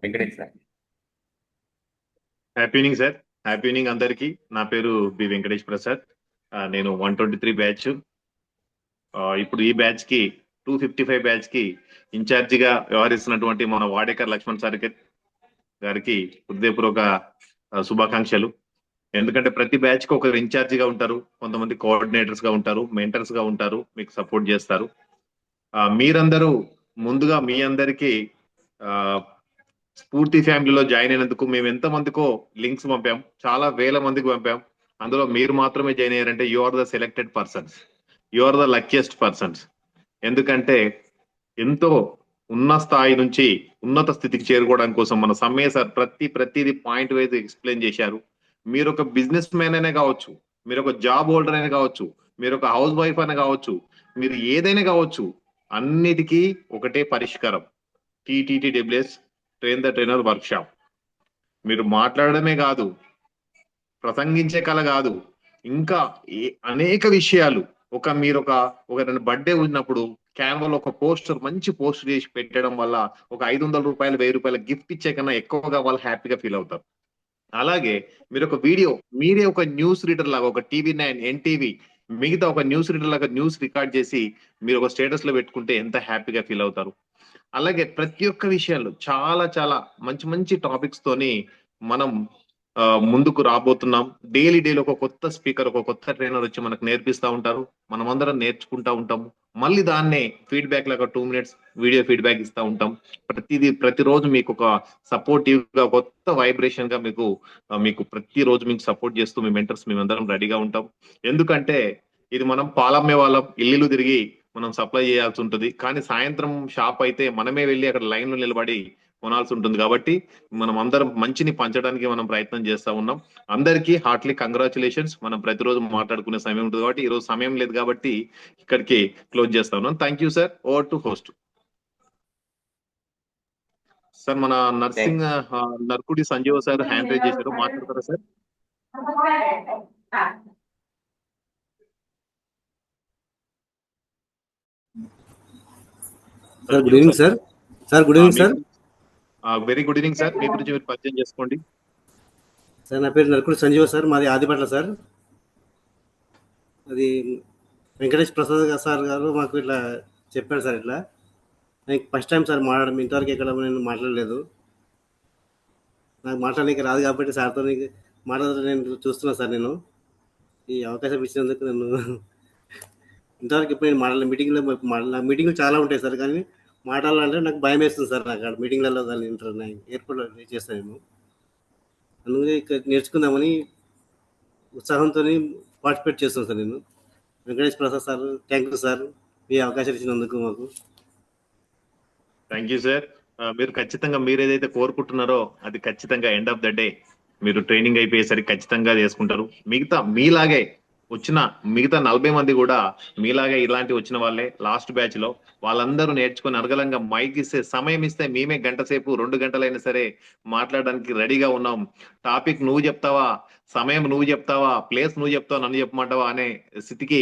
Venkatesh sir. Happy evening sir. Happy evening అందరికీ. నా పేరు బి వెంకటేష్ ప్రసాద్. నేను 123 బ్యాచ్. ఇప్పుడు ఈ బ్యాచ్ కి 255 బ్యాచ్ కి ఇన్ఛార్జిగా వ్యవహరిస్తున్నటువంటి మన వాడేకర్ లక్ష్మణ్ సార్ గారికి హృదయపూర్వక శుభాకాంక్షలు. ఎందుకంటే ప్రతి బ్యాచ్ కి ఒకరు ఇన్ఛార్జిగా ఉంటారు, కొంతమంది కోఆర్డినేటర్స్ గా ఉంటారు, మెంటర్స్ గా ఉంటారు, మీకు సపోర్ట్ చేస్తారు. మీరందరూ ముందుగా మీ అందరికీ స్ఫూర్తి ఫ్యామిలీలో జాయిన్ అయినందుకు మేము ఎంతమందికో లింక్స్ పంపాం, చాలా వేల మందికి పంపాం. అందులో మీరు మాత్రమే జాయిన్ అయ్యారంటే you are the selected persons, you are the luckiest persons. ఎందుకంటే ఎంతో ఉన్న స్థాయి నుంచి ఉన్నత స్థితికి చేరుకోవడం కోసం మన సమ్మయ్య సార్ ప్రతిదీ పాయింట్ వైజ్ ఎక్స్ప్లెయిన్ చేశారు. మీరు ఒక బిజినెస్ మ్యాన్ అనే కావచ్చు, మీరు ఒక జాబ్ హోల్డర్ అయినా కావచ్చు, మీరు ఒక హౌస్ వైఫ్ అయినా కావచ్చు, మీరు ఏదైనా కావచ్చు, అన్నిటికీ ఒకటే పరిష్కారం. TTTWS train the trainer work shop. మీరు మాట్లాడడమే కాదు, ప్రసంగించే కళ కాదు, ఇంకా అనేక విషయాలు. మీరు ఒక బర్త్డే ఉన్నప్పుడు క్యాన్వాలో ఒక పోస్టర్, మంచి పోస్టర్ చేసి పెట్టడం వల్ల ఒక 500 రూపాయలు 1000 రూపాయల గిఫ్ట్ ఇచ్చే కన్నా ఎక్కువగా వాళ్ళు హ్యాపీగా ఫీల్ అవుతారు. అలాగే మీరు ఒక వీడియో, మీరే ఒక న్యూస్ రీడర్ లాగా, ఒక TV9, NTV, మిగతా ఒక న్యూస్ రీడర్ లాగా న్యూస్ రికార్డ్ చేసి మీరు ఒక స్టేటస్ లో పెట్టుకుంటే ఎంత హ్యాపీగా ఫీల్ అవుతారు. అలాగే ప్రతి ఒక్క విషయాలు చాలా చాలా మంచి టాపిక్స్ తోని మనం ముందుకు రాబోతున్నాం. డైలీ ఒక కొత్త స్పీకర్, ఒక కొత్త ట్రైనర్ వచ్చి మనకు నేర్పిస్తూ ఉంటారు. మనం అందరం నేర్చుకుంటా ఉంటాము. మళ్ళీ దాన్నే ఫీడ్బ్యాక్ లాగా 2 minutes వీడియో ఫీడ్బ్యాక్ ఇస్తూ ఉంటాం. ప్రతిరోజు మీకు ఒక సపోర్టివ్ గా, కొత్త వైబ్రేషన్ గా మీకు ప్రతిరోజు మీకు సపోర్ట్ చేస్తూ మీ మెంటర్స్ మేమందరం రెడీగా ఉంటాం. ఎందుకంటే ఇది మనం పాలమ్మే వాళ్ళం, ఇల్లు తిరిగి మనం సప్లై చేయాల్సి ఉంటుంది. కానీ సాయంత్రం షాప్ అయితే మనమే వెళ్ళి అక్కడ లైన్ లో నిలబడి కొనాల్సి ఉంటుంది. కాబట్టి మనం అందరం మంచిని పంచడానికి మనం ప్రయత్నం చేస్తా ఉన్నాం. అందరికీ హార్ట్లీ కంగ్రాచులేషన్స్. మనం ప్రతిరోజు మాట్లాడుకునే సమయం ఉంటుంది కాబట్టి ఈ రోజు సమయం లేదు కాబట్టి ఇక్కడికి క్లోజ్ చేస్తా ఉన్నాం. Thank you sir. Over to host sir. మన Narkudi Sanjeeva sir hand raise చేశారు, మాట్లాడతారా sir? Good evening sir. Good evening sir. Very good evening sir. మీ గురించి మీరు పరిచయం చేసుకోండి సార్. నా పేరు నర్కుడి సంజీవ సార్, మాది ఆదిపట్ల సార్. అది వెంకటేష్ ప్రసాద్ సార్ గారు మాకు ఇట్లా చెప్పారు సార్. ఇట్లా నాకు ఫస్ట్ టైం సార్ మాట్లాడడం, ఇంతవరకు ఎక్కడ నేను మాట్లాడలేదు. నాకు మాట్లాడడానికి రాదు కాబట్టి సార్తో నేను చూస్తున్నాను సార్. నేను ఈ అవకాశం ఇచ్చినందుకు నన్ను ఇంతవరకు ఇప్పుడు నేను మాట్లాడలేదు. మీటింగ్లు చాలా ఉంటాయి సార్, కానీ మాట్లాడాలంటే నాకు భయం వేస్తుంది సార్. నాకు అక్కడ మీటింగ్లలో ఎయిర్పోర్ట్లో చేస్తాను నేను. అందుకని ఇక్కడ నేర్చుకుందామని ఉత్సాహంతో పార్టిసిపేట్ చేస్తాను సార్ నేను. Venkatesh Prasad sir, thank you sir మీ అవకాశం ఇచ్చినందుకు మాకు. Thank you sir. మీరు ఖచ్చితంగా మీరు ఏదైతే కోరుకుంటున్నారో అది ఖచ్చితంగా ఎండ్ ఆఫ్ ద డే మీరు ట్రైనింగ్ అయిపోయేసరికి ఖచ్చితంగా చేసుకుంటారు. మిగతా మీలాగే వచ్చిన మిగతా 40 మంది కూడా మీలాగే ఇలాంటి వచ్చిన వాళ్ళే లాస్ట్ బ్యాచ్ లో. వాళ్ళందరూ నేర్చుకుని అనగలంగా మైక్ ఇస్తే సమయం ఇస్తే మేమే గంట సేపు 2 గంటలైనా సరే మాట్లాడడానికి రెడీగా ఉన్నాం. టాపిక్ నువ్వు చెప్తావా, సమయం నువ్వు చెప్తావా, ప్లేస్ నువ్వు చెప్తావా, నన్ను చెప్పమంటావా అనే స్థితికి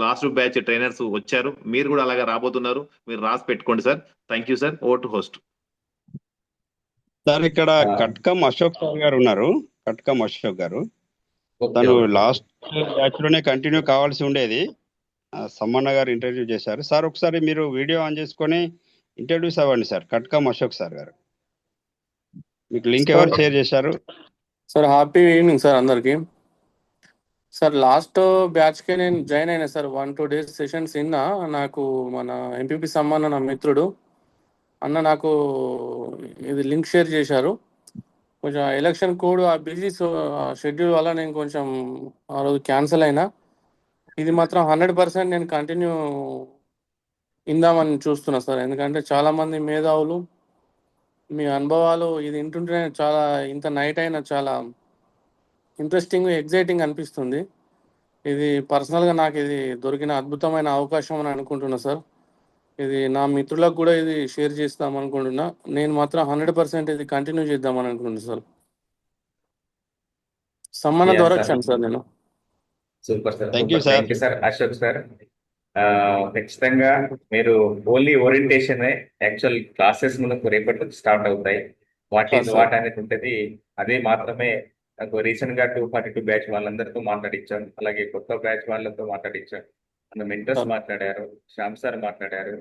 లాస్ట్ బ్యాచ్ ట్రైనర్స్ వచ్చారు. మీరు కూడా అలాగా రాబోతున్నారు. మీరు రాసి పెట్టుకోండి sir. Thank you sir. Over to host. Sir ఇక్కడ కట్కం అశోక్ సార్ గారు ఉన్నారు. కట్కం అశోక్ గారు తను లాస్ట్ బ్యాచ్ లోనే కంటిన్యూ కావాల్సి ఉండేది. సమ్మన్న గారు ఇంటర్వ్యూ చేశారు. సార్ ఒకసారి మీరు వీడియో ఆన్ చేసుకొని ఇంట్రడ్యూస్ అవ్వండి సార్. కట్కం అశోక్ సార్ గారు, మీకు లింక్ ఎవరు షేర్ చేశారు? సార్ హ్యాపీ ఈవినింగ్ సార్ అందరికి. సార్ లాస్ట్ బ్యాచ్కి నేను జాయిన్ అయినా సార్. 1-2 days సెషన్స్ విన్నా. నాకు మన ఎంపీపీ సమ్మన్న నా మిత్రుడు అన్న నాకు ఇది లింక్ షేర్ చేశారు. కొంచెం ఎలక్షన్ కోడ్ ఆ బిజీ షెడ్యూల్ వల్ల నేను కొంచెం ఆ రోజు క్యాన్సిల్ అయినా. ఇది మాత్రం 100% నేను కంటిన్యూ ఇందామని చూస్తున్నా సార్. ఎందుకంటే చాలామంది మేధావులు మీ అనుభవాలు ఇది వింటుంటేనే చాలా ఇంత నైట్ అయినా చాలా ఇంట్రెస్టింగ్ ఎగ్జైటింగ్ అనిపిస్తుంది. ఇది పర్సనల్గా నాకు ఇది దొరికిన అద్భుతమైన అవకాశం అని అనుకుంటున్నా సార్. ఇది నా మిత్రులకు కూడా ఇది షేర్ చేస్తాం అనుకుంటున్నా. నేను మాత్రం 100% ఇది కంటిన్యూ చేద్దామని అనుకుంటున్నా సార్. సమ్మన్న ద్వారా వచ్చాను సార్ నేను. Super sir. Thank you thank you sir Ashok sir. ఖచ్చితంగా మీరు ఓన్లీ ఓరియంటేషన్ యాక్చువల్ క్లాసెస్ మనకు రేపటి నుంచి స్టార్ట్ అవుతాయి. వాట్ ఈజ్ వాట్ అనేది ఉంటుంది. అదే మాత్రమే నాకు రీసెంట్ గా 242 బ్యాచ్ వాళ్ళందరితో మాట్లాడించాం. అలాగే కొత్త బ్యాచ్ వాళ్ళతో మాట్లాడించాం. మన మెంటర్స్ మాట్లాడారు, శ్యామ్ సార్ మాట్లాడారు.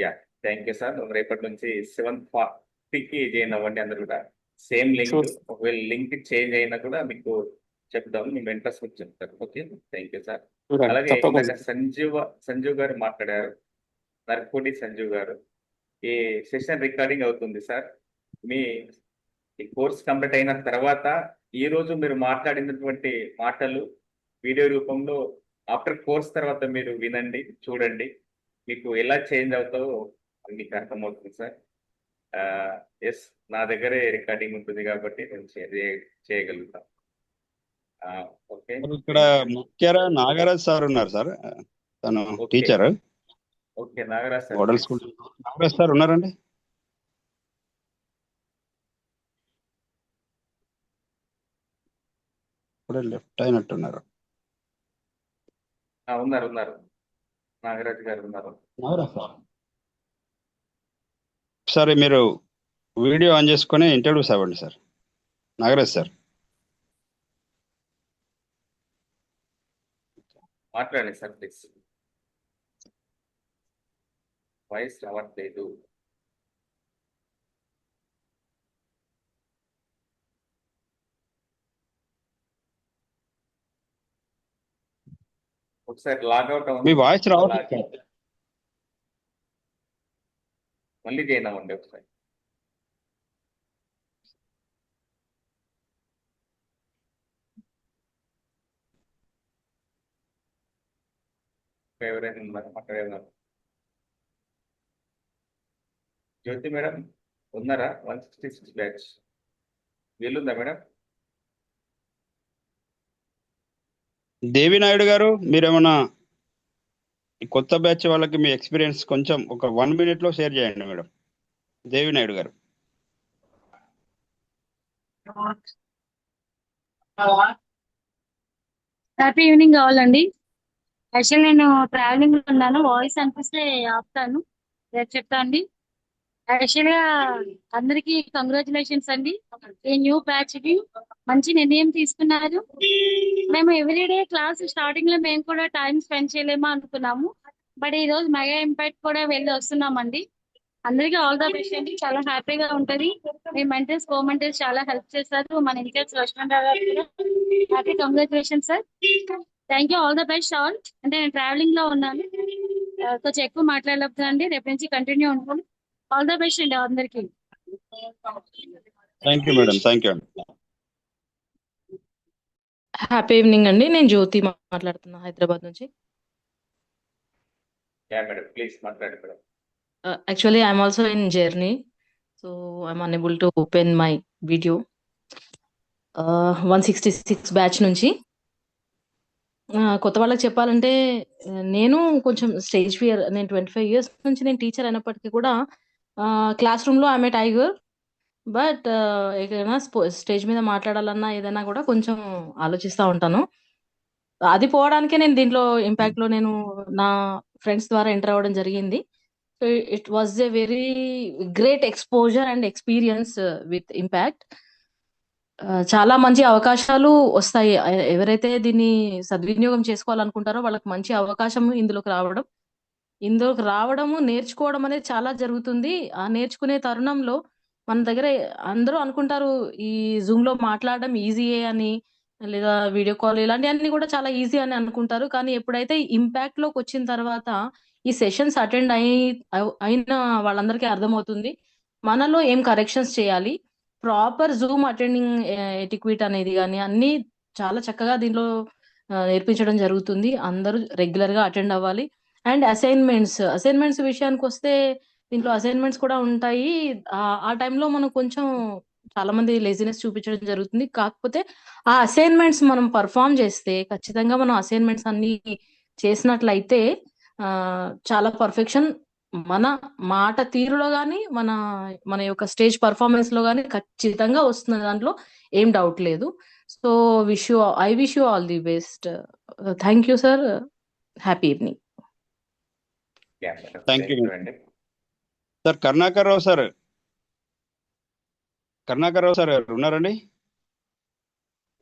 Yeah thank you sir. రేపటి నుంచి 7:40కి జాయిన్ అవ్వండి అందరు కూడా. సేమ్ లింక్, ఒకవేళ లింక్ చేంజ్ అయినా కూడా మీకు చెప్తాం, మీ మెంటర్స్ మీకు చెప్తారు. Okay thank you sir. అలాగే ఇందాక సంజీవ్ గారు మాట్లాడారు, నర్కోడి సంజీవ్ గారు. ఈ సెషన్ రికార్డింగ్ అవుతుంది సార్. మీ ఈ కోర్స్ కంప్లీట్ అయిన తర్వాత ఈ రోజు మీరు మాట్లాడినటువంటి మాటలు వీడియో రూపంలో ఆఫ్టర్ కోర్స్ తర్వాత మీరు వినండి, చూడండి. మీకు ఎలా చేంజ్ అవుతావో మీకు అర్థమవుతుంది సార్. ఎస్, నా దగ్గరే రికార్డింగ్ ఉంటుంది కాబట్టి నేను చేయగలుగుతాను. ఓకే. ఇక్కడ ముఖ్యంగా నాగరాజ్ సార్ ఉన్నారు సార్. తను teacher. Okay Nagaraj sir. Model school Nagaraj sir ఉన్నారండి? ఇప్పుడే లెఫ్ట్ అయినట్టున్నారు. ఉన్నారు నాగరాజ్ గారు ఉన్నారు. నాగరాజ్ సార్ ఒకసారి మీరు వీడియో ఆన్ చేసుకొని ఇంట్రడ్యూస్ అవ్వండి సార్. నాగరాజ్ సార్ మాట్లాడండి సార్ ప్లీజ్. వాయిస్ రావట్లేదు. ఒకసారి లాగౌట్ మీ వాయిస్ రావట్లేదు. మళ్ళీ జాయిన్ అవ్వండి ఒకసారి. ఎవరైనా ఉన్నారు మాట్లాడేవారు? జ్యోతి మేడం ఉన్నారా? 166 బ్యాచ్ వీళ్ళుందా మేడం? దేవి నాయుడు గారు, మీరేమన్నా ఈ కొత్త బ్యాచ్ వాళ్ళకి మీ ఎక్స్పీరియన్స్ కొంచెం ఒక 1 minute లో షేర్ చేయండి మేడం. దేవి నాయుడు గారు. హ్యాపీ ఈవినింగ్ కావాలండి. యాక్చువల్ నేను ట్రావెలింగ్ లో ఉన్నాను, వాయిస్ అనిపిస్తే ఆపుతాను, రేపు చెప్తా అండి. యాక్చువల్ గా అందరికి కంగ్రాచులేషన్స్ అండి. ఈ న్యూ బ్యాచ్ కి మంచి నిర్ణయం తీసుకున్నారు. మేము ఎవ్రీడే క్లాస్ స్టార్టింగ్ లో మేము కూడా టైం స్పెండ్ చేయలేమో అనుకున్నాము. బట్ ఈ రోజు మెగా ఇంపాక్ట్ కూడా వెళ్ళి వస్తున్నామండి. అందరికీ ఆల్ ద బెస్ట్ అండి. చాలా హ్యాపీగా ఉంటది. మీ మెంటర్స్ కోమెంటర్స్ చాలా హెల్ప్ చేస్తారు. మన ఇన్ఛార్జ్ లక్ష్మణ్ రావు గారు కూడా happy congratulation sir. Thank you, all the best all. అంటే నేను ట్రావెలింగ్ లో ఉన్నాను, కొంచెం ఎక్కువ మాట్లాడలేకపోతున్నాండి. రేపు నుంచి కంటిన్యూ ఉంటాను. ఆల్ ద బెస్ట్ అండి అందరికి. Thank you madam. Thank you అండి. హ్యాపీ ఈవినింగ్ అండి. నేను జ్యోతి మాట్లాడుతున్నా హైదరాబాద్ నుంచి. మేడం ప్లీజ్ మాట్లాడండి madam. Actually, I'm also in journey, so I'm unable to open my video. 166 batch నుంచి కొత్త వాళ్ళకి చెప్పాలంటే నేను కొంచెం స్టేజ్ ఫియర్. నేను 25 ఇయర్స్ నుంచి నేను టీచర్ అయినప్పటికీ కూడా క్లాస్ రూమ్లో ఆమె టైగర్. బట్ ఏదైనా స్టేజ్ మీద మాట్లాడాలన్నా ఏదైనా కూడా కొంచెం ఆలోచిస్తూ ఉంటాను. అది పోవడానికే నేను దీంట్లో ఇంపాక్ట్లో నేను నా ఫ్రెండ్స్ ద్వారా ఎంటర్ అవ్వడం జరిగింది. So it was a very great exposure and experience with impact. చాలా మంచి అవకాశాలు వస్తాయి. ఎవరైతే దీన్ని సద్వినియోగం చేసుకోవాలనుకుంటారో వాళ్ళకి మంచి అవకాశం ఇందులోకి రావడము నేర్చుకోవడం అనేది చాలా జరుగుతుంది. ఆ నేర్చుకునే తరుణంలో మన దగ్గర అందరూ అనుకుంటారు ఈ జూమ్ లో మాట్లాడడం ఈజీయే అని, లేదా వీడియో కాల్ ఇలాంటివన్నీ కూడా చాలా ఈజీ అని అనుకుంటారు. కానీ ఎప్పుడైతే ఇంపాక్ట్ లోకి వచ్చిన తర్వాత ఈ సెషన్స్ అటెండ్ అయిన వాళ్ళందరికీ అర్థమవుతుంది మనలో ఏం కరెక్షన్స్ చేయాలి. ప్రాపర్ జూమ్ అటెండింగ్ ఎటిక్విట్ అనేది కానీ అన్ని చాలా చక్కగా దీంట్లో నేర్పించడం జరుగుతుంది. అందరూ రెగ్యులర్ గా అటెండ్ అవ్వాలి. అండ్ అసైన్మెంట్స్ విషయానికి వస్తే దీంట్లో అసైన్మెంట్స్ కూడా ఉంటాయి. ఆ టైంలో మనం కొంచెం చాలా మంది లేజినెస్ చూపించడం జరుగుతుంది. కాకపోతే ఆ అసైన్మెంట్స్ మనం పర్ఫామ్ చేస్తే ఖచ్చితంగా మనం అసైన్మెంట్స్ అన్ని చేసినట్లయితే చాలా పర్ఫెక్షన్ మన మాట తీరులో కానీ మన యొక్క స్టేజ్ పర్ఫార్మెన్స్ లో కానీ ఖచ్చితంగా వస్తుంది. దాంట్లో ఏం డౌట్ లేదు. So I wish you all the best. Thank you sir. Happy evening. Thank you sir. Karunakar Rao sir ఉన్నారండి?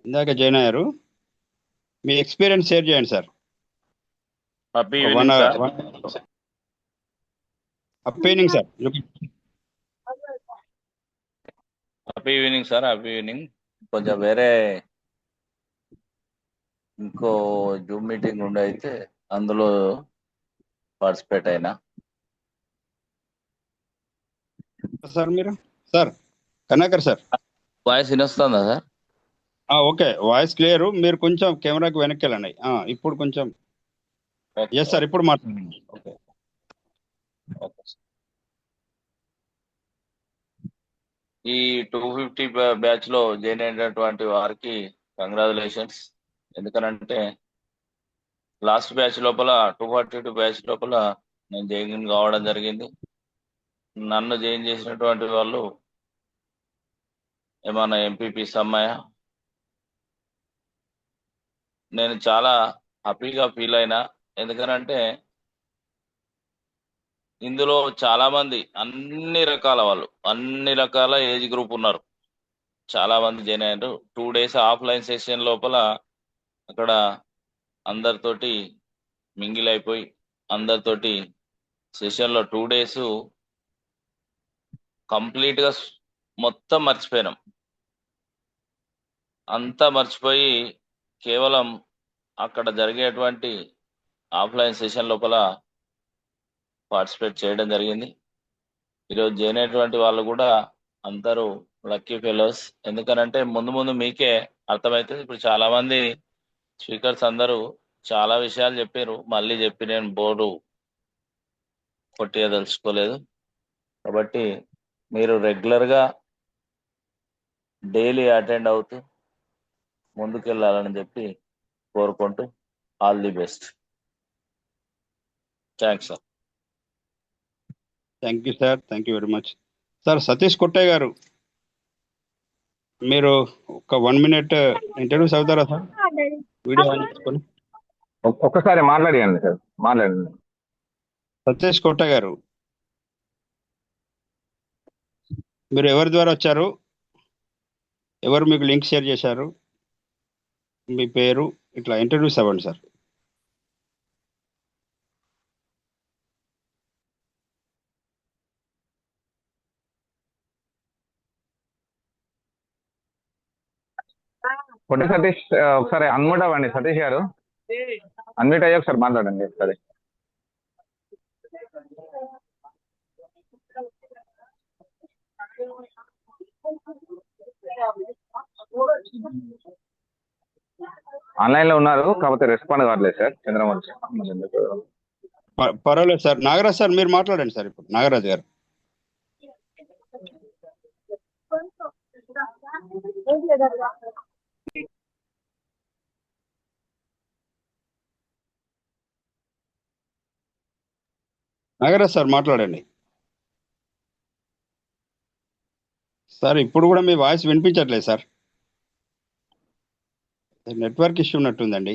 ఇందాక జాయిన్ అయ్యారు. మీ ఎక్స్పీరియన్స్ షేర్ చేయండి sir. Happy evening sir. Happy evening sir. Happy evening sir. Happy evening. కొంచెం వేరే ఇంకో Zoom meeting ఉండే అయితే అందులో పార్టిసిపేట్ అయినా. సార్ మీరు సార్ కరుణాకర్ సార్ వాయిస్ వినొస్తుందా సార్? Okay, voice clear. మీరు కొంచెం కెమెరాకి వెనక్కి వెళ్ళండి. ఇప్పుడు కొంచెం ఎస్ సార్, ఇప్పుడు మాట్లాడండి. ఓకే. ఈ 250 బ్యాచ్ లో జాయిన్ అయినటువంటి వారికి కంగ్రాచులేషన్స్. ఎందుకనంటే లాస్ట్ బ్యాచ్ లోపల 242 బ్యాచ్ లోపల నేను జాయిన్ కావడం జరిగింది. నన్ను జాయిన్ చేసినటువంటి వాళ్ళు ఏమన్నా ఎంపీపీ సమ్మయ్య. నేను చాలా హ్యాపీగా ఫీల్ అయినా. ఎందుకనంటే ఇందులో చాలా మంది అన్ని రకాల ఏజ్ గ్రూప్ ఉన్నారు. చాలా మంది జాయిన్ అయ్యారు. 2 days ఆఫ్లైన్ సెషన్ లోపల అక్కడ అందరితోటి మింగిల్ అయిపోయి అందరితోటి సెషన్లో 2 days కంప్లీట్ గా మొత్తం మర్చిపోయినాం. అంతా మర్చిపోయి కేవలం అక్కడ జరిగేటువంటి ఆఫ్లైన్ సెషన్ లోపల పార్టిసిపేట్ చేయడం జరిగింది. ఈరోజు జాయిన్ అయినటువంటి వాళ్ళు కూడా అందరూ లక్కీ ఫెలోస్. ఎందుకనంటే ముందు మీకే అర్థమవుతుంది. ఇప్పుడు చాలా మంది స్పీకర్స్ అందరూ చాలా విషయాలు చెప్పారు. మళ్ళీ చెప్పి నేను బోర్డు కొట్టేయదలుచుకోలేదు. కాబట్టి మీరు రెగ్యులర్గా డైలీ అటెండ్ అవుతూ ముందుకెళ్ళాలని చెప్పి కోరుకుంటూ all the best. Thanks sir. Thank you sir. Thank you very much sir. Satish Kottayya గారు, మీరు ఒక 1 minute ఇంటర్వ్యూ చదువుతారా సార్? వీడియో ఆన్ చేసుకొని ఒక్కసారి మాట్లాడండి సార్. మాట్లాడండి. సతీష్ కొట్టయ్య గారు, మీరు ఎవరి ద్వారా వచ్చారు? ఎవరు మీకు లింక్ షేర్ చేశారు? మీ పేరు ఇట్లా ఇంట్రడ్యూస్ అవ్వండి సార్. పొట్టి సతీష్ ఒకసారి అన్మ్యూట్ అవ్వండి. సతీష్ గారు అన్మ్యూట్ అయ్యి ఒకసారి మాట్లాడండి. ఒకసారి ఆన్లైన్ లో ఉన్నారు కాకపోతే రెస్పాండ్ కావట్లేదు సార్. చంద్రమౌళి పర్వాలేదు సార్. నాగరాజ్ సార్ మీరు మాట్లాడండి సార్. ఇప్పుడు నాగరాజ్ గారు. నాగరాజ్ సార్ మాట్లాడండి. సార్ ఇప్పుడు కూడా మీ వాయిస్ వినిపించట్లేదు సార్. నెట్వర్క్ ఇష్యూ ఉన్నట్టుందండి.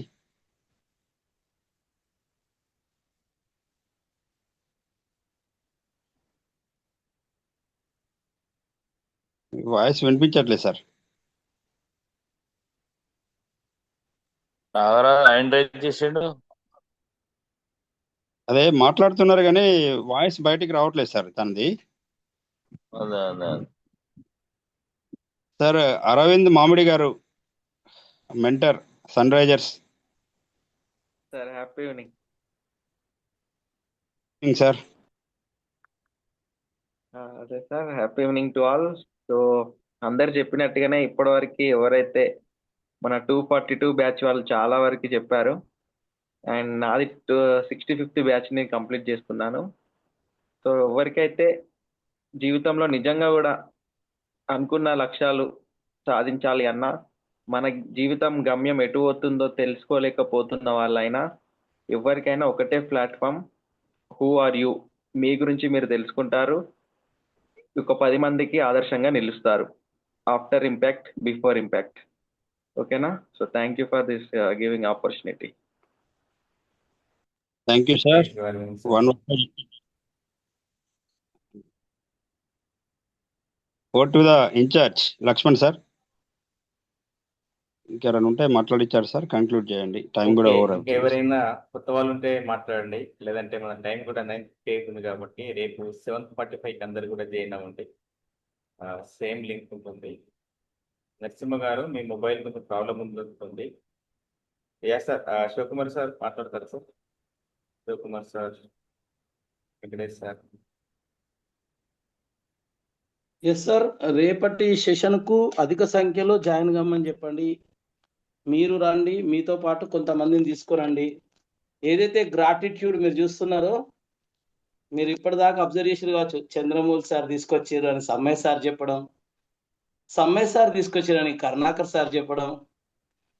వాయిస్ వినిపించట్లేదు సార్. నాగరాజు హ్యాండ్ రైజ్ చేసిండు. అదే మాట్లాడుతున్నారు కానీ వాయిస్ బయటికి రావట్లేదు సార్ తనది. అదే అదే సార్ అరవింద్ మామిడి గారు, mentor sun risers. Sir happy evening sir. అదే sir happy evening to all. So అందరు చెప్పినట్టుగానే ఇప్పటివరకు ఎవరైతే మన 242 బ్యాచ్ వాళ్ళు చాలా వరకు చెప్పారు, అండ్ నాది 65th బ్యాచ్ని కంప్లీట్ చేసుకున్నాను. సో ఎవరికైతే జీవితంలో నిజంగా కూడా అనుకున్న లక్ష్యాలు సాధించాలి అన్నా, మన జీవితం గమ్యం ఎటు పోతుందో తెలుసుకోలేకపోతున్న వాళ్ళైనా ఎవరికైనా ఒకటే ప్లాట్ఫామ్, హూ ఆర్ యూ. మీ గురించి మీరు తెలుసుకుంటారు, ఒక 10 మందికి ఆదర్శంగా నిలుస్తారు. After impact, before impact. ఓకేనా? So thank you for this giving opportunity. Thank you sir. Over to the in-charge Laxman sir. ఇంకెవరైనా ఉంటే మాట్లాడిచ్చారు సార్, కంక్లూడ్ చేయండి. టైం కూడా ఓవర్ అవుతుంది. ఎవరైనా కొత్త వాళ్ళు ఉంటే మాట్లాడండి, లేదంటే మన టైం కూడా 9:50 ఉంది కాబట్టి రేపు 7:45 అందరు కూడా జాయిన్ అవ్వండి. సేమ్ లింక్ ఉంటుంది. నరసింహ గారు, మీ మొబైల్ కొంచెం ప్రాబ్లం ఉంటుంది. యా సార్, శివకుమార్ సార్ మాట్లాడతారు sir. Shivakumar sir, Venkatesh sir. Yes sir, రేపటి సెషన్కు అధిక సంఖ్యలో జాయిన్ కమ్మని చెప్పండి. మీరు రండి, మీతో పాటు కొంతమందిని తీసుకురండి. ఏదైతే గ్రాటిట్యూడ్ మీరు చూస్తున్నారో, మీరు ఇప్పటిదాకా అబ్జర్వ్ చేసారు కావచ్చు, చంద్రమౌళి సార్ తీసుకొచ్చారు అని సమ్మయ్య సార్ చెప్పడం, సమ్మయ్య సార్ తీసుకొచ్చారని కరుణాకర్ సార్ చెప్పడం,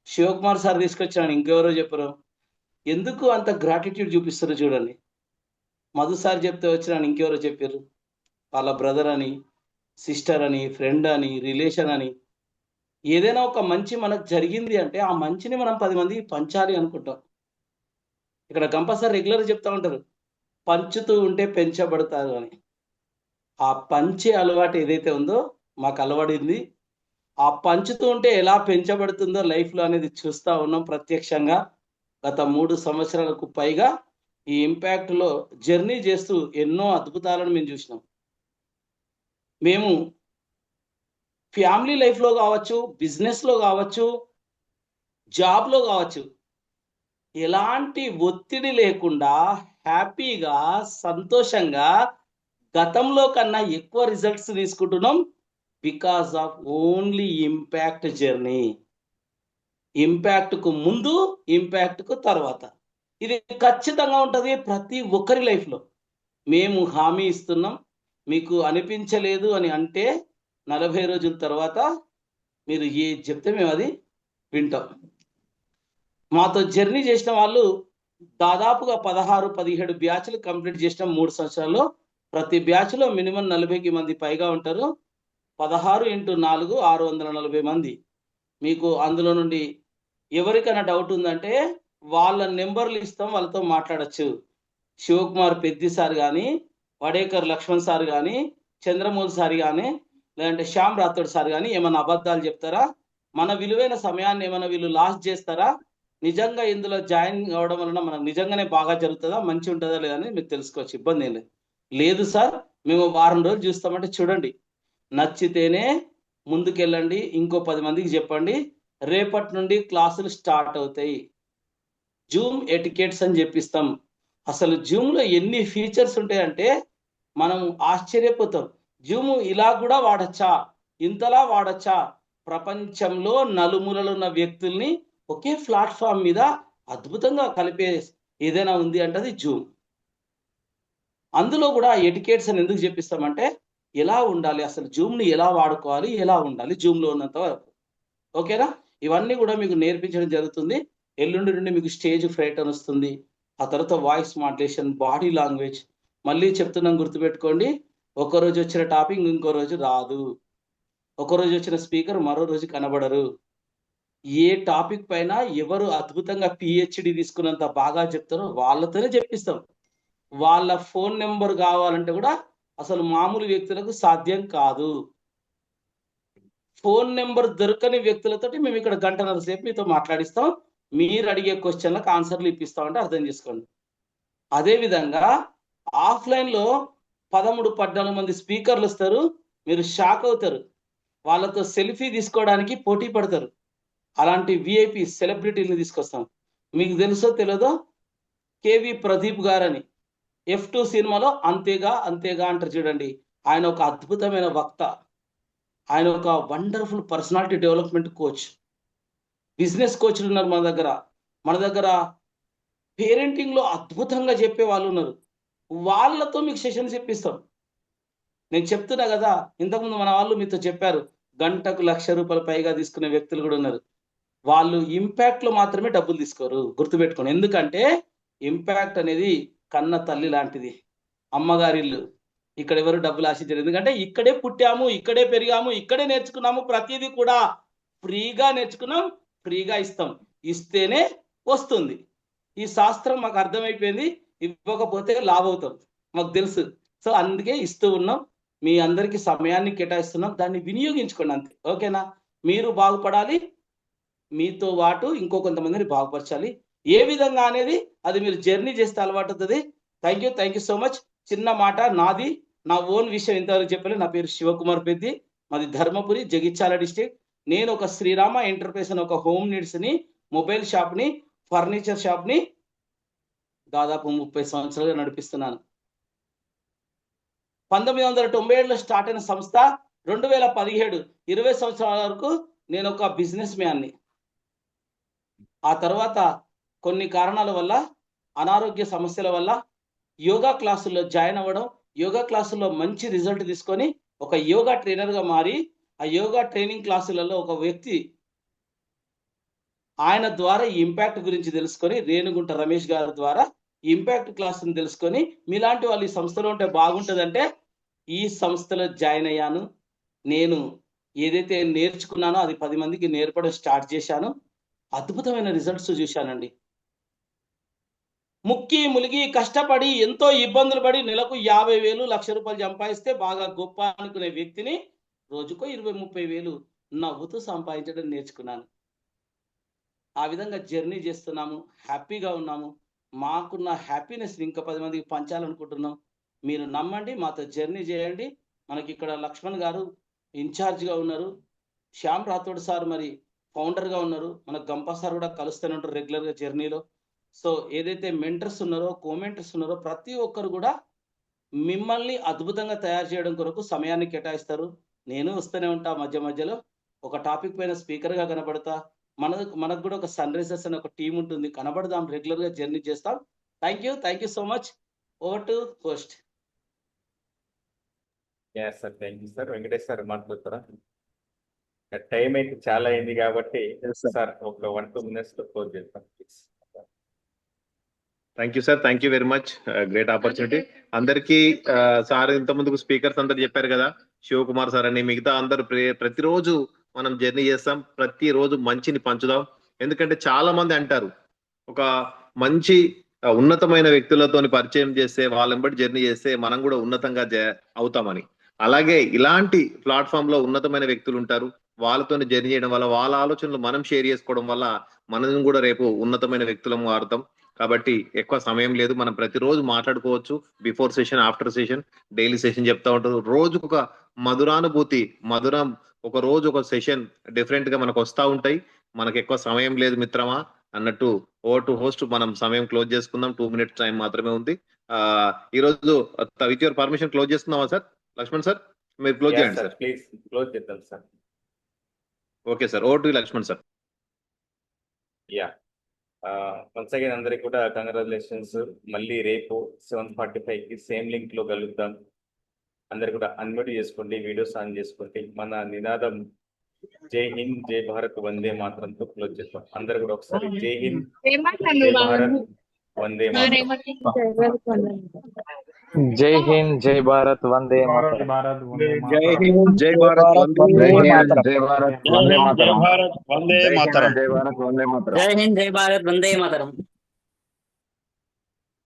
శివకుమార్ సార్ తీసుకొచ్చారని ఇంకెవరో చెప్పడం. ఎందుకు అంత గ్రాటిట్యూడ్ చూపిస్తారు చూడండి. మధు సార్ చెప్తే వచ్చిన ఇంకెవరో చెప్పారు, వాళ్ళ బ్రదర్ అని, సిస్టర్ అని, ఫ్రెండ్ అని, రిలేషన్ అని. ఏదైనా ఒక మంచి మనకు జరిగింది అంటే ఆ మంచిని మనం 10 మందికి పంచాలి అనుకుంటాం. ఇక్కడ కంపల్సరీ రెగ్యులర్ చెప్తా ఉంటారు, పంచుతూ ఉంటే పెంచబడతారు అని. ఆ పంచే అలవాటు ఏదైతే ఉందో మాకు అలవాడింది. ఆ పంచుతూ ఉంటే ఎలా పెంచబడుతుందో లైఫ్లో అనేది చూస్తూ ఉన్నాం ప్రత్యక్షంగా. గత 3 సంవత్సరాలకు పైగా ఈ ఇంపాక్ట్లో జర్నీ చేస్తూ ఎన్నో అద్భుతాలను మేము చూసినాం. మేము ఫ్యామిలీ లైఫ్లో కావచ్చు, బిజినెస్లో కావచ్చు, జాబ్లో కావచ్చు, ఎలాంటి ఒత్తిడి లేకుండా హ్యాపీగా, సంతోషంగా గతంలో కన్నా ఎక్కువ రిజల్ట్స్ తీసుకుంటున్నాం. Because of only impact journey. ఇంపాక్ట్కు ముందు, ఇంపాక్ట్కు తర్వాత. ఇది ఖచ్చితంగా ఉంటుంది ప్రతి ఒక్కరి లైఫ్లో. మేము హామీ ఇస్తున్నాం. మీకు అనిపించలేదు అని అంటే 40 రోజుల తర్వాత మీరు ఏది చెప్తే మేము అది వింటాం. మాతో జర్నీ చేసిన వాళ్ళు దాదాపుగా 16-17 బ్యాచ్లు కంప్లీట్ చేసిన 3 సంవత్సరాల్లో. ప్రతి బ్యాచ్లో మినిమం 40 మంది పైగా ఉంటారు. 16 × 4 640 మంది. మీకు అందులో నుండి ఎవరికైనా డౌట్ ఉందంటే వాళ్ళ నెంబర్లు ఇస్తాం, వాళ్ళతో మాట్లాడచ్చు. శివకుమార్ పెద్ది సార్ కానీ, వడేకర్ లక్ష్మణ్ సార్ కానీ, చంద్రమౌళి సార్ కానీ, లేదంటే శ్యామ్ రాథోడ్ సార్ కానీ ఏమైనా అబద్ధాలు చెప్తారా? మన విలువైన సమయాన్ని ఏమైనా వీళ్ళు లాస్ చేస్తారా? నిజంగా ఇందులో జాయిన్ అవ్వడం వలన మనకు నిజంగానే బాగా జరుగుతుందా, మంచి ఉంటుందా లేదని మీరు తెలుసుకోవచ్చు. ఇబ్బంది ఏం లేదు సార్, మేము వారం రోజులు చూస్తామంటే చూడండి, నచ్చితేనే ముందుకెళ్ళండి. ఇంకో 10 మందికి చెప్పండి. రేపటి నుండి క్లాసులు స్టార్ట్ అవుతాయి. జూమ్ ఎటికెట్స్ అని చెప్పిస్తాం. అసలు జూమ్లో ఎన్ని ఫీచర్స్ ఉంటాయంటే మనం ఆశ్చర్యపోతాం. జూమ్ ఇలా కూడా వాడచ్చా, ఇంతలా వాడచ్చా? ప్రపంచంలో నలుమూలలో ఉన్న వ్యక్తుల్ని ఒకే ప్లాట్ఫామ్ మీద అద్భుతంగా కలిపే ఏదైనా ఉంది అంటే అది జూమ్. అందులో కూడా ఎటికేట్స్ అని ఎందుకు చెప్పిస్తామంటే ఎలా ఉండాలి, అసలు జూమ్ని ఎలా వాడుకోవాలి, ఎలా ఉండాలి జూమ్లో ఉన్నంత వరకు. ఓకేనా? ఇవన్నీ కూడా మీకు నేర్పించడం జరుగుతుంది. ఎల్లుండి నుండి మీకు స్టేజ్ ఫ్రైట్ అని వస్తుంది. ఆ తర్వాత వాయిస్ మాడ్యులేషన్, బాడీ లాంగ్వేజ్, మళ్ళీ చెప్తున్నాం, గుర్తుపెట్టుకోండి. ఒకరోజు వచ్చిన టాపిక్ ఇంకో రోజు రాదు. ఒకరోజు వచ్చిన స్పీకర్ మరో రోజు కనబడరు. ఏ టాపిక్ పైన ఎవరు అద్భుతంగా పిహెచ్డి తీసుకున్నంత బాగా చెప్తారో వాళ్ళతోనే చెప్పిస్తాం. వాళ్ళ ఫోన్ నెంబర్ కావాలంటే కూడా అసలు మామూలు వ్యక్తులకు సాధ్యం కాదు. ఫోన్ నెంబర్ దొరకని వ్యక్తులతోటి మేము ఇక్కడ గంటన్నర సేపు మీతో మాట్లాడిస్తాం. మీరు అడిగే క్వశ్చన్లకు ఆన్సర్లు ఇప్పిస్తామంటే అర్థం చేసుకోండి. అదేవిధంగా ఆఫ్లైన్లో 13-14 మంది స్పీకర్లు వస్తారు. మీరు షాక్ అవుతారు. వాళ్ళతో సెల్ఫీ తీసుకోవడానికి పోటీ పడతారు. అలాంటి విఐపి సెలబ్రిటీని తీసుకొస్తాం. మీకు తెలుసో తెలియదో కేవి ప్రదీప్ గారని F2 సినిమాలో అంతేగా అంతేగా అంటారు చూడండి. ఆయన ఒక అద్భుతమైన వక్త. ఆయన ఒక wonderful personality development coach, business కోచ్లు ఉన్నారు మన దగ్గర పేరెంటింగ్లో అద్భుతంగా చెప్పే వాళ్ళు ఉన్నారు. వాళ్ళతో మీకు సెషన్స్ ఇప్పిస్తాం. నేను చెప్తున్నా కదా, ఇంతకుముందు మన వాళ్ళు మీతో చెప్పారు, గంటకు ₹1,00,000 పైగా తీసుకునే వ్యక్తులు కూడా ఉన్నారు. వాళ్ళు ఇంపాక్ట్లో మాత్రమే డబ్బులు తీసుకోరు, గుర్తుపెట్టుకోండి. ఎందుకంటే ఇంపాక్ట్ అనేది కన్న తల్లి లాంటిది, అమ్మగారి ఇల్లు. ఇక్కడ ఎవరు డబ్బులు ఆశించారు. ఎందుకంటే ఇక్కడే పుట్టాము, ఇక్కడే పెరిగాము, ఇక్కడే నేర్చుకున్నాము. ప్రతిదీ కూడా ఫ్రీగా నేర్చుకున్నాం, ఫ్రీగా ఇస్తాం. ఇస్తేనే వస్తుంది. ఈ శాస్త్రం మాకు అర్థమైపోయింది. ఇవ్వకపోతే లాభవుతాం, మాకు తెలుసు. సో అందుకే ఇస్తూ ఉన్నాం. మీ అందరికీ సమయాన్ని కేటాయిస్తున్నాం, దాన్ని వినియోగించుకోండి అంతే. ఓకేనా? మీరు బాగుపడాలి, మీతో పాటు ఇంకో కొంతమందిని బాగుపరచాలి. ఏ విధంగా అనేది అది మీరు జర్నీ చేస్తే అలవాటు అవుతుంది. Thank you so much. చిన్న మాట నాది, నా ఓన్ విషయం ఇంతవరకు చెప్పలేదు. నా పేరు శివకుమార్ పెద్ది, మాది ధర్మపురి, జగిత్యాల డిస్ట్రిక్ట్. నేను ఒక శ్రీరామ ఎంటర్ప్రైజ్ అని ఒక హోమ్ నీడ్స్ని, మొబైల్ షాప్ని, ఫర్నిచర్ షాప్ని దాదాపు 30 సంవత్సరాలుగా నడిపిస్తున్నాను. 1997లో స్టార్ట్ అయిన సంస్థ 2017 20 సంవత్సరాల వరకు నేను ఒక బిజినెస్ మ్యాన్ని. ఆ తర్వాత కొన్ని కారణాల వల్ల, అనారోగ్య సమస్యల వల్ల యోగా క్లాసుల్లో జాయిన్ అవ్వడం, యోగా క్లాసుల్లో మంచి రిజల్ట్ తీసుకొని ఒక యోగా ట్రైనర్గా మారి, ఆ యోగా ట్రైనింగ్ క్లాసులలో ఒక వ్యక్తి ఆయన ద్వారా ఈ ఇంపాక్ట్ గురించి తెలుసుకొని, రేణుగుంట రమేష్ గారి ద్వారా ఇంపాక్ట్ క్లాసుని తెలుసుకొని, మీలాంటి వాళ్ళు ఈ సంస్థలో ఉంటే బాగుంటుందంటే ఈ సంస్థలో జాయిన్ అయ్యాను. నేను ఏదైతే నేర్చుకున్నానో అది 10 మందికి నేర్పడం స్టార్ట్ చేశాను. అద్భుతమైన రిజల్ట్స్ చూశానండి. ముక్కి ములిగి కష్టపడి ఎంతో ఇబ్బందులు పడి నెలకు 50,000 ₹1,00,000 సంపాదిస్తే బాగా గొప్ప అనుకునే వ్యక్తిని రోజుకో 20-30 వేలు నవ్వుతూ సంపాదించడం నేర్చుకున్నాను. ఆ విధంగా జర్నీ చేస్తున్నాము, హ్యాపీగా ఉన్నాము. మాకున్న హ్యాపీనెస్ ఇంకా 10 మందికి పంచాలనుకుంటున్నాం. మీరు నమ్మండి, మాతో జర్నీ చేయండి. మనకి ఇక్కడ లక్ష్మణ్ గారు ఇన్ఛార్జ్గా ఉన్నారు, శ్యామ్ రాథోడ్ సార్ మరి ఫౌండర్గా ఉన్నారు, మన గంప సార్ కూడా కలుస్తూనే ఉంటారు రెగ్యులర్గా జర్నీలో. సో ఏదైతే మెంటర్స్ ఉన్నారో, కోమెంటర్స్ ఉన్నారో ప్రతి ఒక్కరు కూడా మిమ్మల్ని అద్భుతంగా తయారు చేయడం కొరకు సమయాన్ని కేటాయిస్తారు. నేను వస్తూనే ఉంటా మధ్య మధ్యలో, ఒక టాపిక్ పైన స్పీకర్గా కనబడతా. మనకు కూడా ఒక సన్ రైజర్స్ అనే ఒక టీం ఉంటుంది, కనబడదాం, రెగ్యులర్గా జర్నీ చేస్తాం. Thank you so much. Over to host. Sir thank you sir. Venkatesh sir మాట్లాడతారా? టైం అయితే చాలా అయింది కాబట్టి సార్ ఒక 1-2 minutes లో క్లోజ్ చేస్తాం please. Thank you sir, thank you very much. Great opportunity. అందరికీ సార్ ఇంత ముందుకు స్పీకర్స్ అందరు చెప్పారు కదా, శివకుమార్ సార్ అని, మిగతా అందరు ప్రతిరోజు మనం జర్నీ చేస్తాం, ప్రతిరోజు మంచిని పంచుదాం. ఎందుకంటే చాలా మంది అంటారు ఒక మంచి ఉన్నతమైన వ్యక్తులతో పరిచయం చేస్తే, వాళ్ళెంబడి జర్నీ చేస్తే మనం కూడా ఉన్నతంగా అవుతామని. అలాగే ఇలాంటి ప్లాట్ఫామ్ లో ఉన్నతమైన వ్యక్తులు ఉంటారు, వాళ్ళతో జర్నీ చేయడం వల్ల, వాళ్ళ ఆలోచనలు మనం షేర్ చేసుకోవడం వల్ల మనం కూడా రేపు ఉన్నతమైన వ్యక్తులం మారుతాం. కాబట్టి ఎక్కువ సమయం లేదు, మనం ప్రతిరోజు మాట్లాడుకోవచ్చు. Before session, after session, daily session చెప్తా ఉంటారు. రోజుకు ఒక మధురానుభూతి, ఒక రోజు ఒక సెషన్ డిఫరెంట్ గా మనకు వస్తూ ఉంటాయి. మనకు ఎక్కువ సమయం లేదు మిత్రమా అన్నట్టు ఓవర్ టు హోస్ట్. మనం సమయం క్లోజ్ చేసుకుందాం, 2 minutes టైం మాత్రమే ఉంది. ఈ రోజు విత్ యువర్ పర్మిషన్ క్లోజ్ చేస్తున్నావా సార్? లక్ష్మణ్ సార్ మీరు క్లోజ్ చేయండి సార్ ప్లీజ్. క్లోజ్ చేద్దాం sir. Okay sir, over to Laxman sir. Once again అందరికి కూడా కంగ్రాచులేషన్స్. మళ్ళీ రేపు 7:45కి సేమ్ లింక్ లో కలుద్దాం. అందరు కూడా అన్మ్యూట్ చేసుకోండి, వీడియోస్ ఆన్ చేసుకోండి. మన నినాదం జై హింద్, జై భారత్, వందే మాతరంతో క్లోజ్ చేద్దాం. అందరు కూడా ఒకసారి జై హింద్, జై భారత్, వందే మాతరం. జై హింద్, జై భారత్, వందే మాతరం. జై హింద్, జై భారత్, వందే జై హింద్, మాతరం. జై భారత్, జై వందే హింద్, జై మాతరం. భారత్, వందే జై హింద్, మాతరం. జై భారత్, వందే మాతరం. జై హింద్, జై భారత్, వందే మాతరం.